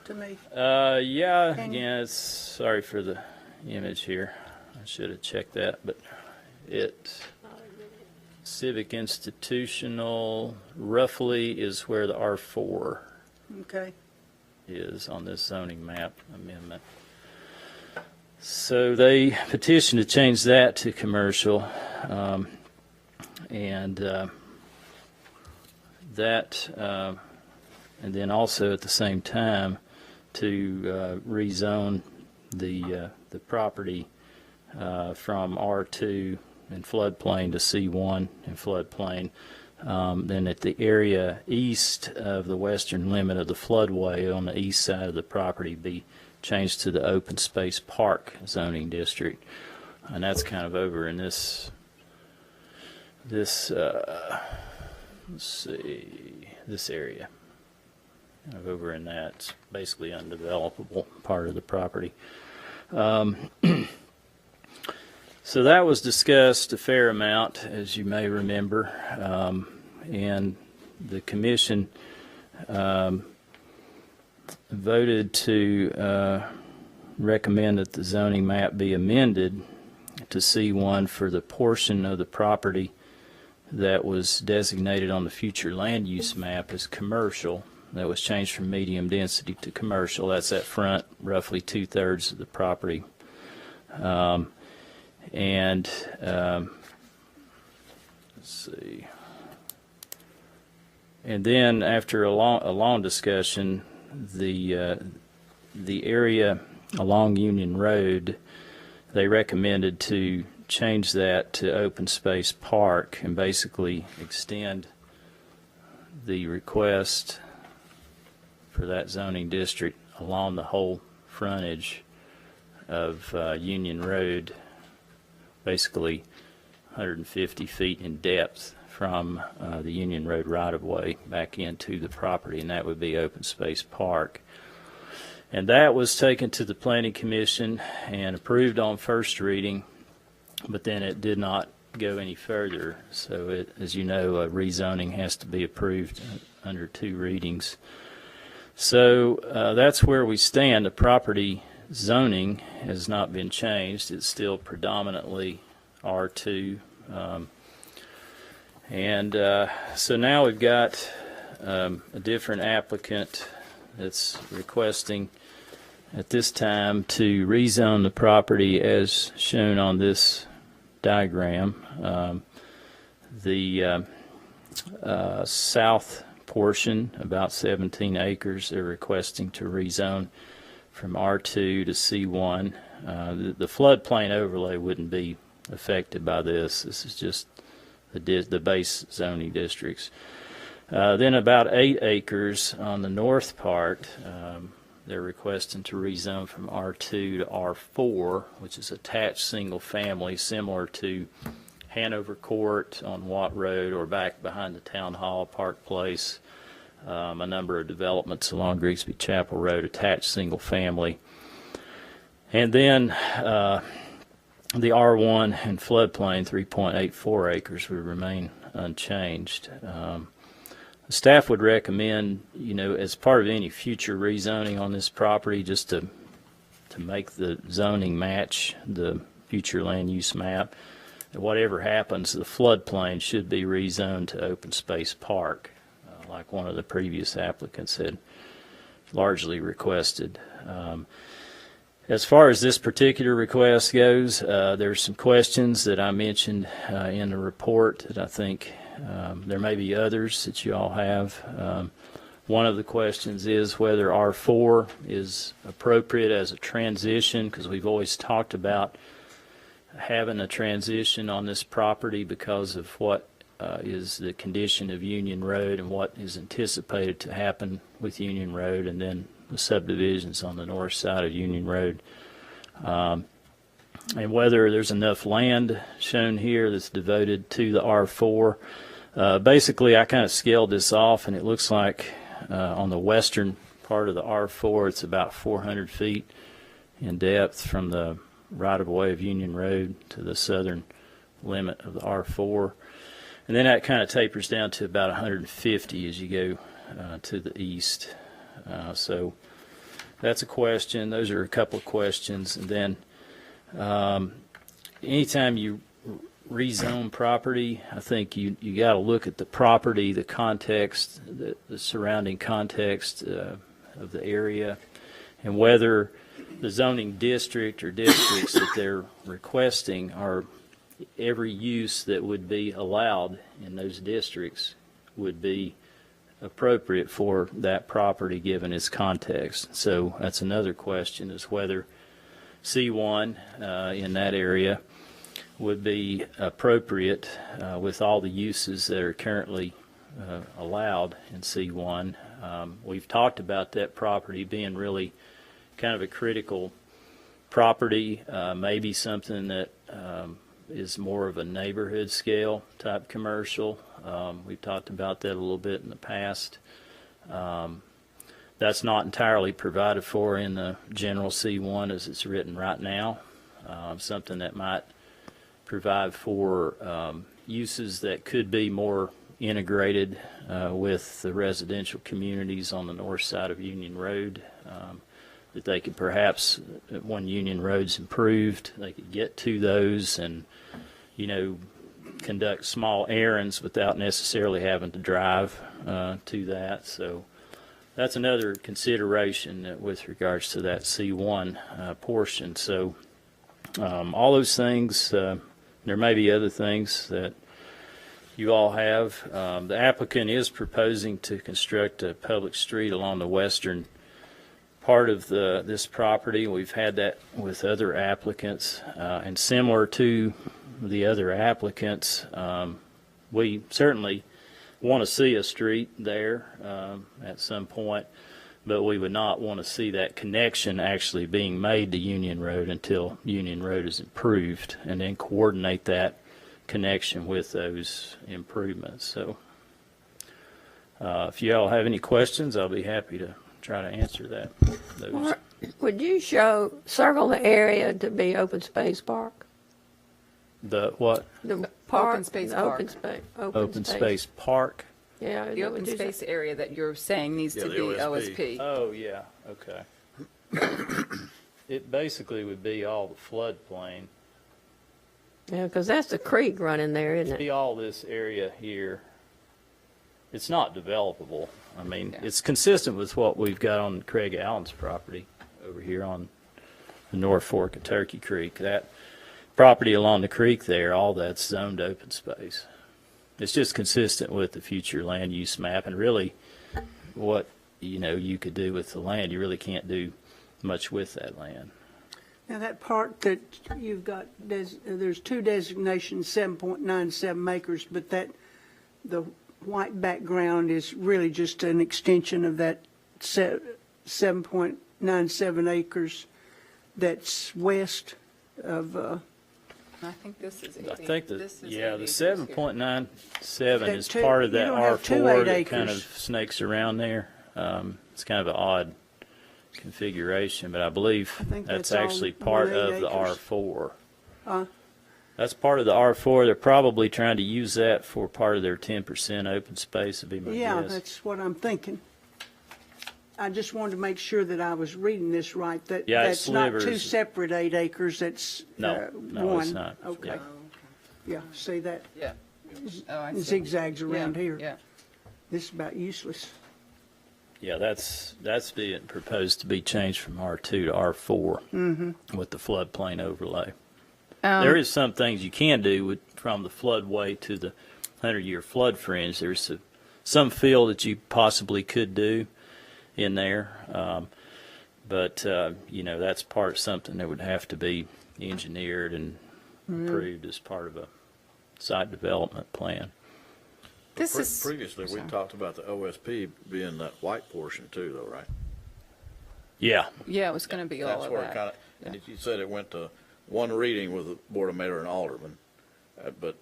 Speaker 6: to me?
Speaker 2: Yeah,
Speaker 6: Can
Speaker 2: again, sorry for the image here. I should have checked that, but civic institutional roughly is where the R4
Speaker 6: Okay.
Speaker 2: is on this zoning map amendment. So they petitioned to change that to commercial, and then also at the same time to rezone the property from R2 and floodplain to C1 and floodplain. Then at the area east of the western limit of the floodway on the east side of the property be changed to the open space park zoning district. And that's kind of over in this let's see, this area. Kind of over in that, it's basically undevelopable part of the property. So that was discussed a fair amount, as you may remember, and the commission voted to recommend that the zoning map be amended to C1 for the portion of the property that was designated on the future land use map as commercial. That was changed from medium density to commercial. That's that front, roughly 2/3 of the property. Let's see. And then after a long discussion, the area along Union Road, they recommended to change that to open space park and basically extend the request for that zoning district along the whole frontage of Union Road, basically 150 feet in depth from the Union Road right-of-way back into the property, and that would be open space park. And that was taken to the Planning Commission and approved on first reading, but then it did not go any further. So it, as you know, rezoning has to be approved under 2 readings. So that's where we stand. The property zoning has not been changed. It's still predominantly R2. So now we've got a different applicant that's requesting at this time to rezone the property as shown on this diagram. The south portion, about 17 acres, they're requesting to rezone from R2 to C1. The floodplain overlay wouldn't be affected by this. This is just the base zoning districts. Then about 8 acres on the north part, they're requesting to rezone from R2 to R4, which is attached single family, similar to Hanover Court on Watt Road or back behind the Town Hall, Park Place. A number of developments along Grigsby Chapel Road, attached single family. And then the R1 and floodplain, 3.84 acres, would remain unchanged. Staff would recommend, as part of any future rezoning on this property, just to make the zoning match the future land use map, that whatever happens, the floodplain should be rezoned to open space park, like one of the previous applicants had largely requested. As far as this particular request goes, there's some questions that I mentioned in the report that I think there may be others that you all have. One of the questions is whether R4 is appropriate as a transition, because we've always talked about having a transition on this property because of what is the condition of Union Road and what is anticipated to happen with Union Road, and then the subdivisions on the north side of Union Road. And whether there's enough land shown here that's devoted to the R4. Basically, I kind of scaled this off, and it looks like on the western part of the R4, it's about 400 feet in depth from the right-of-way of Union Road to the southern limit of the R4. And then that kind of tapers down to about 150 as you go to the east. So that's a question. Those are a couple of questions. And then anytime you rezone property, I think you got to look at the property, the context, the surrounding context of the area, and whether the zoning district or districts that they're requesting are every use that would be allowed in those districts would be appropriate for that property given its context. So that's another question, is whether C1 in that area would be appropriate with all the uses that are currently allowed in C1. We've talked about that property being really kind of a critical property, maybe something that is more of a neighborhood scale type commercial. We've talked about that a little bit in the past. That's not entirely provided for in the general C1 as it's written right now. Something that might provide for uses that could be more integrated with the residential communities on the north side of Union Road, that they could perhaps, when Union Road's improved, they could get to those and, conduct small errands without necessarily having to drive to that. So that's another consideration with regards to that C1 portion. So all those things, there may be other things that you all have. The applicant is proposing to construct a public street along the western part of this property. We've had that with other applicants, and similar to the other applicants, we certainly want to see a street there at some point, but we would not want to see that connection actually being made to Union Road until Union Road is improved, and then coordinate that connection with those improvements. So if you all have any questions, I'll be happy to try to answer those.
Speaker 8: Would you circle the area to be open space park?
Speaker 2: The what?
Speaker 8: The park?
Speaker 4: Open space
Speaker 8: the
Speaker 4: park.
Speaker 2: Open space park?
Speaker 8: Yeah.
Speaker 4: The open space area that you're saying needs to
Speaker 3: the
Speaker 4: be
Speaker 3: OSP.
Speaker 4: OSP.
Speaker 2: Oh, yeah, okay. It basically would be all the floodplain.
Speaker 8: Yeah, because that's the creek running there, isn't
Speaker 2: Be
Speaker 8: it?
Speaker 2: all this area here. It's not developable. I mean,
Speaker 4: Yeah.
Speaker 2: it's consistent with what we've got on Craig Allen's property over here on the North Fork of Turkey Creek. That property along the creek there, all that's zoned open space. It's just consistent with the future land use map, and really what, you could do with the land. You really can't do much with that land.
Speaker 6: Now, that part that you've got, there's two designations, 7.97 acres, but the white background is really just an extension of that 7.97 acres that's west of,
Speaker 4: I think this is 80.
Speaker 2: I think
Speaker 4: this
Speaker 2: that,
Speaker 4: is
Speaker 2: yeah,
Speaker 4: 80
Speaker 2: the
Speaker 4: acres here.
Speaker 2: 7.97 is
Speaker 6: That
Speaker 2: part of
Speaker 6: you
Speaker 2: that
Speaker 6: don't have two
Speaker 2: R4
Speaker 6: 8
Speaker 2: that kind of
Speaker 6: acres.
Speaker 2: snakes around there. It's kind of an odd configuration, but I believe
Speaker 6: I think
Speaker 2: that's
Speaker 6: that's all
Speaker 2: actually
Speaker 6: 1
Speaker 2: part
Speaker 6: 8
Speaker 2: of the
Speaker 6: acres.
Speaker 2: R4.
Speaker 6: uh,
Speaker 2: That's part of the R4. They're probably trying to use that for part of their 10% open space, would be my
Speaker 6: yeah,
Speaker 2: guess.
Speaker 6: that's what I'm thinking. I just wanted to make sure that I was reading this right, that
Speaker 2: Yeah, it
Speaker 6: that's not two
Speaker 2: slivers.
Speaker 6: separate 8 acres, that's
Speaker 2: No, no,
Speaker 6: one.
Speaker 2: it's not.
Speaker 6: Okay,
Speaker 2: Yeah.
Speaker 6: yeah, see that
Speaker 4: Yeah. Oh, I see.
Speaker 6: zigzags around
Speaker 4: Yeah,
Speaker 6: here.
Speaker 4: Yeah.
Speaker 6: This is about useless.
Speaker 2: Yeah, that's being proposed to be changed from R2 to R4 with the floodplain overlay. There is some things you can do from the floodway to the 100-year flood fringe. There's some fill that you possibly could do in there, but that's part of something that would have to be engineered and approved as part of a site development plan.
Speaker 4: This is.
Speaker 3: Previously, we talked about the OSP being that white portion too, though, right?
Speaker 2: Yeah,
Speaker 4: Yeah, it was going to be all
Speaker 3: That's
Speaker 4: of
Speaker 3: where it
Speaker 4: that.
Speaker 3: kind of, and you said it went to one reading with the Board of Mayor and Alderman. But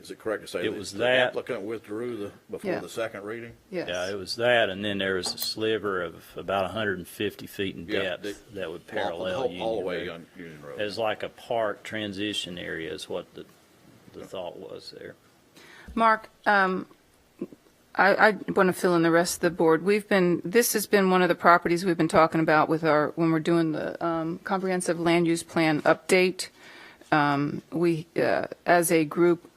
Speaker 3: is it correct to say
Speaker 2: It
Speaker 3: that
Speaker 2: was
Speaker 3: the
Speaker 2: that.
Speaker 3: applicant withdrew before
Speaker 4: Yeah.
Speaker 3: the second reading?
Speaker 4: Yes.
Speaker 2: yeah, it was that, and then there was a sliver of about 150 feet in
Speaker 3: Yeah,
Speaker 2: depth that would
Speaker 3: All
Speaker 2: parallel
Speaker 3: the
Speaker 2: Union
Speaker 3: way
Speaker 2: Road.
Speaker 3: on Union Road.
Speaker 2: As like a park transition area is what the thought was there.
Speaker 4: Mark, I want to fill in the rest of the board. This has been one of the properties we've been talking about when we're doing the comprehensive land use plan update. We, as a group,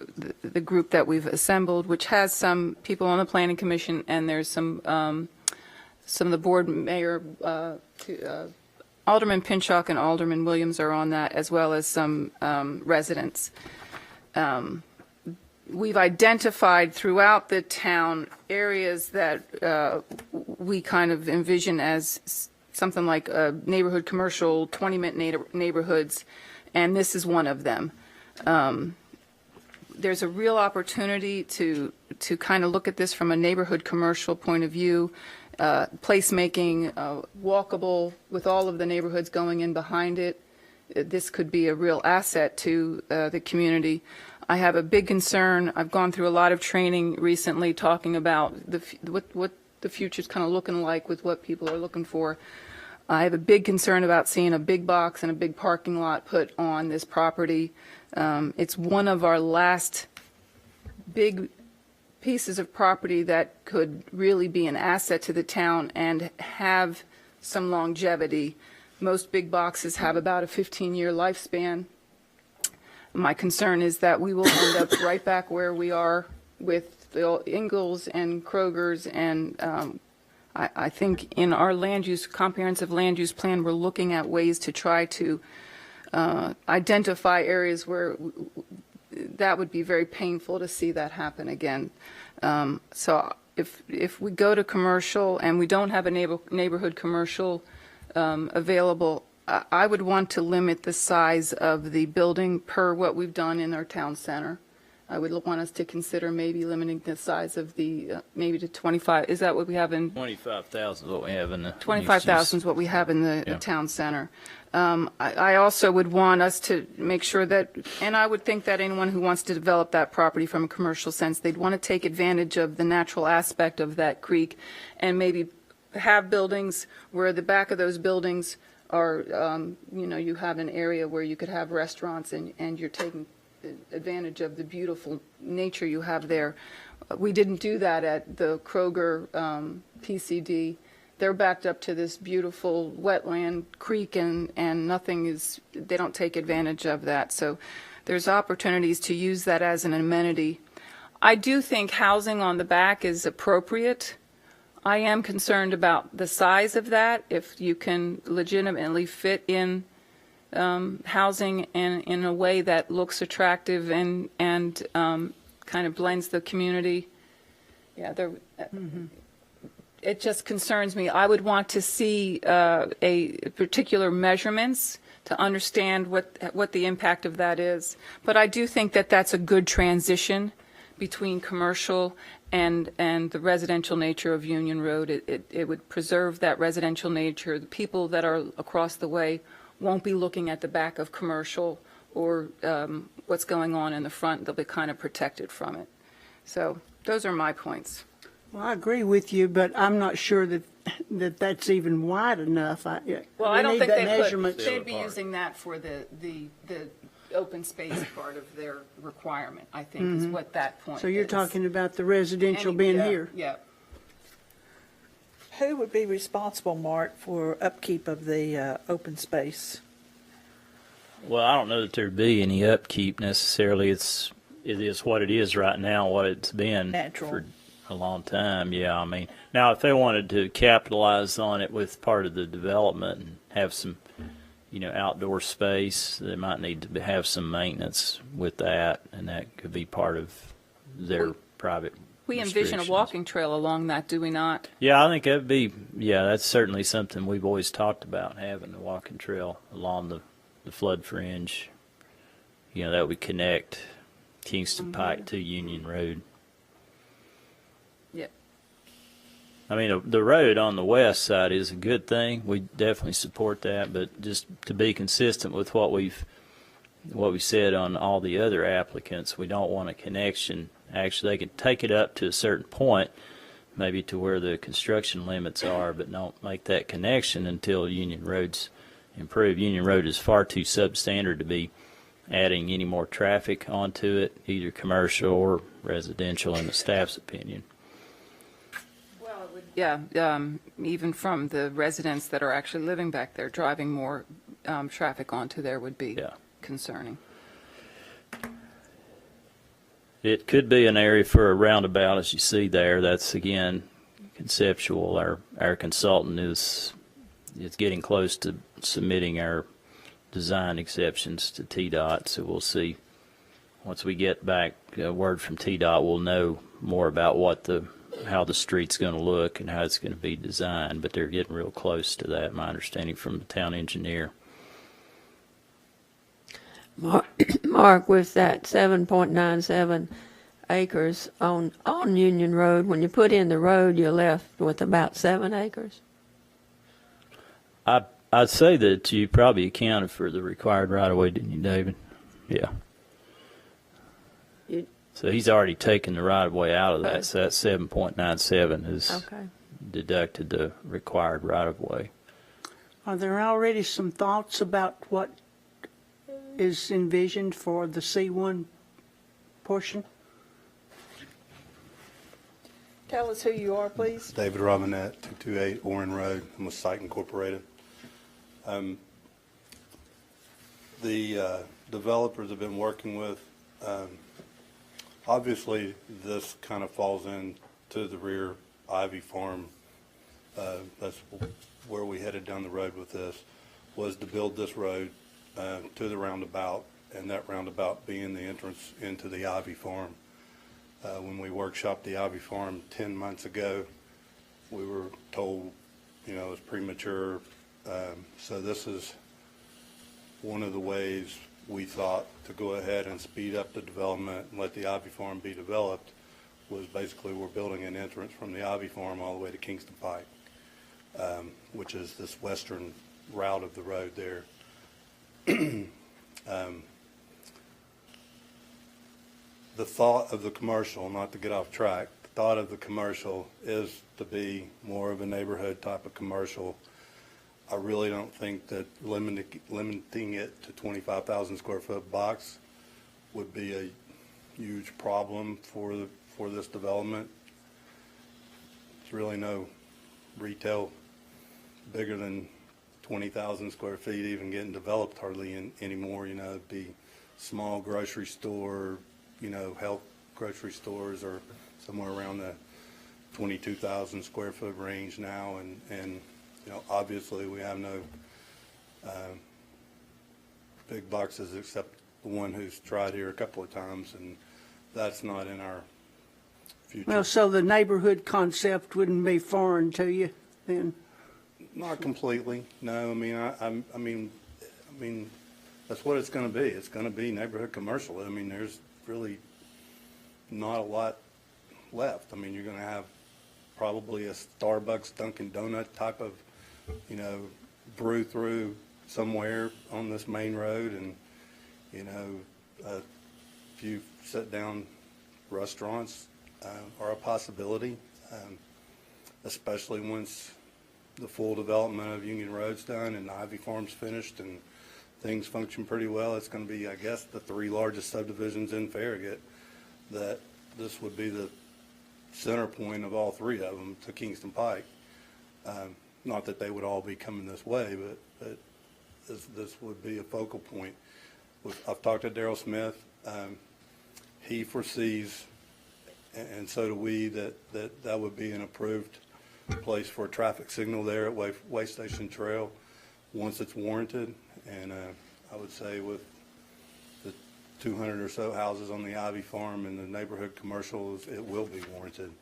Speaker 4: the group that we've assembled, which has some people on the planning commission, and there's some of the board mayor, Alderman Pinchuk and Alderman Williams are on that, as well as some residents. We've identified throughout the town areas that we kind of envision as something like neighborhood commercial, 20-minute neighborhoods, and this is one of them. There's a real opportunity to kind of look at this from a neighborhood commercial point of view, placemaking, walkable with all of the neighborhoods going in behind it. This could be a real asset to the community. I have a big concern. I've gone through a lot of training recently talking about what the future's kind of looking like with what people are looking for. I have a big concern about seeing a big box and a big parking lot put on this property. It's one of our last big pieces of property that could really be an asset to the town and have some longevity. Most big boxes have about a 15-year lifespan. My concern is that we will end up right back where we are with the Ingalls and Kroger's, and I think in our comprehensive land use plan, we're looking at ways to try to identify areas where that would be very painful to see that happen again. So if we go to commercial and we don't have a neighborhood commercial available, I would want to limit the size of the building per what we've done in our town center. I would want us to consider maybe limiting the size of the, maybe to 25, is that what we have in?
Speaker 2: 25,000 is what we have in the.
Speaker 4: 25,000 is what we have in the
Speaker 2: Yeah.
Speaker 4: town center. I also would want us to make sure that, and I would think that anyone who wants to develop that property from a commercial sense, they'd want to take advantage of the natural aspect of that creek and maybe have buildings where the back of those buildings are, you have an area where you could have restaurants and you're taking advantage of the beautiful nature you have there. We didn't do that at the Kroger PCD. They're backed up to this beautiful wetland creek and nothing is, they don't take advantage of that. So there's opportunities to use that as an amenity. I do think housing on the back is appropriate. I am concerned about the size of that, if you can legitimately fit in housing in a way that looks attractive and kind of blends the community. Yeah, it just concerns me. I would want to see a particular measurements to understand what the impact of that is. But I do think that that's a good transition between commercial and the residential nature of Union Road. It would preserve that residential nature. The people that are across the way won't be looking at the back of commercial or what's going on in the front. They'll be kind of protected from it. So those are my points.
Speaker 6: Well, I agree with you, but I'm not sure that that's even wide enough.
Speaker 4: Well,
Speaker 6: we
Speaker 4: I don't
Speaker 6: need
Speaker 4: think
Speaker 6: that measurement.
Speaker 4: they'd be using that for the open space part of their requirement, I think, is what that point is.
Speaker 6: So you're talking about the residential being
Speaker 4: Yeah,
Speaker 6: here?
Speaker 4: Yeah.
Speaker 1: Who would be responsible, Mark, for upkeep of the open space?
Speaker 2: Well, I don't know that there'd be any upkeep necessarily. It is what it is right now, what it's been
Speaker 1: Natural.
Speaker 2: for a long time. Yeah, I mean, now if they wanted to capitalize on it with part of the development and have some, outdoor space, they might need to have some maintenance with that, and that could be part of their private.
Speaker 4: We envision a
Speaker 2: restrictions.
Speaker 4: walking trail along that, do we not?
Speaker 2: Yeah, I think that's certainly something we've always talked about, having a walking trail along the flood fringe. That would connect Kingston Pike to Union Road.
Speaker 4: Yep.
Speaker 2: I mean, the road on the west side is a good thing. We definitely support that, but just to be consistent with what we said on all the other applicants, we don't want a connection. Actually, they can take it up to a certain point, maybe to where the construction limits are, but don't make that connection until Union Road's improved. Union Road is far too substandard to be adding any more traffic onto it, either commercial or residential, in the staff's opinion.
Speaker 4: Yeah, even from the residents that are actually living back there, driving more traffic onto there would be concerning.
Speaker 2: It could be an area for a roundabout, as you see there. That's, again, conceptual. Our consultant is getting close to submitting our design exceptions to TDOT, so we'll see. Once we get back a word from TDOT, we'll know more about how the street's going to look and how it's going to be designed, but they're getting real close to that, my understanding from the town engineer.
Speaker 8: Mark, with that 7.97 acres on Union Road, when you put in the road, you're left with about 7 acres?
Speaker 2: I'd say that you probably accounted for the required right-of-way, didn't you, David? Yeah. So he's already taken the right-of-way out of that, so that 7.97 has deducted the required right-of-way.
Speaker 6: Are there already some thoughts about what is envisioned for the C1 portion?
Speaker 1: Tell us who you are, please.
Speaker 12: David Robinette, 228 Warren Road. I'm with Site Incorporated. The developers have been working with, obviously this kind of falls into the rear Ivy Farm. That's where we headed down the road with this, was to build this road to the roundabout, and that roundabout being the entrance into the Ivy Farm. When we workshopped the Ivy Farm 10 months ago, we were told, it was premature, So this is one of the ways we thought to go ahead and speed up the development and let the Ivy Farm be developed was basically we're building an entrance from the Ivy Farm all the way to Kingston Pike, which is this western route of the road there. The thought of the commercial, not to get off track, the thought of the commercial is to be more of a neighborhood type of commercial. I really don't think that limiting it to 25,000 square foot box would be a huge problem for this development. There's really no retail bigger than 20,000 square feet even getting developed hardly anymore. You know, it'd be small grocery store, you know, health grocery stores are somewhere around the 22,000 square foot range now, and you know, obviously we have no big boxes except the one who's tried here a couple of times, and that's not in our future.
Speaker 6: Well, so the neighborhood concept wouldn't be foreign to you then?
Speaker 12: Not completely, no. I mean, that's what it's going to be. It's going to be neighborhood commercial. I mean, there's really not a lot left. I mean, you're going to have probably a Starbucks, Dunkin' Donut type of, you know, brew through somewhere on this main road, and, you know, a few sit-down restaurants are a possibility, especially once the full development of Union Road's done and Ivy Farm's finished and things function pretty well. It's going to be, I guess, the 3 largest subdivisions in Farragut. That this would be the center point of all 3 of them to Kingston Pike. Not that they would all be coming this way, but this would be a focal point. I've talked to Darrell Smith. He foresees, and so do we, that would be an approved place for a traffic signal there at Way Station Trail once it's warranted. And I would say with the 200 or so houses on the Ivy Farm and the neighborhood commercials, it will be warranted.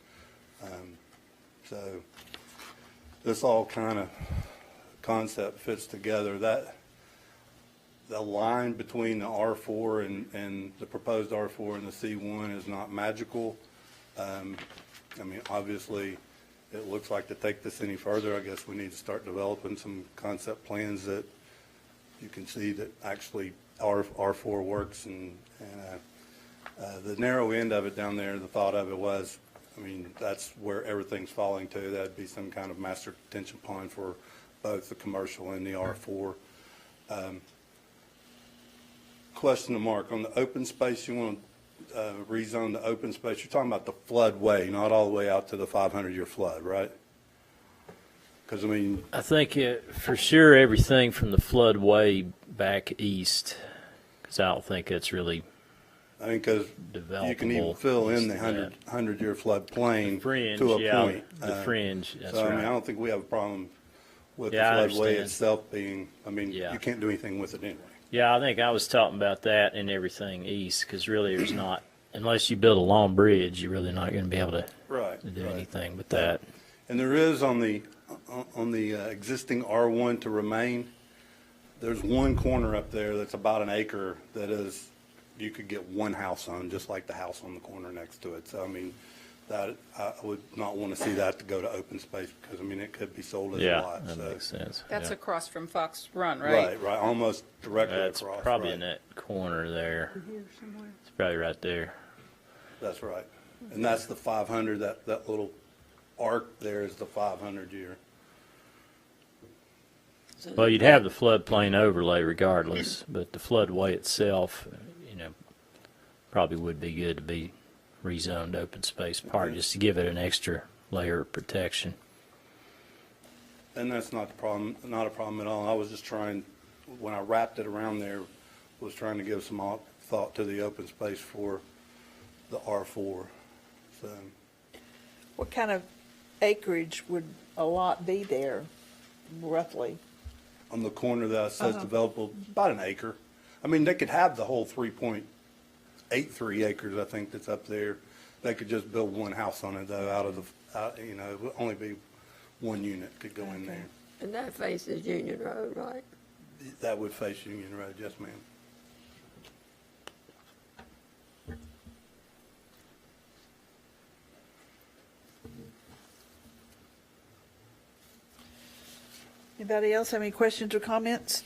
Speaker 12: So this all kind of concept fits together. That the line between the R4 and the proposed R4 and the C1 is not magical. I mean, obviously, it looks like to take this any further, I guess we need to start developing some concept plans that you can see that actually R4 works. And the narrow end of it down there, the thought of it was, I mean, that's where everything's falling to. That'd be some kind of master detention pond for both the commercial and the R4. Question to Mark, on the open space, you want to rezone the open space. You're talking about the floodway, not all the way out to the 500-year flood, right? Because, I mean,
Speaker 2: I think for sure everything from the floodway back east, because I don't think it's really
Speaker 12: I mean, because you can even fill in the 100-year floodplain to a point.
Speaker 2: The fringe, that's
Speaker 12: so,
Speaker 2: right.
Speaker 12: I mean, I don't think we have a problem with the
Speaker 2: I
Speaker 12: floodway
Speaker 2: understand.
Speaker 12: itself being, I mean,
Speaker 2: Yeah.
Speaker 12: you can't do anything with it anyway.
Speaker 2: Yeah, I think I was talking about that and everything east, because really there's not, unless you build a long bridge, you're really not going to be able to do anything with that.
Speaker 12: And there is on the existing R1 to remain, there's one corner up there that's about an acre that is, you could get one house on, just like the house on the corner next to it. So, I mean, that I would not want to see that to go to open space because, I mean, it could be sold as a lot.
Speaker 2: That
Speaker 12: so.
Speaker 2: makes sense.
Speaker 4: That's
Speaker 2: Yeah.
Speaker 4: across from Fox Run, right?
Speaker 12: Right, almost directly
Speaker 2: That's
Speaker 12: across.
Speaker 2: probably
Speaker 12: right.
Speaker 2: in that corner there.
Speaker 6: Here somewhere.
Speaker 2: It's probably right there.
Speaker 12: That's right. And that's the 500, that little arc there is the 500-year.
Speaker 2: Well, you'd have the floodplain overlay regardless, but the floodway itself, probably would be good to be rezoned open space park, just to give it an extra layer of protection.
Speaker 12: And that's not a problem at all. I was just trying, when I wrapped it around there, was trying to give some thought to the open space for the R4. So,
Speaker 1: What kind of acreage would a lot be there, roughly?
Speaker 12: on the corner that says developable, about an acre. I mean, they could have the whole 3.83 acres, I think, that's up there. They could just build one house on it, though, it would only be one unit could go in there.
Speaker 8: And that faces Union Road, right?
Speaker 12: That would face Union Road, yes, ma'am.
Speaker 1: Anybody else have any questions or comments?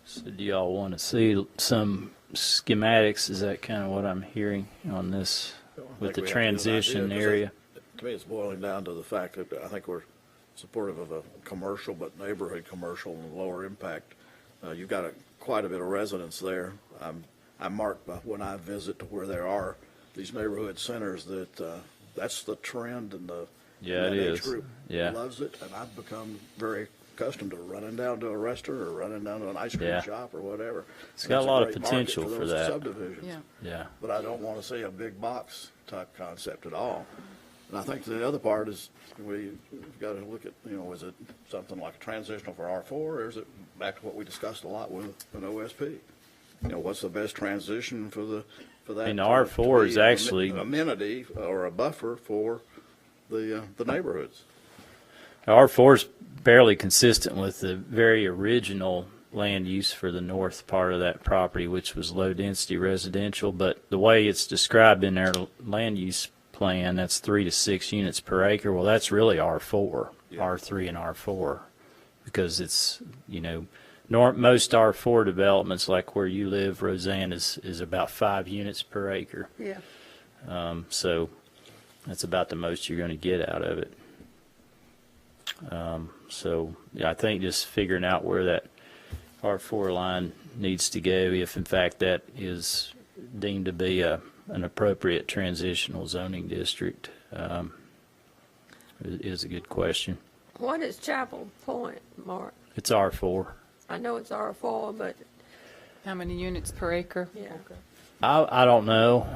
Speaker 2: So do y'all want to see some schematics? Is that kind of what I'm hearing on this with the transition area?
Speaker 3: To me, it's boiling down to the fact that I think we're supportive of a commercial, but neighborhood commercial and lower impact. You've got quite a bit of residents there. I'm marked by when I visit to where there are these neighborhood centers that that's the trend, and the
Speaker 2: Yeah, it
Speaker 3: that age
Speaker 2: is.
Speaker 3: group
Speaker 2: Yeah.
Speaker 3: loves it, and I've become very accustomed to running down to a restaurant or running down to an ice cream
Speaker 2: Yeah.
Speaker 3: shop or whatever.
Speaker 2: It's got a
Speaker 3: It's
Speaker 2: lot of
Speaker 3: great market
Speaker 2: potential for
Speaker 3: those
Speaker 2: that.
Speaker 3: subdivisions.
Speaker 4: Yeah.
Speaker 2: Yeah.
Speaker 3: But I don't want to see a big box type concept at all. And I think the other part is we've got to look at, is it something like transitional for R4, or is it back to what we discussed a lot with an OSP? What's the best transition for that?
Speaker 2: And
Speaker 3: to
Speaker 2: R4
Speaker 3: be
Speaker 2: is
Speaker 3: an
Speaker 2: actually-
Speaker 3: amenity or a buffer for the neighborhoods.
Speaker 2: R4 is fairly consistent with the very original land use for the north part of that property, which was low-density residential. But the way it's described in their land use plan, that's 3 to 6 units per acre. Well, that's really R4, R3 and R4, because it's, most R4 developments, like where you live, Roseanne, is about 5 units per acre.
Speaker 6: Yeah.
Speaker 2: So that's about the most you're going to get out of it. So yeah, I think just figuring out where that R4 line needs to go, if in fact that is deemed to be an appropriate transitional zoning district, is a good question.
Speaker 8: What is Chapel Point, Mark?
Speaker 2: It's R4.
Speaker 8: I know it's R4, but
Speaker 4: How many units per acre?
Speaker 8: yeah.
Speaker 2: I don't know.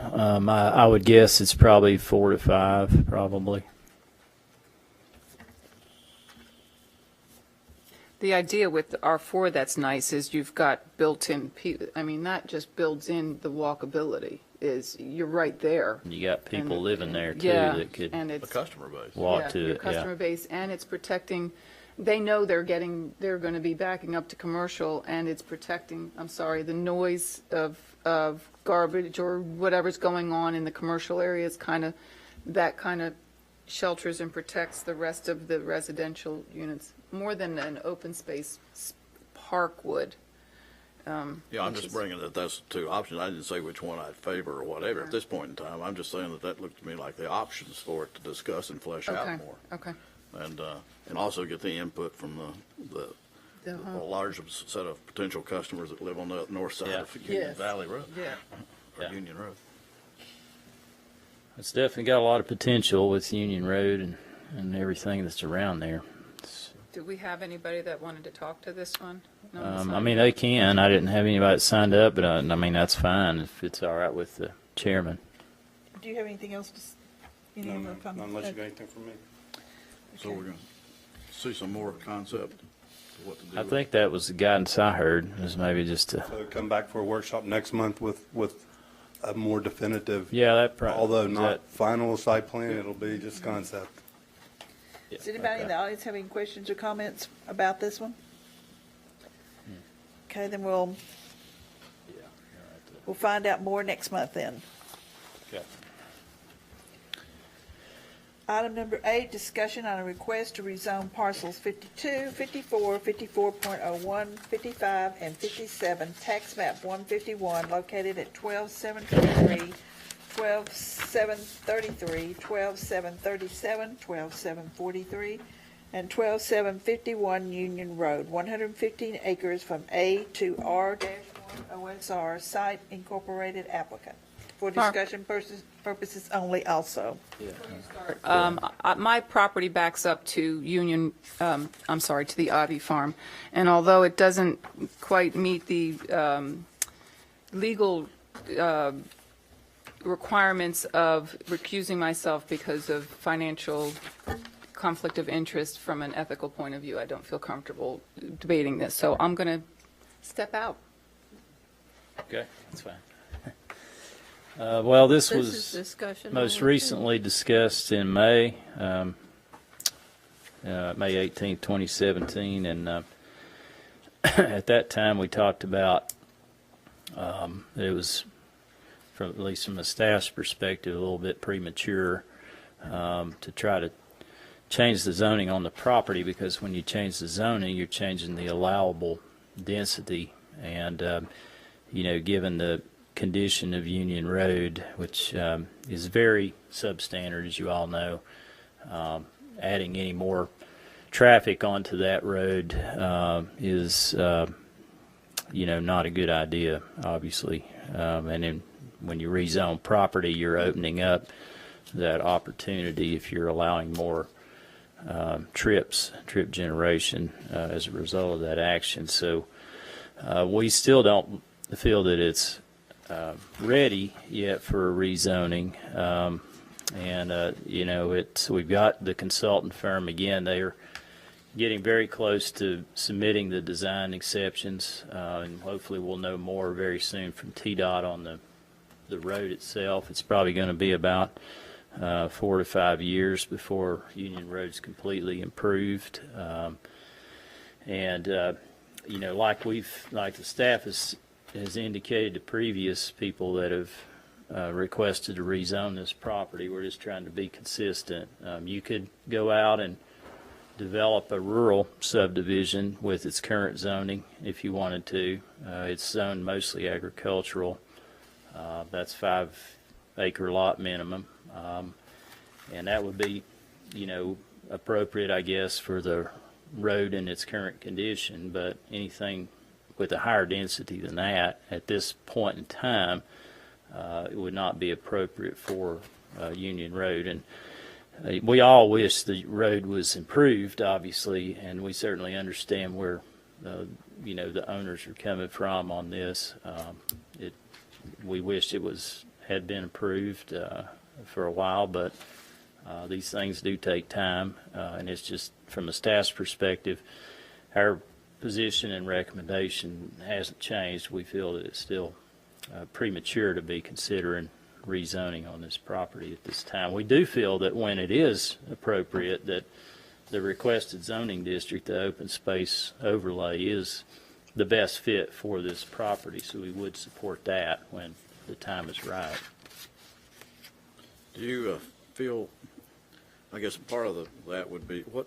Speaker 2: I would guess it's probably 4 to 5, probably.
Speaker 4: The idea with the R4 that's nice is you've got built-in, that just builds in the walkability, is you're right there.
Speaker 2: You got people
Speaker 4: And-
Speaker 2: living there too
Speaker 4: Yeah,
Speaker 2: that could
Speaker 4: and
Speaker 3: The
Speaker 4: it's,
Speaker 3: customer base.
Speaker 2: walk
Speaker 4: yeah,
Speaker 2: to
Speaker 4: your
Speaker 2: it.
Speaker 4: customer
Speaker 2: Yeah.
Speaker 4: base, and it's protecting, they know they're going to be backing up to commercial, and it's protecting, the noise of garbage or whatever's going on in the commercial areas, that kind of shelters and protects the rest of the residential units, more than an open space park would.
Speaker 3: Yeah, I'm
Speaker 4: which
Speaker 3: just
Speaker 4: is-
Speaker 3: bringing that that's two options. I didn't say which one I'd favor or whatever at this point in time. I'm just saying that looked to me like the options for it to discuss and flesh out
Speaker 4: Okay,
Speaker 3: more.
Speaker 4: okay.
Speaker 3: And also get the input from the a large set of potential customers that live on the north side
Speaker 2: Yeah.
Speaker 3: of Union
Speaker 4: Yes.
Speaker 3: Valley Road.
Speaker 4: Yeah.
Speaker 3: Or
Speaker 2: Yeah.
Speaker 3: Union Road.
Speaker 2: It's definitely got a lot of potential with Union Road and everything that's around there.
Speaker 4: Do we have anybody that wanted to talk to this one? No one
Speaker 2: I
Speaker 4: signed
Speaker 2: mean,
Speaker 4: up?
Speaker 2: they can. I didn't have anybody that signed up, but I mean, that's fine if it's all right with the chairman.
Speaker 1: Do you have anything else to, any
Speaker 12: No,
Speaker 1: other
Speaker 12: ma'am.
Speaker 1: comments?
Speaker 12: Not unless you got anything from me.
Speaker 3: So we're going to see some more concept of what to do.
Speaker 2: I think that was the guidance I heard, was maybe just to,
Speaker 12: So come back for a workshop next month with a more definitive,
Speaker 2: yeah, that probably.
Speaker 12: although not final site plan, it'll be just concept.
Speaker 1: Does anybody in the audience have any questions or comments about this one? Okay, then we'll find out more next month then.
Speaker 2: Okay.
Speaker 1: Item number 8, discussion on a request to rezone parcels 52, 54, 54.01, 55, and 57, tax map 151, located at 12723, 12733, 12737, 12743, and 12751 Union Road, 115 acres from A to R-1 OSR, site incorporated applicant, for
Speaker 4: Mark.
Speaker 1: discussion purposes only also.
Speaker 4: My property backs up to to the Ivy Farm. And although it doesn't quite meet the legal requirements of recusing myself because of financial conflict of interest from an ethical point of view, I don't feel comfortable debating this. So I'm going to step out.
Speaker 2: Okay, that's fine. Well, this
Speaker 8: This is
Speaker 2: was
Speaker 8: discussion.
Speaker 2: most
Speaker 8: only, too.
Speaker 2: recently discussed in May. May 18th, 2017, and at that time we talked about it was, from at least from a staff's perspective, a little bit premature to try to change the zoning on the property, because when you change the zoning, you're changing the allowable density, and given the condition of Union Road, which is very substandard, as you all know, adding any more traffic onto that road is not a good idea, obviously. And then when you rezone property, you're opening up that opportunity if you're allowing more trip generation as a result of that action. So we still don't feel that it's ready yet for rezoning. We've got the consultant firm again. They are getting very close to submitting the design exceptions, and hopefully we'll know more very soon from TDOT on the road itself. It's probably going to be about 4 to 5 years before Union Road's completely improved. Like the staff has indicated to previous people that have requested to rezone this property, we're just trying to be consistent. You could go out and develop a rural subdivision with its current zoning if you wanted to. It's zoned mostly agricultural. That's 5-acre lot minimum. And that would be, appropriate, I guess, for the road in its current condition. But anything with a higher density than that at this point in time, it would not be appropriate for Union Road. And we all wish the road was improved, obviously, and we certainly understand where the owners are coming from on this. We wish it had been approved for a while, but these things do take time, and it's just from a staff's perspective, our position and recommendation hasn't changed. We feel that it's still premature to be considering rezoning on this property at this time. We do feel that when it is appropriate, that the requested zoning district, the open space overlay, is the best fit for this property, so we would support that when the time is right.
Speaker 3: Do you feel, I guess part of that would be what,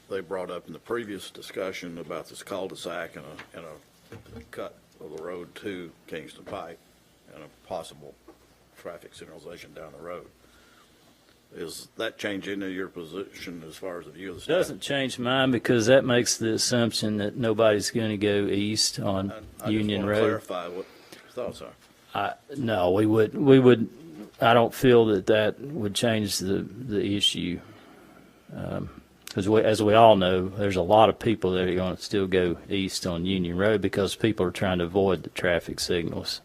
Speaker 3: they brought up in the previous discussion about this cul-de-sac and a cut of the road to Kingston Pike and a possible traffic signalization down the road. Is that change into your position as far as the view of the staff?
Speaker 2: Doesn't change mine, because that makes the assumption that nobody's going to go east on Union Road.
Speaker 3: I just want to clarify what your thoughts are.
Speaker 2: No, we would. I don't feel that would change the issue, because as we all know, there's a lot of people that are going to still go east on Union Road because people are trying to avoid the traffic signals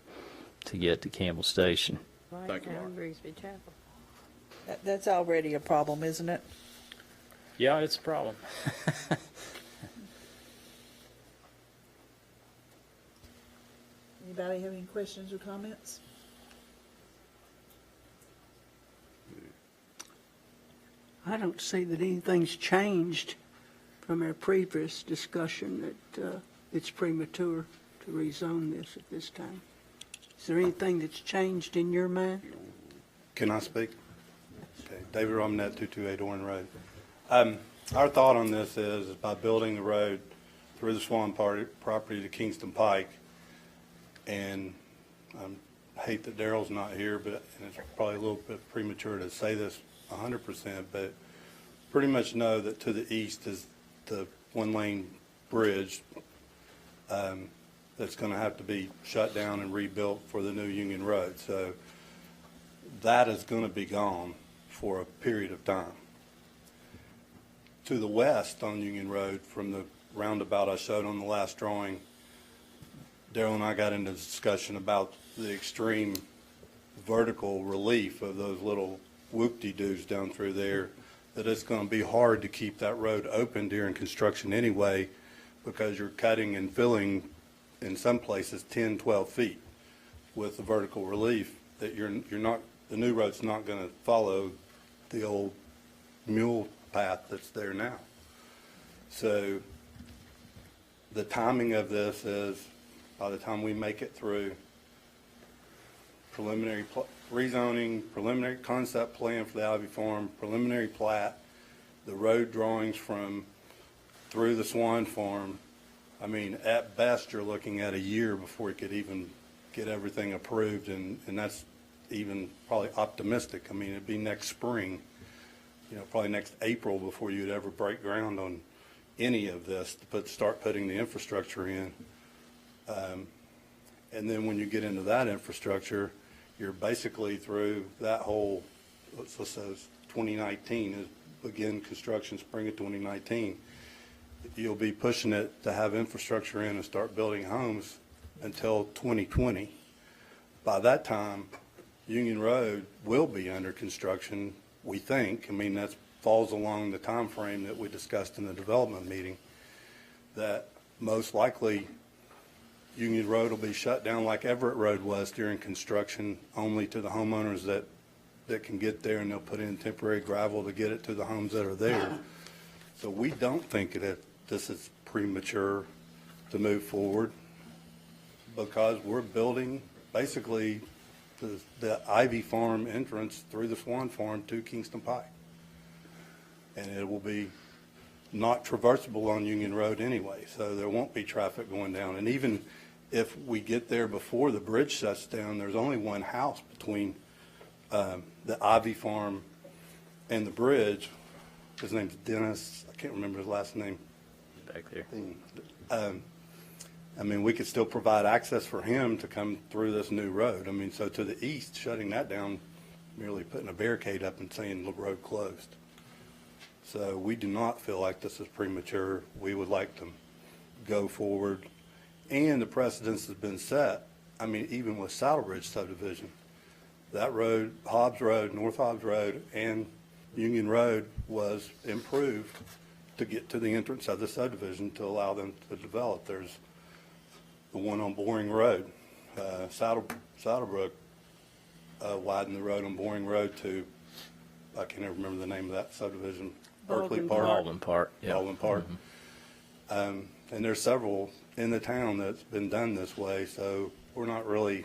Speaker 2: to get to Campbell Station.
Speaker 3: Thank you, Mark.
Speaker 1: That's already a problem, isn't it?
Speaker 2: Yeah, it's a problem.
Speaker 1: Anybody have any questions or comments?
Speaker 6: I don't see that anything's changed from our previous discussion that it's premature to rezone this at this time. Is there anything that's changed in your mind?
Speaker 12: Can I speak? Okay, David Romnett, 228 Owen Road. Our thought on this is by building the road through the Swan property to Kingston Pike, and I hate that Daryl's not here, and it's probably a little bit premature to say this 100%, but pretty much know that to the east is the one-lane bridge that's going to have to be shut down and rebuilt for the new Union Road. So that is going to be gone for a period of time. To the west on Union Road, from the roundabout I showed on the last drawing, Daryl and I got into discussion about the extreme vertical relief of those little whoop-de-doos down through there, that it's going to be hard to keep that road open during construction anyway, because you're cutting and filling in some places 10, 12 feet with the vertical relief, that you're not, the new road's not going to follow the old mule path that's there now. So the timing of this is, by the time we make it through preliminary rezoning, preliminary concept plan for the Ivy Farm, preliminary plat, the road drawings through the Swan Farm, I mean, at best, you're looking at a year before you could even get everything approved, and that's even probably optimistic. I mean, it'd be next spring, probably next April before you'd ever break ground on any of this to start putting the infrastructure in. And then when you get into that infrastructure, you're basically through that whole, let's say 2019, is begin construction spring of 2019. You'll be pushing it to have infrastructure in and start building homes until 2020. By that time, Union Road will be under construction, we think. I mean, that falls along the time frame that we discussed in the development meeting, that most likely Union Road will be shut down like Everett Road was during construction, only to the homeowners that can get there, and they'll put in temporary gravel to get it to the homes that are there. So we don't think that this is premature to move forward, because we're building basically the Ivy Farm entrance through the Swan Farm to Kingston Pike. And it will be not traversable on Union Road anyway, so there won't be traffic going down. And even if we get there before the bridge shuts down, there's only one house between the Ivy Farm and the bridge. His name's Dennis. I can't remember his last name.
Speaker 2: Back there.
Speaker 12: I mean, we could still provide access for him to come through this new road. I mean, so to the east, shutting that down, merely putting a barricade up and saying the road closed. So we do not feel like this is premature. We would like to go forward. And the precedence has been set. I mean, even with Saddlebridge subdivision, that road, Hobbs Road, North Hobbs Road, and Union Road was improved to get to the entrance of the subdivision to allow them to develop. There's the one on Boring Road. Saddlebrook widened the road on Boring Road to, I can't ever remember the name of that subdivision, Berkeley Park.
Speaker 2: Baldwin Park, yeah.
Speaker 12: Baldwin Park. And there's several in the town that's been done this way, so we're not really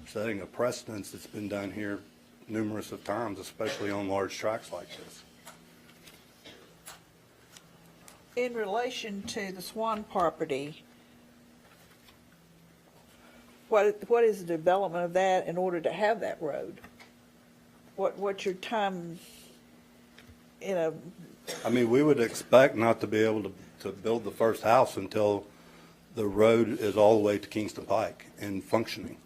Speaker 12: setting a precedence. That's been done here numerous of times, especially on large tracts like this.
Speaker 1: In relation to the Swan property, what is the development of that in order to have that road? What's your time in a?
Speaker 12: I mean, we would expect not to be able to build the first house until the road is all the way to Kingston Pike and functioning.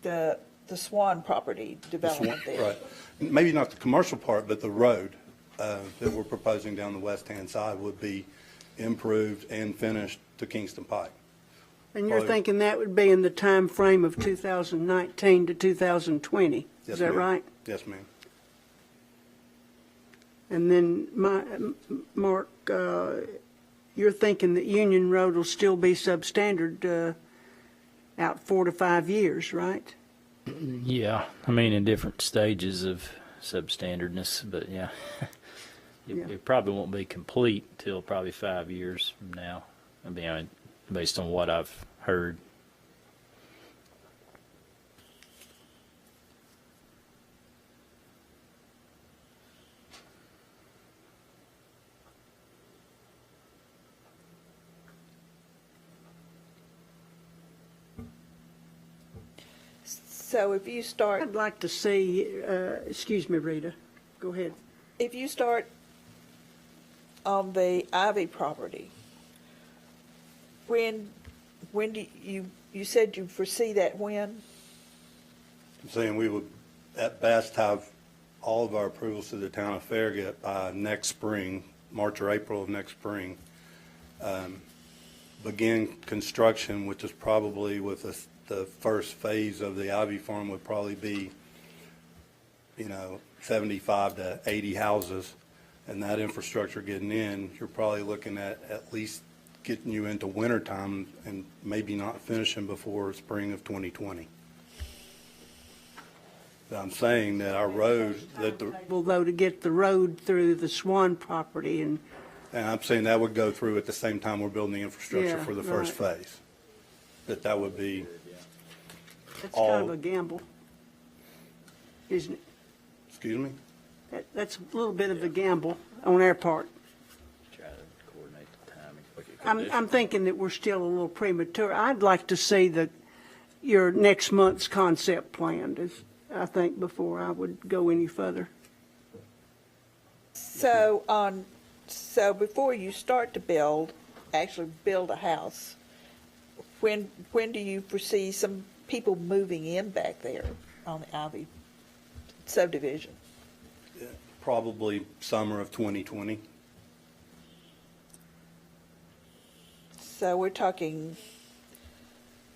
Speaker 1: The Swan property development there.
Speaker 12: Right. Maybe not the commercial part, but the road that we're proposing down the west-hand side would be improved and finished to Kingston Pike.
Speaker 6: And you're thinking that would be in the time frame of 2019 to 2020,
Speaker 12: Yes,
Speaker 6: is that
Speaker 12: ma'am.
Speaker 6: right?
Speaker 12: Yes, ma'am.
Speaker 6: And then, Mark, you're thinking that Union Road will still be substandard out 4 to 5 years, right?
Speaker 2: Yeah, I mean, in different stages of substandardness, but yeah. It probably won't be complete till probably 5 years from now. I mean, based on what I've heard.
Speaker 1: So if you start,
Speaker 6: I'd like to see, excuse me, Rita, go ahead.
Speaker 1: if you start on the Ivy property, when do you said you foresee that when?
Speaker 12: I'm saying we would, at best, have all of our approvals to the town of Farragut by next spring, March or April of next spring. Begin construction, which is probably with the first phase of the Ivy Farm would probably be, 75 to 80 houses. And that infrastructure getting in, you're probably looking at least getting you into wintertime and maybe not finishing before spring of 2020. I'm saying that our road,
Speaker 6: Well, though, to get the road through the Swan property
Speaker 12: and I'm saying that would go through at the same time we're building the infrastructure
Speaker 6: Yeah,
Speaker 12: for the first
Speaker 6: right.
Speaker 12: phase. That would be,
Speaker 6: that's
Speaker 12: all-
Speaker 6: kind of a gamble, isn't it?
Speaker 12: excuse me?
Speaker 6: That's a little bit of a gamble on our part.
Speaker 2: Try to coordinate the timing.
Speaker 6: I'm thinking that we're still a little premature. I'd like to see your next month's concept plan, I think, before I would go any further.
Speaker 1: So before you start to actually build a house, when do you foresee some people moving in back there on the Ivy subdivision?
Speaker 12: Probably summer of 2020.
Speaker 1: So we're talking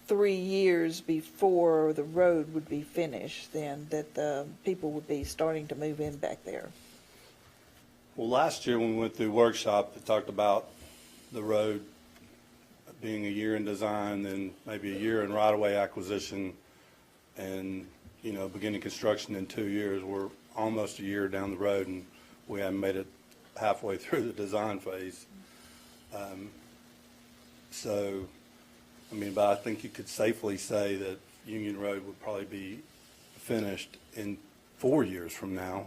Speaker 1: 3 years before the road would be finished, then, that the people would be starting to move in back there.
Speaker 12: Well, last year when we went through workshop, it talked about the road being a year in design, then maybe a year in right-of-way acquisition, and, beginning construction in 2 years. We're almost a year down the road, and we haven't made it halfway through the design phase. But I think you could safely say that Union Road would probably be finished in 4 years from now,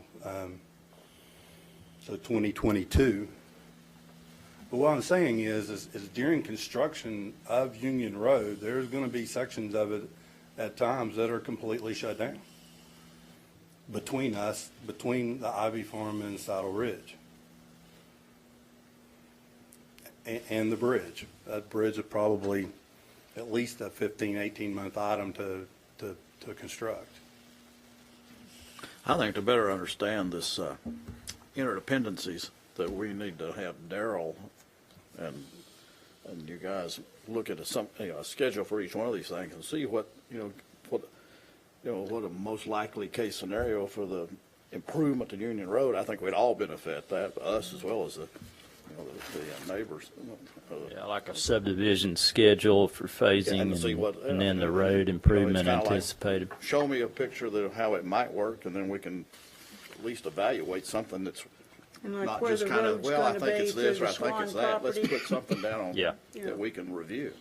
Speaker 12: so 2022. But what I'm saying is during construction of Union Road, there's going to be sections of it at times that are completely shut down between the Ivy Farm and Saddle Ridge. And the bridge. That bridge is probably at least a 15, 18-month item to construct.
Speaker 3: I think to better understand this interdependencies, that we need to have Darrell and you guys look at a schedule for each one of these things and see what a most likely case scenario for the improvement to Union Road. I think we'd all benefit that, us as well as the neighbors.
Speaker 2: Yeah, like a subdivision schedule for phasing
Speaker 3: and see what-
Speaker 2: and then the road
Speaker 3: it's
Speaker 2: improvement
Speaker 3: kinda like-
Speaker 2: anticipated.
Speaker 3: Show me a picture of how it might work, and then we can at least evaluate something that's
Speaker 6: And like
Speaker 3: not
Speaker 6: where
Speaker 3: just
Speaker 6: the
Speaker 3: kind of,
Speaker 6: road's
Speaker 3: well, I
Speaker 6: gonna
Speaker 3: think
Speaker 6: be
Speaker 3: it's
Speaker 6: through
Speaker 3: this, or
Speaker 6: the
Speaker 3: I think it's
Speaker 6: Swan
Speaker 3: that. Let's
Speaker 6: property.
Speaker 3: put something down on
Speaker 2: Yeah.
Speaker 3: that we can review.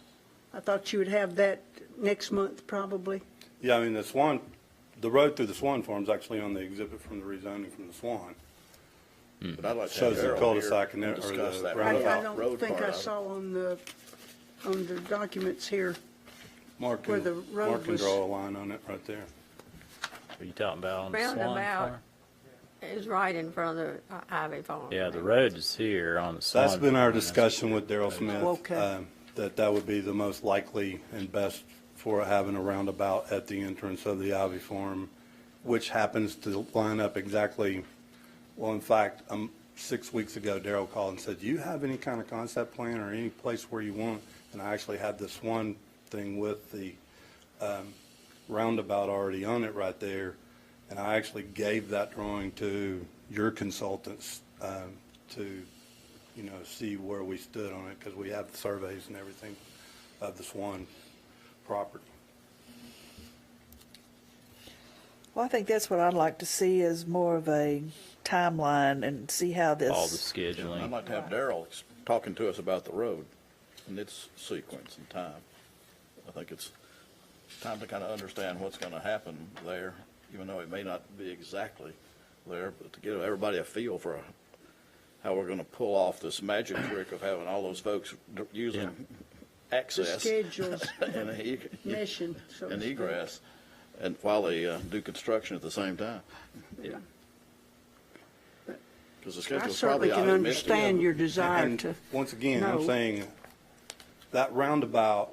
Speaker 6: I thought you would have that next month, probably.
Speaker 12: Yeah, the road through the Swan Farm is actually on the exhibit from the rezoning from the Swan.
Speaker 3: But I'd like to
Speaker 12: Shows
Speaker 3: have
Speaker 12: the
Speaker 3: Darrell
Speaker 12: cul-de-sac
Speaker 3: here
Speaker 12: and
Speaker 3: and
Speaker 12: or the
Speaker 3: discuss that
Speaker 12: roundabout.
Speaker 6: I
Speaker 3: road
Speaker 6: don't think
Speaker 3: part
Speaker 6: I
Speaker 3: of it.
Speaker 6: saw on the documents here.
Speaker 12: Mark
Speaker 6: Where
Speaker 12: can,
Speaker 6: the road
Speaker 12: Mark can
Speaker 6: was-
Speaker 12: draw a line on it right there.
Speaker 2: Are you talking about on the Swan
Speaker 8: Roundabout
Speaker 2: Farm?
Speaker 8: is right in front of the Ivy Farm.
Speaker 2: Yeah, the road is here on the Swan.
Speaker 12: That's been our
Speaker 2: Farm.
Speaker 12: discussion with Darrell Smith.
Speaker 6: Okay.
Speaker 12: That would be the most likely and best for having a roundabout at the entrance of the Ivy Farm, which happens to line up exactly, well, in fact, 6 weeks ago, Darrell called and said, do you have any kind of concept plan or any place where you want? And I actually had this one thing with the roundabout already on it right there. And I actually gave that drawing to your consultants to, see where we stood on it, because we have the surveys and everything of the Swan property.
Speaker 1: Well, I think that's what I'd like to see, is more of a timeline and see how this.
Speaker 2: All the
Speaker 3: I'd
Speaker 2: scheduling.
Speaker 3: like to have Darrell talking to us about the road and its sequence and time. I think it's time to kind of understand what's going to happen there, even though it may not be exactly there, but to give everybody a feel for how we're going to pull off this magic trick of having all those folks using
Speaker 6: The
Speaker 3: access
Speaker 6: schedule's
Speaker 3: and
Speaker 6: mission, so to
Speaker 3: and
Speaker 6: speak.
Speaker 3: egress, and while they do construction at the same time.
Speaker 2: Yeah.
Speaker 3: Because the
Speaker 6: I
Speaker 3: schedule's
Speaker 6: certainly
Speaker 3: probably
Speaker 6: can understand your desire
Speaker 12: And
Speaker 6: to,
Speaker 12: once again, I'm
Speaker 6: know.
Speaker 12: saying that roundabout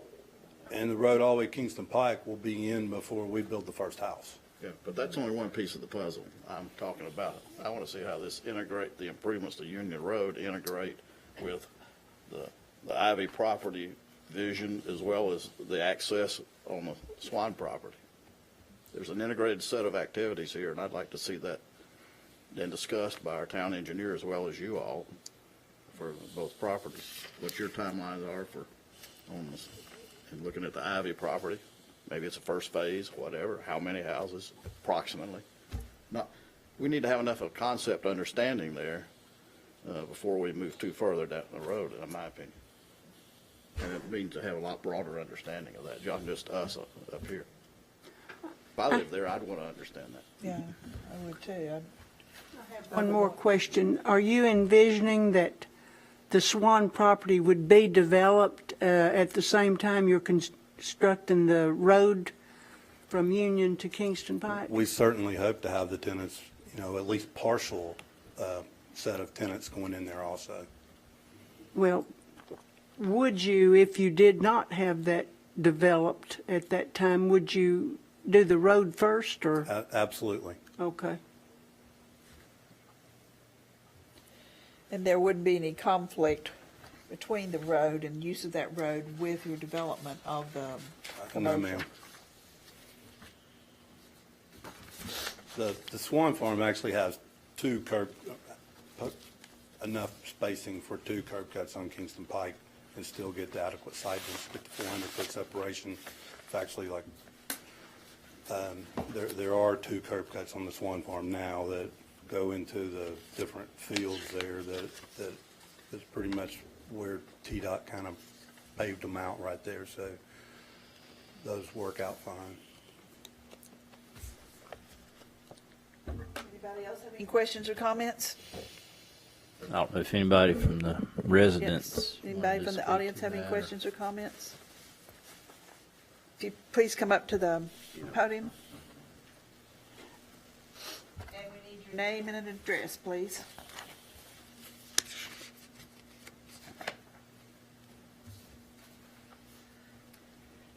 Speaker 12: and the road all the way Kingston Pike will be in before we build the first house.
Speaker 3: Yeah, but that's only one piece of the puzzle I'm talking about. I want to see how this integrate, the improvements to Union Road integrate with the Ivy property vision as well as the access on the Swan property. There's an integrated set of activities here, and I'd like to see that then discussed by our town engineer as well as you all for both properties. What your timelines are for on this, and looking at the Ivy property Maybe it's a first phase, whatever, how many houses approximately. Not, we need to have enough of concept understanding there before we move too further down the road, in my opinion. And it means to have a lot broader understanding of that, not just us up here. If I lived there, I'd want to understand that.
Speaker 1: Yeah, I would too.
Speaker 6: One more question. Are you envisioning that the Swan property would be developed at the same time you're constructing the road from Union to Kingston Pike?
Speaker 12: We certainly hope to have the tenants, at least partial set of tenants going in there also.
Speaker 6: Well, would you, if you did not have that developed at that time, would you do the road first, or?
Speaker 12: Absolutely.
Speaker 6: Okay.
Speaker 1: And there wouldn't be any conflict between the road and use of that road with your development of the
Speaker 12: No,
Speaker 1: commercial?
Speaker 12: ma'am. The Swan Farm actually has enough spacing for 2 curb cuts on Kingston Pike and still get the adequate site distance, get the 400-foot separation. It's actually like, there are 2 curb cuts on the Swan Farm now that go into the different fields there that is pretty much where TDOT kind of paved them out right there, so those work out fine.
Speaker 1: Anybody else have any questions or comments?
Speaker 2: I don't know if anybody from the residents.
Speaker 1: Yes. Anybody
Speaker 2: wanted to
Speaker 1: from the
Speaker 2: speak
Speaker 1: audience
Speaker 2: to
Speaker 1: have any
Speaker 2: that, or-
Speaker 1: questions or comments? If you please come up to the podium. And we need your name and an address, please.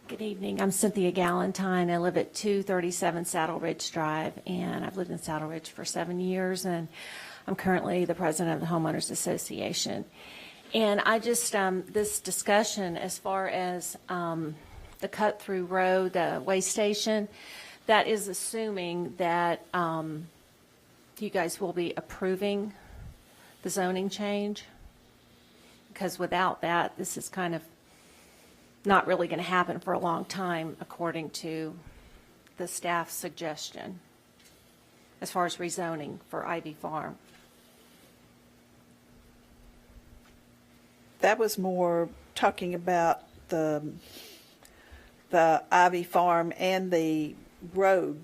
Speaker 13: Good evening. I'm Cynthia Galentine. I live at 237 Saddle Ridge Drive, and I've lived in Saddle Ridge for 7 years, and I'm currently the president of the Homeowners Association. And I just, this discussion as far as the cut-through road, the way station, that is assuming that you guys will be approving the zoning change, because without that, this is kind of not really going to happen for a long time, according to the staff's suggestion, as far as rezoning for Ivy Farm.
Speaker 1: That was more talking about the Ivy Farm and the road,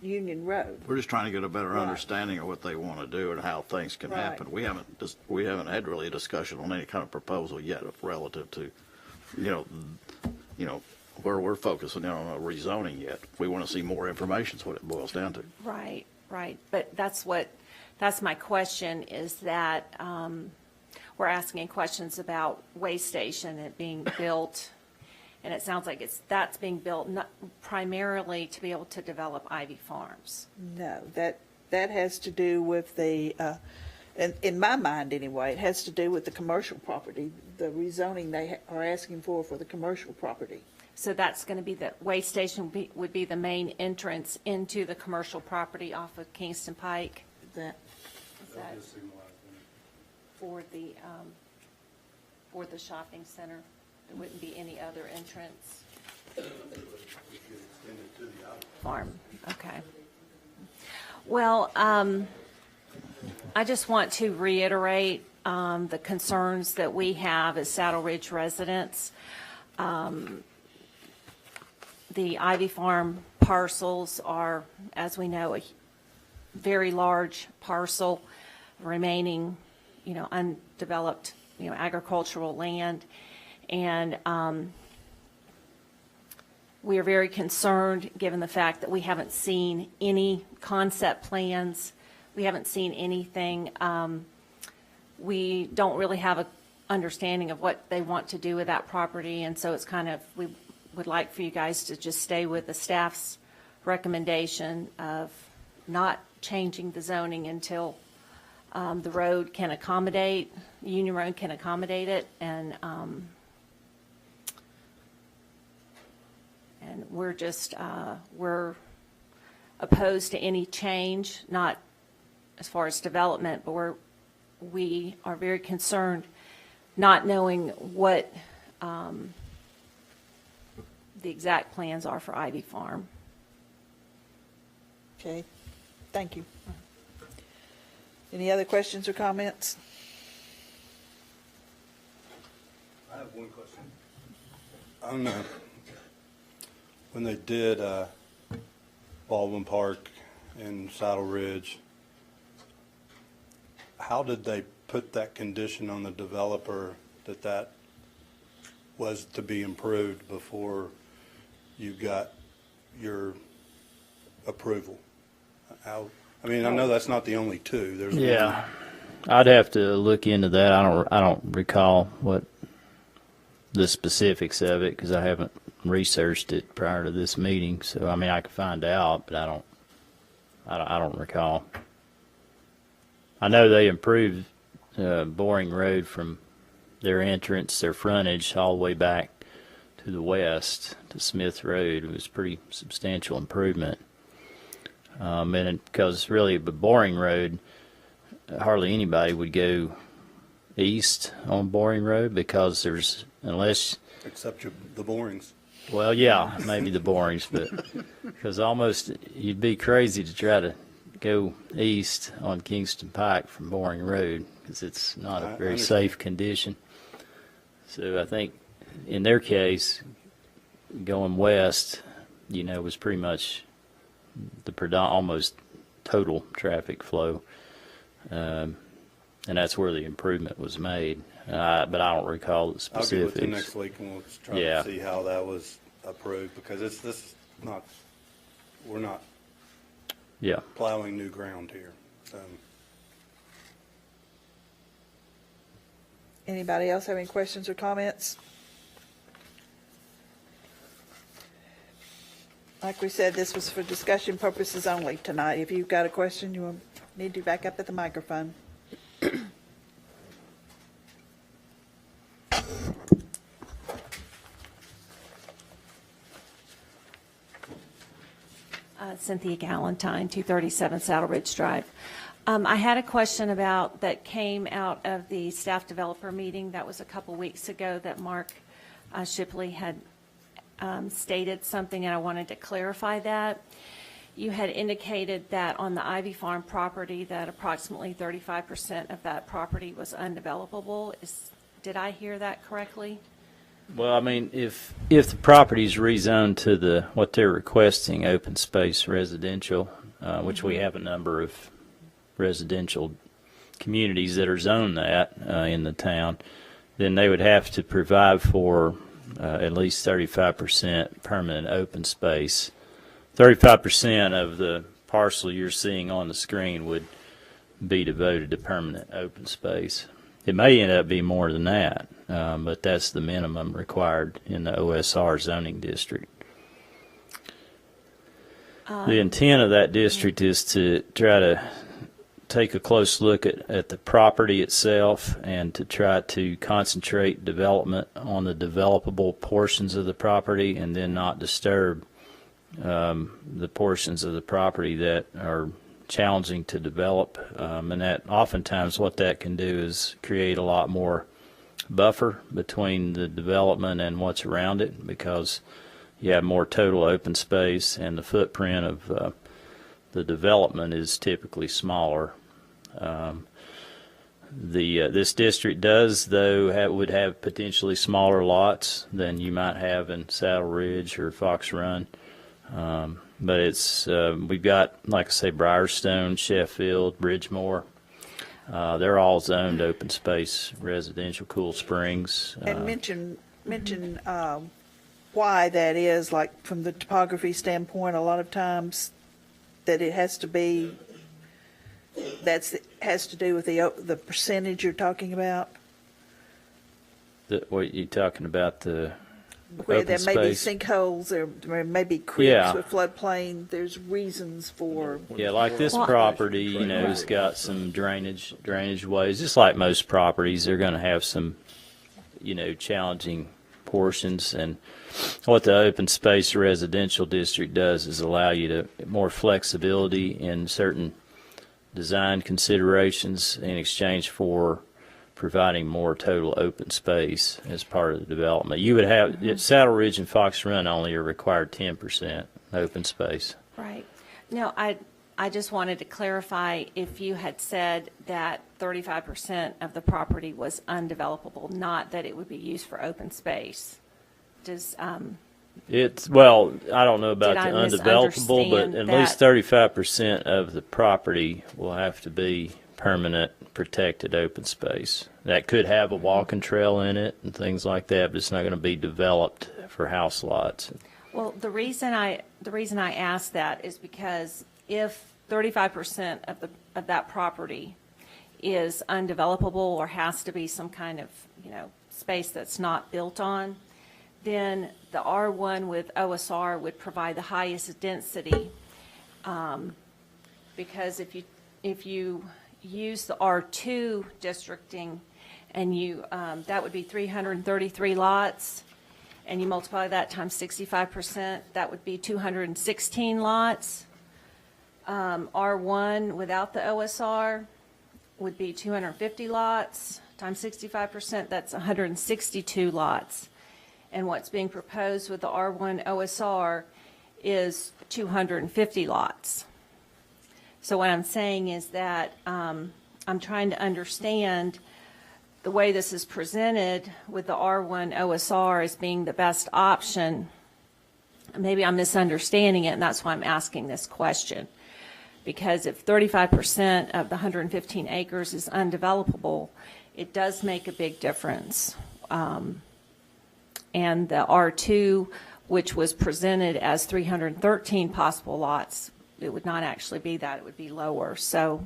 Speaker 1: Union Road.
Speaker 3: We're just trying to get a better
Speaker 1: Right.
Speaker 3: understanding of what they want to do and how things can
Speaker 1: Right.
Speaker 3: happen. We haven't had really a discussion on any kind of proposal yet relative to, where we're focusing in on a rezoning yet. We want to see more information is what it boils down to.
Speaker 13: Right, right. But that's my question, is that we're asking questions about way station, it being built, and it sounds like that's being built not primarily to be able to develop Ivy Farms.
Speaker 1: No, that has to do with the, in my mind anyway, it has to do with the commercial property, the rezoning they are asking for the commercial property.
Speaker 13: So that's going to be, the way station would be the main entrance into the commercial property off of Kingston Pike?
Speaker 1: That,
Speaker 13: Is that for the shopping center? There wouldn't be any other entrance? Farm, okay. Well, I just want to reiterate the concerns that we have as Saddle Ridge residents. The Ivy Farm parcels are, as we know, a very large parcel remaining, undeveloped, agricultural land. And we are very concerned, given the fact that we haven't seen any concept plans. We haven't seen anything. We don't really have an understanding of what they want to do with that property. And so it's kind of, we would like for you guys to just stay with the staff's recommendation of not changing the zoning until the road can accommodate, Union Road can accommodate it, and we're just, we're opposed to any change, not as far as development, but we are very concerned not knowing what the exact plans are for Ivy Farm.
Speaker 1: Okay, thank you. Any other questions or comments?
Speaker 12: I have one question. I don't know. When they did Baldwin Park and Saddle Ridge, how did they put that condition on the developer that that was to be improved before you got your approval? How, I mean, I know that's not the only two. There's
Speaker 2: Yeah, I'd have to look into that. I don't recall what the specifics of it because I haven't researched it prior to this meeting. So I mean, I could find out, but I don't recall. I know they improved Boring Road from their entrance, their frontage, all the way back to the west to Smith Road. It was a pretty substantial improvement. And because really, the Boring Road, hardly anybody would go east on Boring Road because there's, unless,
Speaker 12: except the borings.
Speaker 2: well, yeah, maybe the Borings, but because almost you'd be crazy to try to go east on Kingston Pike from Boring Road because it's not a very safe condition. So I think in their case, going west, was pretty much the almost total traffic flow. And that's where the improvement was made. But I don't recall the
Speaker 12: I'll get with
Speaker 2: specifics.
Speaker 12: you next week and we'll try
Speaker 2: Yeah.
Speaker 12: to see how that was approved because we're not
Speaker 2: Yeah.
Speaker 12: plowing new ground here.
Speaker 1: Anybody else have any questions or comments? Like we said, this was for discussion purposes only tonight. If you've got a question, you will need to back up at the microphone.
Speaker 13: Cynthia Galentine, 237 Saddle Ridge Drive. I had a question that came out of the staff developer meeting that was a couple weeks ago that Mark Shipley had stated something, and I wanted to clarify that. You had indicated that on the Ivy Farm property that approximately 35% of that property was undevelopable. Did I hear that correctly?
Speaker 2: Well, I mean, if the property's rezoned to what they're requesting, open space residential, which we have a number of residential communities that are zoned that in the town, then they would have to provide for at least 35% permanent open space. 35% of the parcel you're seeing on the screen would be devoted to permanent open space. It may end up being more than that, but that's the minimum required in the OSR zoning district. The intent of that district is to try to take a close look at the property itself and to try to concentrate development on the developable portions of the property and then not disturb the portions of the property that are challenging to develop, and that oftentimes what that can do is create a lot more buffer between the development and what's around it because you have more total open space and the footprint of the development is typically smaller. This district does, though, would have potentially smaller lots than you might have in Saddle Ridge or Fox Run. But it's we've got, like I say, Briarstone, Sheffield, Bridgemore. They're all zoned open space residential. Cool Springs.
Speaker 1: And mention why that is, like from the topography standpoint, a lot of times that it has to be, has to do with the percentage you're talking about,
Speaker 2: What you talking about, the
Speaker 1: where
Speaker 2: open
Speaker 1: there may be
Speaker 2: space?
Speaker 1: sinkholes, there may be creeks
Speaker 2: Yeah.
Speaker 1: with floodplain. There's reasons for.
Speaker 2: Yeah, like this property, has got some drainage ways. Just like most properties, they're going to have some, challenging portions. And what the open space residential district does is allow you to more flexibility in certain design considerations in exchange for providing more total open space as part of the development. You would have, Saddle Ridge and Fox Run only are required 10% open space.
Speaker 13: Right. No, I just wanted to clarify if you had said that 35% of the property was undevelopable, not that it would be used for open space. Does,
Speaker 2: It's, well, I don't know about
Speaker 13: Did
Speaker 2: the
Speaker 13: I
Speaker 2: undevelopable, but
Speaker 13: misunderstand
Speaker 2: at least
Speaker 13: that?
Speaker 2: 35% of the property will have to be permanent, protected open space. That could have a walking trail in it and things like that, but it's not going to be developed for house lots.
Speaker 13: well, the reason I asked that is because if 35% of that property is undevelopable or has to be some kind of, space that's not built on, then the R1 with OSR would provide the highest density. Because if you use the R2 districting and that would be 333 lots, and you multiply that times 65%, that would be 216 lots. R1 without the OSR would be 250 lots times 65%, that's 162 lots. And what's being proposed with the R1 OSR is 250 lots. So what I'm saying is that I'm trying to understand the way this is presented with the R1 OSR as being the best option. Maybe I'm misunderstanding it, and that's why I'm asking this question. Because if 35% of the 115 acres is undevelopable, it does make a big difference. And the R2, which was presented as 313 possible lots, it would not actually be that, it would be lower. So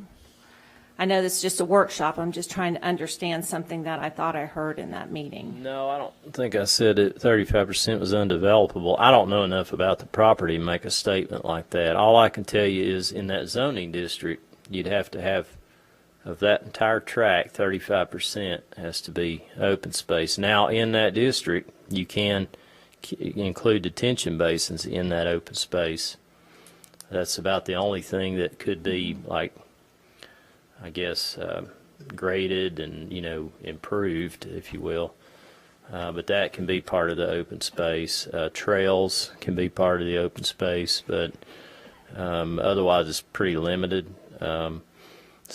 Speaker 13: I know this is just a workshop, I'm just trying to understand something that I thought I heard in that meeting.
Speaker 2: No, I don't think I said it. 35% was undevelopable. I don't know enough about the property to make a statement like that. All I can tell you is in that zoning district, you'd have to have, of that entire tract, 35% has to be open space. Now, in that district, you can include detention basins in that open space. That's about the only thing that could be, like, I guess, graded and, improved, if you will. But that can be part of the open space. Trails can be part of the open space, but otherwise it's pretty limited. So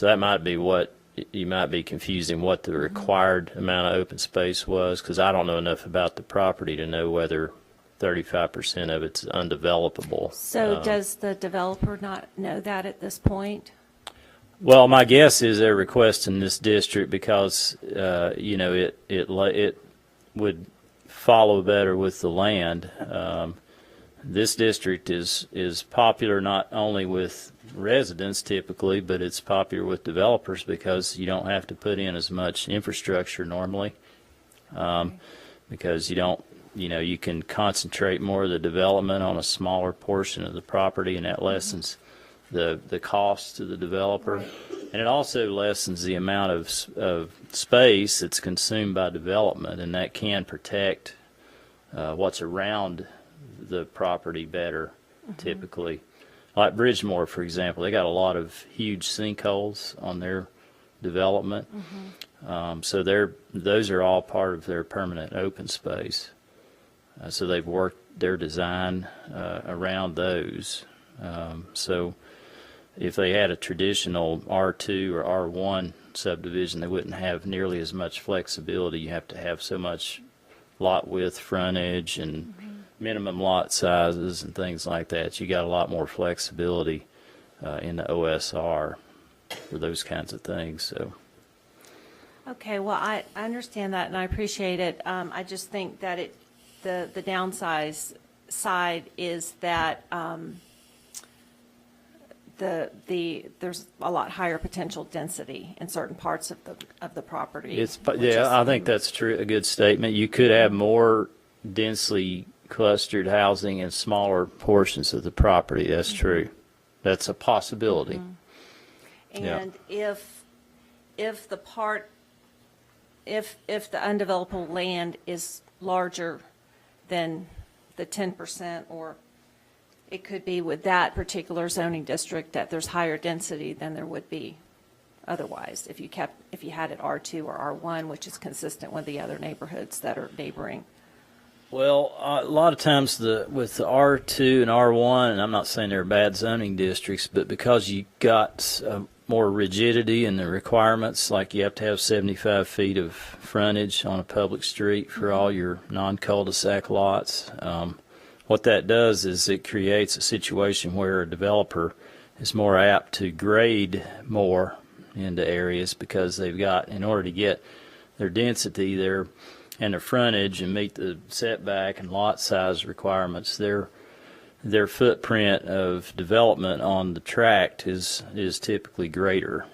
Speaker 2: that might be what you might be confusing what the required amount of open space was, because I don't know enough about the property to know whether 35% of it's undevelopable.
Speaker 13: So does the developer not know that at this point?
Speaker 2: Well, my guess is they're requesting this district because, it would follow better with the land. This district is popular not only with residents typically, but it's popular with developers because you don't have to put in as much infrastructure normally. Because you can concentrate more of the development on a smaller portion of the property, and that lessens the cost to the developer. And it also lessens the amount of space that's consumed by development, and that can protect what's around the property better, typically. Like Bridgemore, for example, they got a lot of huge sinkholes on their development. So those are all part of their permanent open space. So they've worked their design around those. So if they had a traditional R2 or R1 subdivision, they wouldn't have nearly as much flexibility. You have to have so much lot width, frontage, and minimum lot sizes and things like that. You got a lot more flexibility in the OSR for those kinds of things. So.
Speaker 13: Okay, well, I understand that and I appreciate it. I just think that the downside is that there's a lot higher potential density in certain parts of the property.
Speaker 2: I think that's true. A good statement. You could have more densely clustered housing in smaller portions of the property. That's true. That's a possibility.
Speaker 13: And if the undevelopable land is larger than the 10%, or it could be with that particular zoning district that there's higher density than there would be otherwise, if you had it R2 or R1, which is consistent with the other neighborhoods that are neighboring.
Speaker 2: Well, a lot of times with the R2 and R1, and I'm not saying they're bad zoning districts, but because you got more rigidity in the requirements, like you have to have 75 feet of frontage on a public street for all your non-cul-de-sac lots. What that does is it creates a situation where a developer is more apt to grade more into areas because they've got, in order to get their density there and their frontage and meet the setback and lot size requirements, their footprint of development on the tract is typically greater.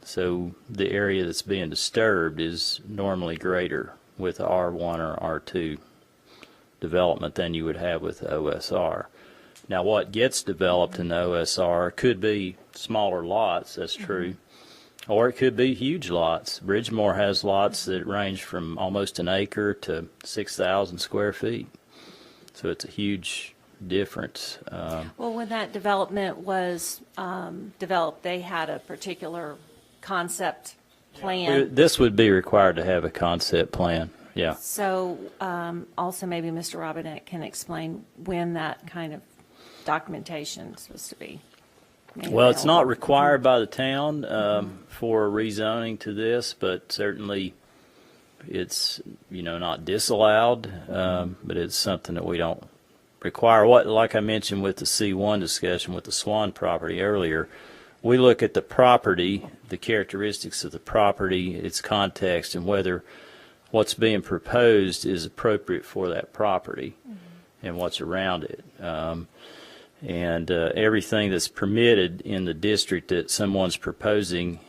Speaker 2: So the area that's being disturbed is normally greater with the R1 or R2 development than you would have with the OSR. Now, what gets developed in the OSR could be smaller lots, that's true, or it could be huge lots. Bridgemore has lots that range from almost an acre to 6,000 square feet. So it's a huge difference.
Speaker 13: Well, when that development was developed, they had a particular concept plan.
Speaker 2: This would be required to have a concept plan, yeah.
Speaker 13: So also maybe Mr. Robinette can explain when that kind of documentation is supposed to be made
Speaker 2: Well, it's not
Speaker 13: available.
Speaker 2: required by the town for rezoning to this, but certainly it's, not disallowed, but it's something that we don't require. Like I mentioned with the C1 discussion with the Swan property earlier, we look at the property, the characteristics of the property, its context, and whether what's being proposed is appropriate for that property and what's around it. And everything that's permitted in the district that someone's proposing,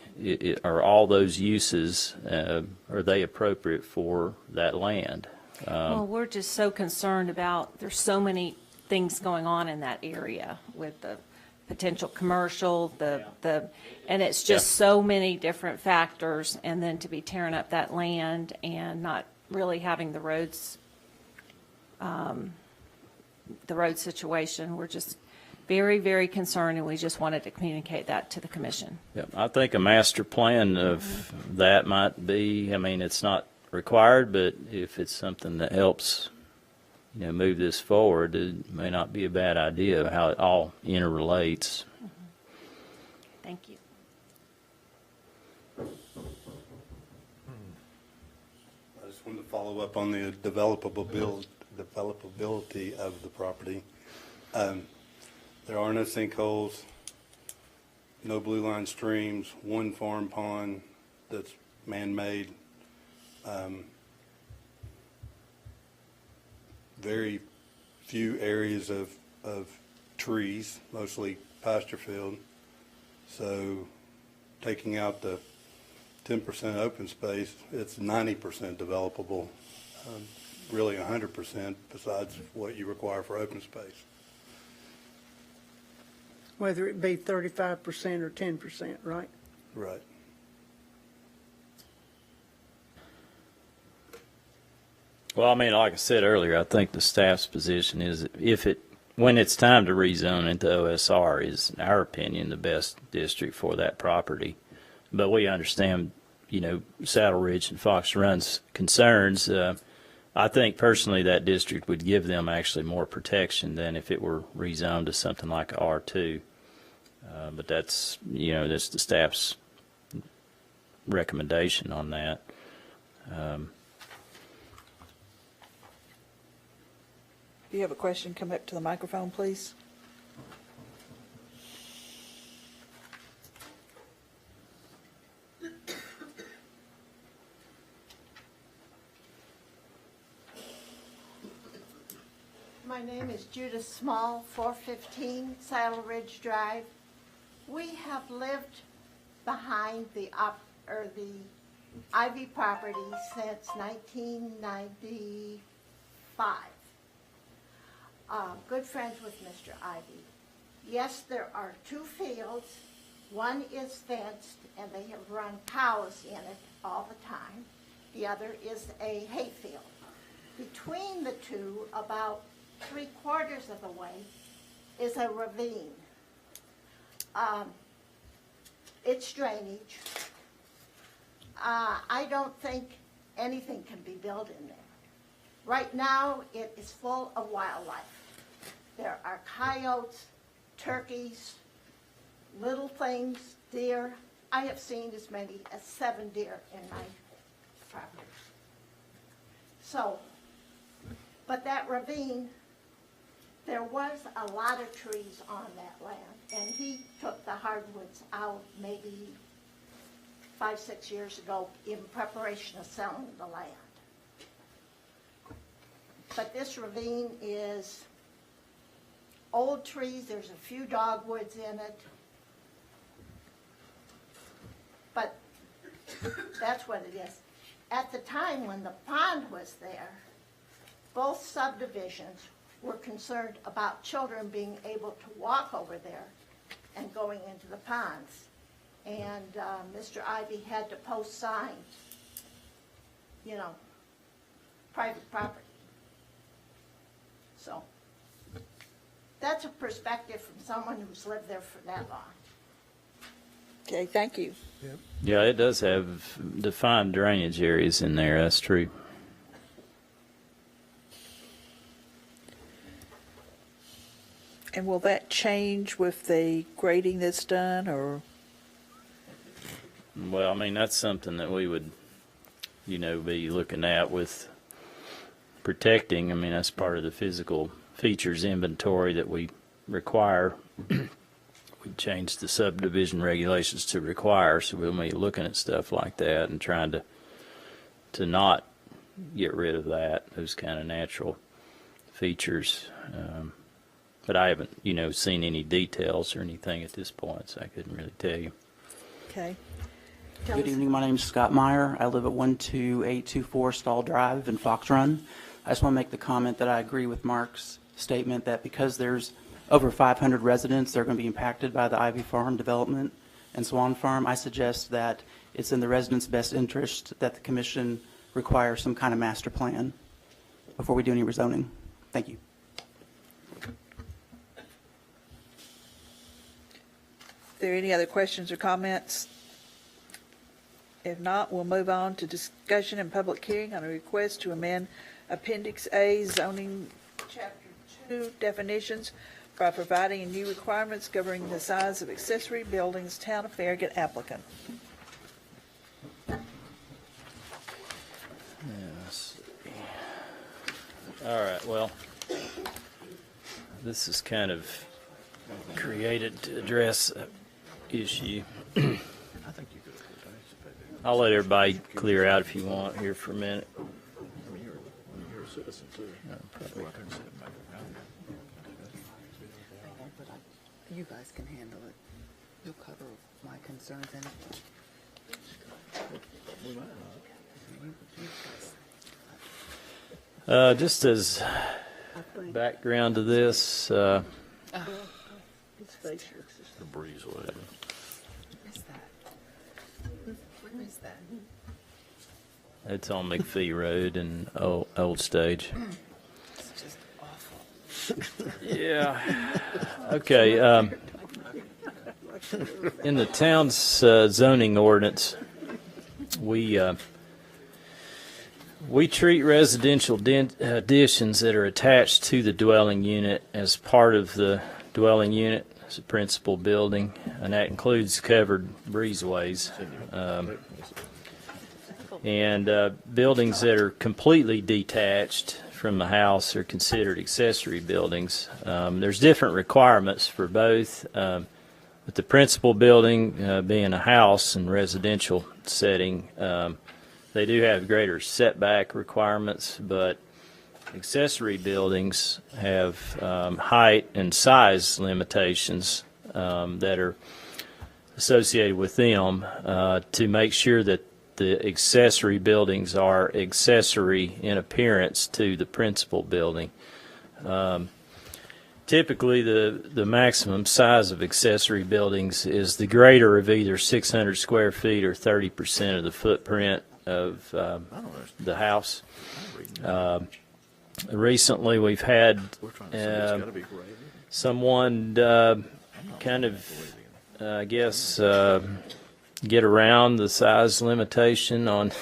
Speaker 2: are all those uses, are they appropriate for that land?
Speaker 13: Well, we're just so concerned about, there's so many things going on in that area with the potential commercial, and it's just so many different factors, and then to be tearing up that land and not really having the road situation, we're just very, very concerned, and we just wanted to communicate that to the commission.
Speaker 2: Yep. I think a master plan of that might be, it's not required, but if it's something that helps, move this forward, it may not be a bad idea how it all interrelates.
Speaker 13: Thank you.
Speaker 12: I just wanted to follow up on the developability of the property. There are no sinkholes, no blue line streams, one farm pond that's man-made. Very few areas of trees, mostly pasture field. So taking out the 10% open space, it's 90% developable, really 100% besides what you require for open space.
Speaker 6: Whether it be 35% or 10%, right?
Speaker 12: Right.
Speaker 2: Well, like I said earlier, I think the staff's position is when it's time to rezone into OSR is, in our opinion, the best district for that property. But we understand, Saddle Ridge and Fox Run's concerns. I think personally that district would give them actually more protection than if it were rezoned to something like R2. But that's the staff's recommendation on that.
Speaker 1: If you have a question, come up to the microphone, please.
Speaker 14: My name is Judith Small, 415 Saddle Ridge Drive. We have lived behind the Ivy property since 1995. Good friends with Mr. Ivy. Yes, there are two fields. One is fenced, and they have run cows in it all the time. The other is a hay field. Between the two, about 3/4 of the way, is a ravine. It's drainage. I don't think anything can be built in there. Right now, it is full of wildlife. There are coyotes, turkeys, little things, deer. I have seen as many as 7 deer in my property. So, but that ravine, there was a lot of trees on that land, and he took the hardwoods out maybe 5, 6 years ago in preparation of selling the land. But this ravine is old trees, there's a few dogwoods in it. But that's what it is. At the time when the pond was there, both subdivisions were concerned about children being able to walk over there and going into the ponds. And Mr. Ivy had to post signs, you know, private property. So that's a perspective from someone who's lived there for that long.
Speaker 1: Okay, thank you.
Speaker 2: Yeah, it does have defined drainage areas in there, that's true.
Speaker 1: And will that change with the grading that's done, or?
Speaker 2: Well, I mean, that's something that we would, you know, be looking at with protecting. I mean, that's part of the physical features inventory that we require. We changed the subdivision regulations to require, so we'll be looking at stuff like that and trying to not get rid of that, those kind of natural features. But I haven't, you know, seen any details or anything at this point, so I couldn't really tell you.
Speaker 1: Okay.
Speaker 15: Good evening. My name is Scott Meyer. I live at 12824 Stall Drive in Fox Run. I just want to make the comment that I agree with Mark's statement that because there's over 500 residents that are going to be impacted by the Ivy Farm development and Swan Farm, I suggest that it's in the residents' best interest that the commission require some kind of master plan before we do any rezoning. Thank you.
Speaker 1: Are there any other questions or comments? If not, we'll move on to discussion and public hearing on a request to amend Appendix A zoning Chapter 2 definitions by providing new requirements governing the size of accessory buildings. Town of Farragut applicant.
Speaker 2: Yes. All right, well, this is kind of created to address an issue. I'll let everybody clear out if you want here for a minute.
Speaker 3: You're a citizen too.
Speaker 16: You guys can handle it. You'll cover my concerns and
Speaker 2: Just as background to this,
Speaker 3: The breezeway.
Speaker 16: where is that?
Speaker 2: it's on McPhee Road in Old Stage.
Speaker 16: It's just awful.
Speaker 2: Yeah. Okay. In the town's zoning ordinance, we treat residential additions that are attached to the dwelling unit as part of the dwelling unit as a principal building, and that includes covered breezeways. And buildings that are completely detached from the house are considered accessory buildings. There's different requirements for both, with the principal building being a house and residential setting. They do have greater setback requirements, but accessory buildings have height and size limitations that are associated with them to make sure that the accessory buildings are accessory in appearance to the principal building. Typically, the maximum size of accessory buildings is the greater of either 600 square feet or 30% of the footprint of the house. Recently, we've had someone kind of, I guess, get around the size limitation on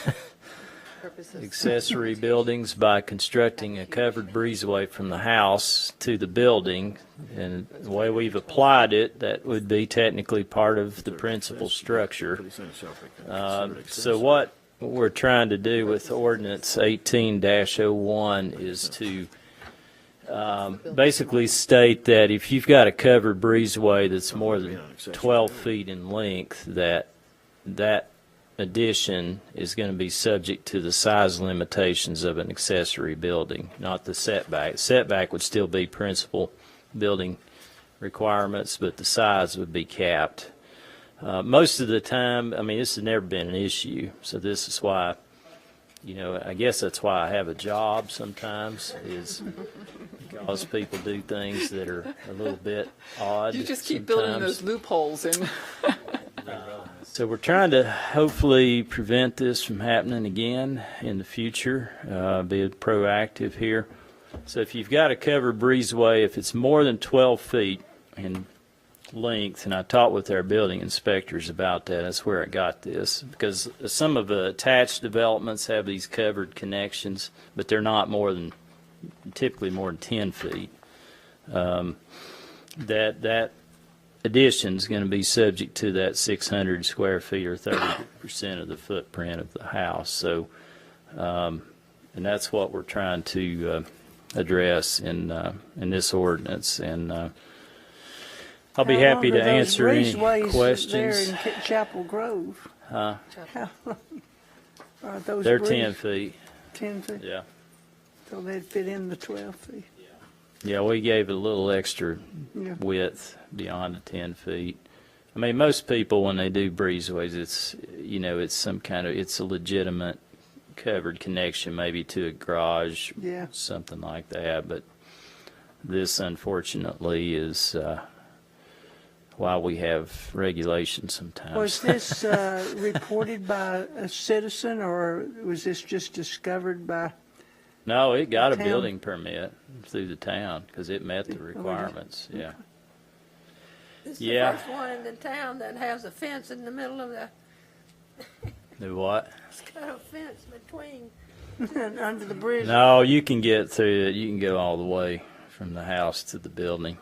Speaker 2: accessory buildings by constructing a covered breezeway from the house to the building. And the way we've applied it, that would be technically part of the principal structure. So what we're trying to do with ordinance 18-01 is to basically state that if you've got a covered breezeway that's more than 12 feet in length, that addition is going to be subject to the size limitations of an accessory building, not the setback. Setback would still be principal building requirements, but the size would be capped. Most of the time, I mean, this has never been an issue, so this is why, you know, I guess that's why I have a job sometimes, is because people do things that are a little bit odd.
Speaker 4: You just keep building those loopholes in.
Speaker 2: So we're trying to hopefully prevent this from happening again in the future, be proactive here. So if you've got a covered breezeway, if it's more than 12 feet in length, and I talked with our building inspectors about that, that's where I got this, because some of the attached developments have these covered connections, but they're not typically more than 10 feet. That addition is going to be subject to that 600 square feet or 30% of the footprint of the house. So, and that's what we're trying to address in this ordinance. And I'll be happy to answer any questions.
Speaker 6: There in Chapel Grove.
Speaker 2: Huh?
Speaker 6: How long are those?
Speaker 2: They're 10 feet.
Speaker 6: 10 feet?
Speaker 2: Yeah.
Speaker 6: So they'd fit in the 12 feet.
Speaker 2: Yeah, we gave it a little extra width beyond the 10 feet. I mean, most people, when they do breezeways, it's, you know, it's some kind of, it's a legitimate covered connection, maybe to a garage, something like that. But this, unfortunately, is why we have regulations sometimes.
Speaker 6: Was this reported by a citizen, or was this just discovered by?
Speaker 2: No, it got a building permit through the town because it met the requirements. Yeah.
Speaker 8: This is the first one in the town that has a fence in the middle of the.
Speaker 2: Do what?
Speaker 8: It's got a fence between.
Speaker 6: Under the bridge.
Speaker 2: No, you can get through it. You can go all the way from the house to the building.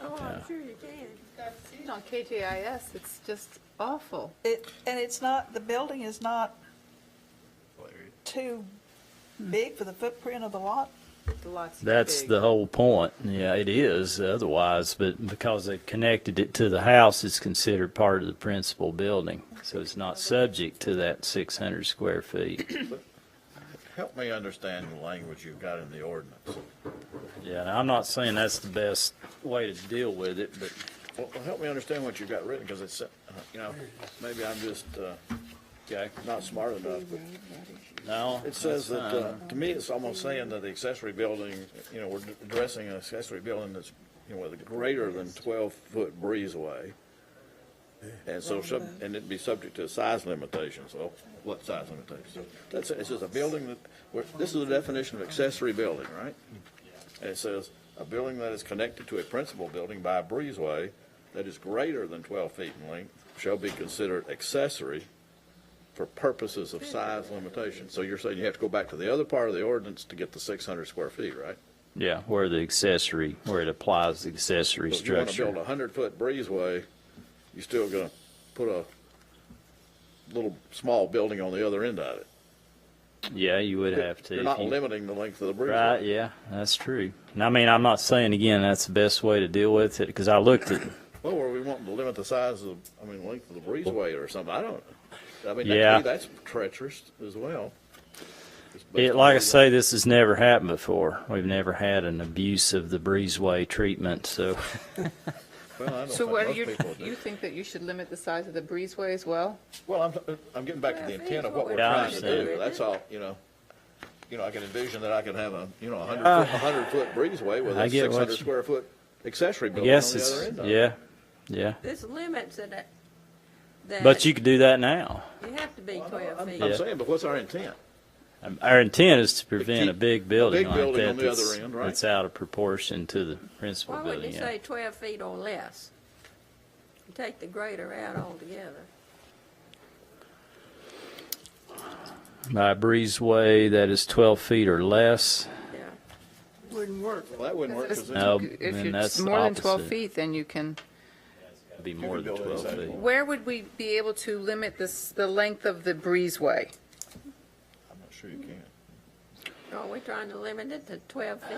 Speaker 8: Oh, I'm sure you can.
Speaker 4: I've seen on KJIS, it's just awful.
Speaker 1: And it's not, the building is not too big for the footprint of the lot?
Speaker 4: The lot's
Speaker 2: That's
Speaker 4: big.
Speaker 2: the whole point. Yeah, it is otherwise, but because they connected it to the house, it's considered part of the principal building. So it's not subject to that 600 square feet.
Speaker 3: Help me understand the language you've got in the ordinance.
Speaker 2: Yeah, and I'm not saying that's the best way to deal with it, but.
Speaker 3: Well, help me understand what you've got written, because it's, you know, maybe I'm just not smart enough. But
Speaker 2: no,
Speaker 3: it says that, to me, it's almost saying that the accessory building, you know, we're addressing an accessory building that's, you know, with a greater than 12-foot breezeway. And so, and it'd be subject to size limitations. Well, what size limitations? That's, it's just a building that, this is a definition of accessory building, right? And it says, a building that is connected to a principal building by a breezeway that is greater than 12 feet in length shall be considered accessory for purposes of size limitation. So you're saying you have to go back to the other part of the ordinance to get the 600 square feet, right?
Speaker 2: Yeah, where it applies the accessory
Speaker 3: So
Speaker 2: structure.
Speaker 3: if you want to build a 100-foot breezeway, you're still going to put a little small building on the other end of it.
Speaker 2: Yeah, you would have to.
Speaker 3: You're not limiting the length of the breezeway.
Speaker 2: Right, yeah, that's true. And I mean, I'm not saying, again, that's the best way to deal with it, because I looked at.
Speaker 3: Well, were we wanting to limit the size of, length of the breezeway or something? I don't know. I mean,
Speaker 2: Yeah.
Speaker 3: that's treacherous as well.
Speaker 2: Like I say, this has never happened before. We've never had an abuse of the breezeway treatment, so.
Speaker 3: Well, I don't
Speaker 4: So
Speaker 3: think
Speaker 4: what
Speaker 3: most
Speaker 4: do
Speaker 3: people do.
Speaker 4: you think that you should limit the size of the breezeway as well?
Speaker 3: Well, I'm getting back to the intent of what we're
Speaker 2: Yeah, I
Speaker 3: trying to
Speaker 2: understand.
Speaker 3: do. That's all, you know. I can envision that I can have a 100-foot breezeway with
Speaker 2: I
Speaker 3: a
Speaker 2: get what
Speaker 3: 600
Speaker 2: you-
Speaker 3: square foot accessory
Speaker 2: I
Speaker 3: building on
Speaker 2: guess
Speaker 3: the
Speaker 2: it's,
Speaker 3: other end of it.
Speaker 2: yeah.
Speaker 8: This limits it. That
Speaker 2: But you could do that now.
Speaker 8: you have to be 12 feet.
Speaker 3: I'm saying, but what's our intent?
Speaker 2: Our intent is to prevent a
Speaker 3: keep
Speaker 2: big building
Speaker 3: big
Speaker 2: like
Speaker 3: building
Speaker 2: that
Speaker 3: on the other end, right?
Speaker 2: that's out of proportion to the principal
Speaker 8: Why wouldn't
Speaker 2: building.
Speaker 8: you
Speaker 2: Yeah.
Speaker 8: say 12 feet or less? Take the greater out altogether.
Speaker 2: by a breezeway that is 12 feet or less.
Speaker 6: Wouldn't work.
Speaker 3: Well, that wouldn't work because
Speaker 2: No,
Speaker 4: If
Speaker 2: then
Speaker 4: it's
Speaker 2: that's
Speaker 4: more than 12
Speaker 2: opposite.
Speaker 4: feet, then you can.
Speaker 2: Be more than 12 feet.
Speaker 4: Where would we be able to limit the length of the breezeway?
Speaker 3: I'm not sure you can.
Speaker 8: Are we trying to limit it to 12 feet?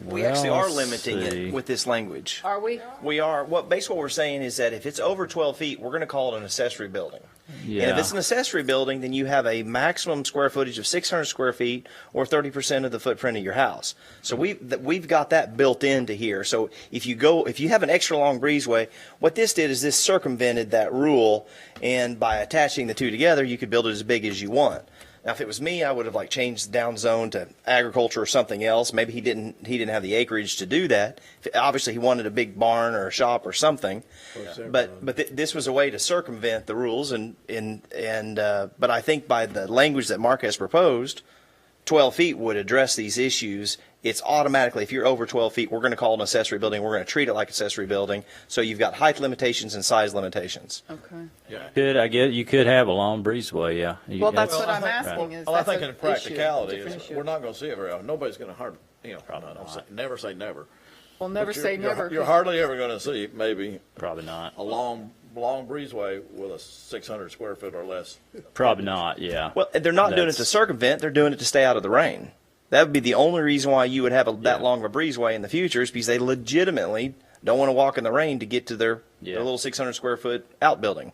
Speaker 9: We actually
Speaker 2: Well,
Speaker 9: are
Speaker 2: let's
Speaker 9: limiting
Speaker 2: see.
Speaker 9: it with this language.
Speaker 4: Are we?
Speaker 9: We are. Basically what we're saying is that if it's over 12 feet, we're going to call it an accessory building. And if
Speaker 2: Yeah.
Speaker 9: it's an accessory building, then you have a maximum square footage of 600 square feet or 30% of the footprint of your house. So we've got that built into here. So if you have an extra long breezeway, what this did is this circumvented that rule, and by attaching the two together, you could build it as big as you want. Now, if it was me, I would have down the down zone to agriculture or something else. Maybe he didn't have the acreage to do that. Obviously, he wanted a big barn or a shop or something. But this was a way to circumvent the rules, but I think by the language that Mark has proposed, 12 feet would address these issues. It's automatically, if you're over 12 feet, we're going to call it an accessory building. We're going to treat it like accessory building. So you've got height limitations and size limitations.
Speaker 4: Okay.
Speaker 2: You could have a long breezeway, yeah.
Speaker 4: Well, that's what I'm asking. Is
Speaker 3: Well, I
Speaker 4: that's
Speaker 3: think
Speaker 4: an
Speaker 3: in practicality,
Speaker 4: issue, different issue.
Speaker 3: we're not going to see it very often. Nobody's going to never say never.
Speaker 4: We'll never
Speaker 3: But
Speaker 4: say never.
Speaker 3: You're hardly ever going to see maybe
Speaker 2: Probably not.
Speaker 3: a long breezeway with a 600 square foot or less.
Speaker 2: Probably not, yeah.
Speaker 9: Well, they're not doing it to
Speaker 2: That's-
Speaker 9: circumvent. They're doing it to stay out of the rain. That would be the only reason why you would have that
Speaker 2: Yeah.
Speaker 9: long of a breezeway in the future, is because they legitimately don't want to walk in the rain to get to their little 600 square foot outbuilding.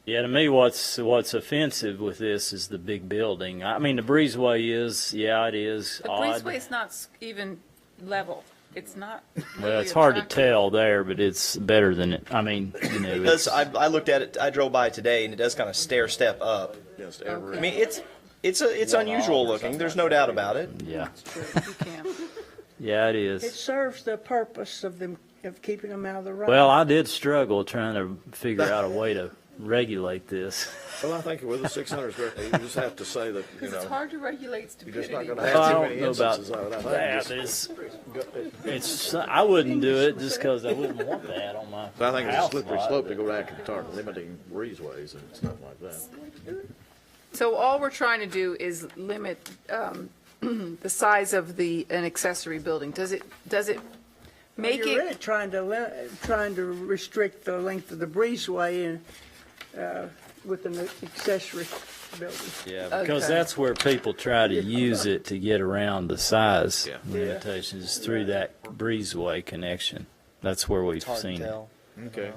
Speaker 2: Yeah, to me, what's offensive with this is the big building. I mean, the breezeway is, it is
Speaker 4: The
Speaker 2: odd.
Speaker 4: breezeway is not even level. It's not.
Speaker 2: Well,
Speaker 4: really
Speaker 2: it's hard to
Speaker 4: attractive.
Speaker 2: tell there, but it's better than it. I mean,
Speaker 9: It does, I looked at it. I drove by it today, and it does kind of step up.
Speaker 3: Against every.
Speaker 9: I mean, it's unusual looking. There's no doubt about it.
Speaker 2: yeah,
Speaker 4: You can't.
Speaker 2: yeah, it
Speaker 6: It
Speaker 2: is.
Speaker 6: serves the purpose of keeping them out of the rain.
Speaker 2: Well, I did struggle trying to figure out a way to regulate this.
Speaker 3: Well, I think with a 600 square feet, you just have to say that,
Speaker 4: Because it's hard to regulate
Speaker 3: you're just
Speaker 4: stupidity.
Speaker 3: not going to
Speaker 2: Well, I
Speaker 3: have too
Speaker 2: don't
Speaker 3: many
Speaker 2: know about
Speaker 3: instances of it. I think
Speaker 2: that.
Speaker 3: just-
Speaker 2: It's I wouldn't do it just because I wouldn't want that on my.
Speaker 3: So I think it's a
Speaker 2: house
Speaker 3: slippery
Speaker 2: lot.
Speaker 3: slope to go back and start limiting breezeways and stuff like that.
Speaker 4: So all we're trying to do is limit the size of an accessory building. Does it make
Speaker 6: You're
Speaker 4: it?
Speaker 6: really trying to restrict the length of the breezeway with an accessory building.
Speaker 2: Yeah, because
Speaker 4: Okay.
Speaker 2: that's where people try to use it to get around the size
Speaker 3: Yeah.
Speaker 2: limitations through that breezeway connection. That's where we've
Speaker 9: It's hard to
Speaker 2: seen it.
Speaker 9: tell.
Speaker 3: Okay.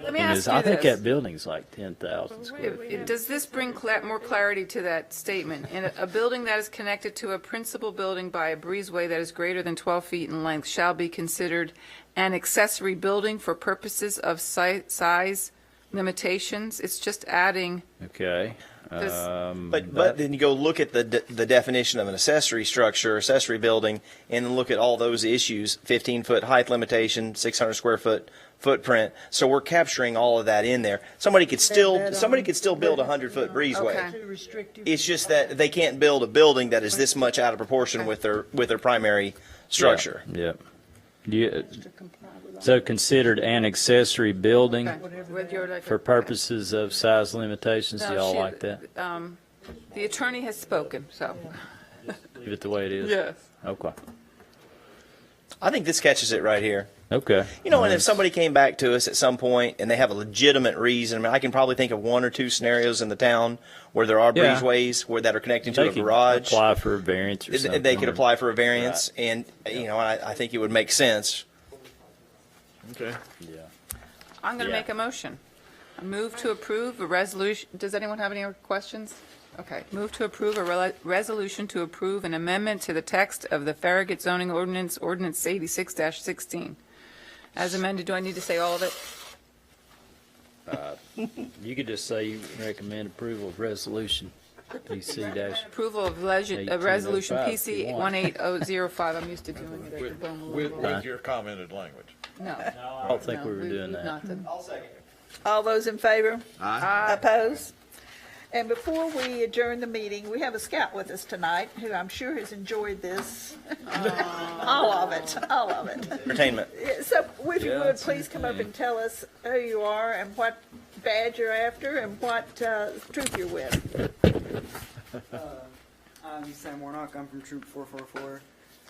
Speaker 4: Let me
Speaker 2: And
Speaker 4: ask
Speaker 2: I
Speaker 4: you
Speaker 2: think
Speaker 4: this.
Speaker 2: that building's like 10,000 square feet.
Speaker 4: Does this bring more clarity to that statement? In a building that is connected to a principal building by a breezeway that is greater than 12 feet in length shall be considered an accessory building for purposes of size limitations. It's just adding.
Speaker 2: Okay.
Speaker 4: Does-
Speaker 9: But then you go look at the definition of an accessory structure, accessory building, and then look at all those issues: 15-foot height limitation, 600 square foot footprint. So we're capturing all of that in there. Somebody could still build a 100-foot breezeway.
Speaker 4: Okay.
Speaker 6: Too restrictive.
Speaker 9: It's just that they can't build a building that is this much out of proportion with their primary structure.
Speaker 2: Yep. So considered an accessory building
Speaker 4: Whether you're like
Speaker 2: for purposes of size limitations. Do
Speaker 4: No,
Speaker 2: y'all
Speaker 4: she-
Speaker 2: like that?
Speaker 4: The attorney has spoken, so.
Speaker 2: Leave it the way it is?
Speaker 4: Yes.
Speaker 2: Okay.
Speaker 9: I think this catches it right here.
Speaker 2: Okay.
Speaker 9: You know, and if somebody came back to us at some point and they have a legitimate reason, I mean, I can probably think of one or two scenarios in the town where there are
Speaker 2: Yeah.
Speaker 9: breezeways that are connecting to
Speaker 2: They
Speaker 9: a
Speaker 2: could
Speaker 9: garage.
Speaker 2: apply for a variance or something.
Speaker 9: They could apply for a variance, and I think it would make sense.
Speaker 3: Okay.
Speaker 2: Yeah.
Speaker 4: I'm going to
Speaker 2: Yeah.
Speaker 4: make a motion. I move to approve a resolution. Does anyone have any questions? Okay. Move to approve a resolution to approve an amendment to the text of the Farragut zoning ordinance 86-16. As amended, do I need to say all of it?
Speaker 2: You could just say you recommend approval of resolution PC dash.
Speaker 4: Approval of resolution
Speaker 2: 1805
Speaker 4: PC
Speaker 2: if you want.
Speaker 4: 18005. I'm used to doing it. at the bone a little bit.
Speaker 3: With your commented language.
Speaker 4: No.
Speaker 2: I don't think we were doing that.
Speaker 1: All those in favor? Aye. Opposed? And before we adjourn the meeting, we have a scout with us tonight who I'm sure has enjoyed this. All of it.
Speaker 9: Entertainment.
Speaker 1: So if you
Speaker 2: Yeah,
Speaker 1: would,
Speaker 2: that's
Speaker 1: please come up and tell us who you are and what badge you're after and what troop you're with.
Speaker 17: I'm Sam Warnock. I'm from Troop 444.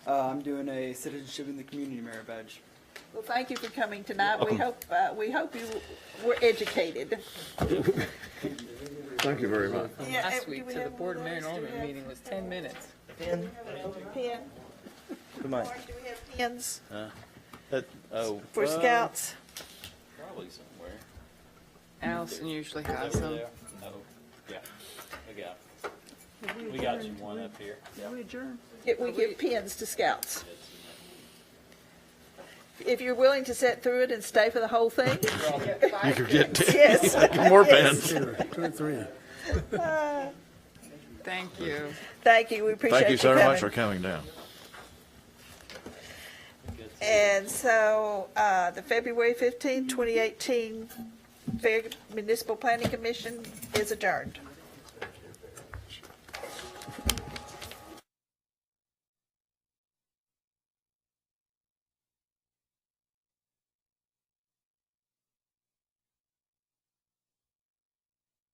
Speaker 17: I'm doing a Citizenship in the Community merit badge.
Speaker 1: Well, thank you for coming tonight. We hope you were educated.
Speaker 3: Thank you very much.
Speaker 1: Yeah,
Speaker 4: Last
Speaker 1: do
Speaker 4: week
Speaker 1: we
Speaker 4: to the
Speaker 1: have
Speaker 4: Board of
Speaker 1: one
Speaker 4: Mayor
Speaker 1: of those? Do we
Speaker 4: Alderman
Speaker 1: have-
Speaker 4: meeting was 10 minutes.
Speaker 9: Pen?
Speaker 1: Pen?
Speaker 9: Who might?
Speaker 1: Mark, do we have pens
Speaker 2: Uh,
Speaker 1: for scouts?
Speaker 2: Probably somewhere.
Speaker 4: Allison usually has
Speaker 2: Over
Speaker 4: them.
Speaker 2: there? No. Yeah, I got it. We got you one up here.
Speaker 6: We adjourn.
Speaker 1: We give pens to scouts. If you're willing to sit through it and stay for the whole thing.
Speaker 3: You could get
Speaker 1: Yes.
Speaker 3: more
Speaker 1: Yes.
Speaker 3: pens.
Speaker 17: 2 or 3.
Speaker 4: Thank you.
Speaker 1: Thank you, we appreciate
Speaker 3: Thank you so
Speaker 1: coming.
Speaker 3: much for coming down.
Speaker 1: And so, the February 15, 2018 Farragut Municipal Planning Commission is adjourned.